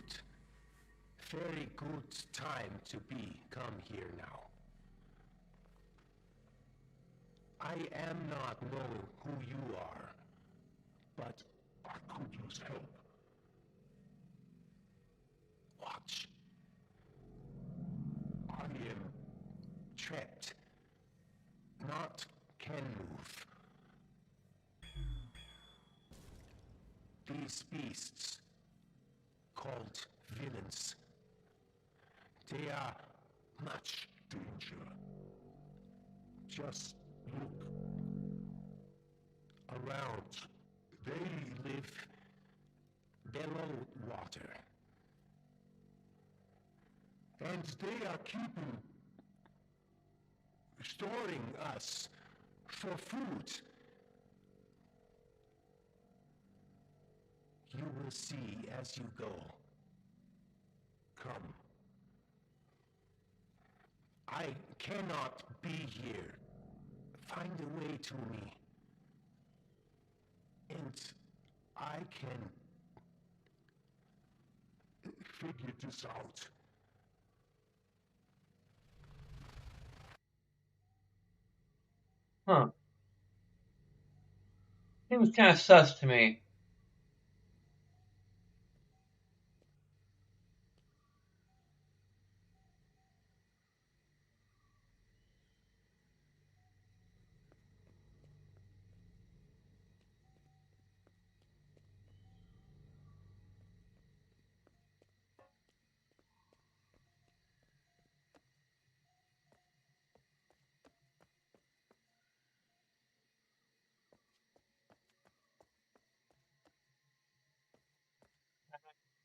S3: Very good time to be come here now. I am not know who you are, but I could use help. Watch. I am trapped. Not can move. These beasts, called villains, they are much danger. Just look around. They live below water. And they are keeping, storing us for food. You will see as you go. Come. I cannot be here. Find a way to me. And I can figure this out.
S1: Huh. Seems kind of sus to me.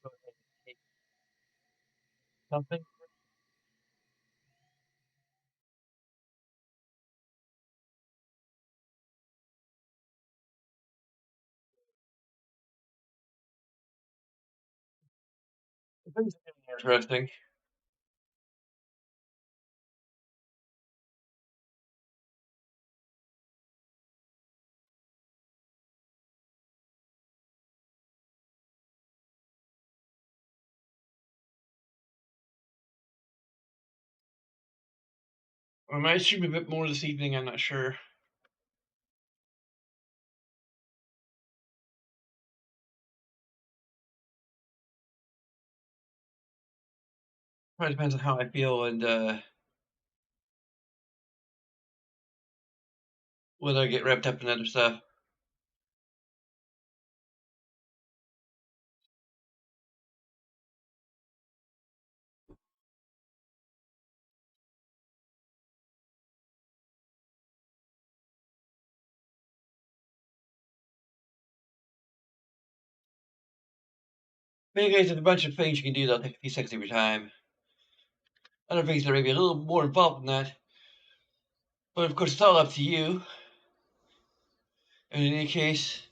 S1: Go ahead and take something. Things are getting interesting. I might stream a bit more this evening. I'm not sure. Probably depends on how I feel and whether I get wrapped up in other stuff. In any case, there's a bunch of things you can do that'll take a few seconds of your time. Other things that are maybe a little more involved than that. But of course, it's all up to you. And in any case,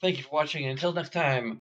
S1: thank you for watching, and until next time.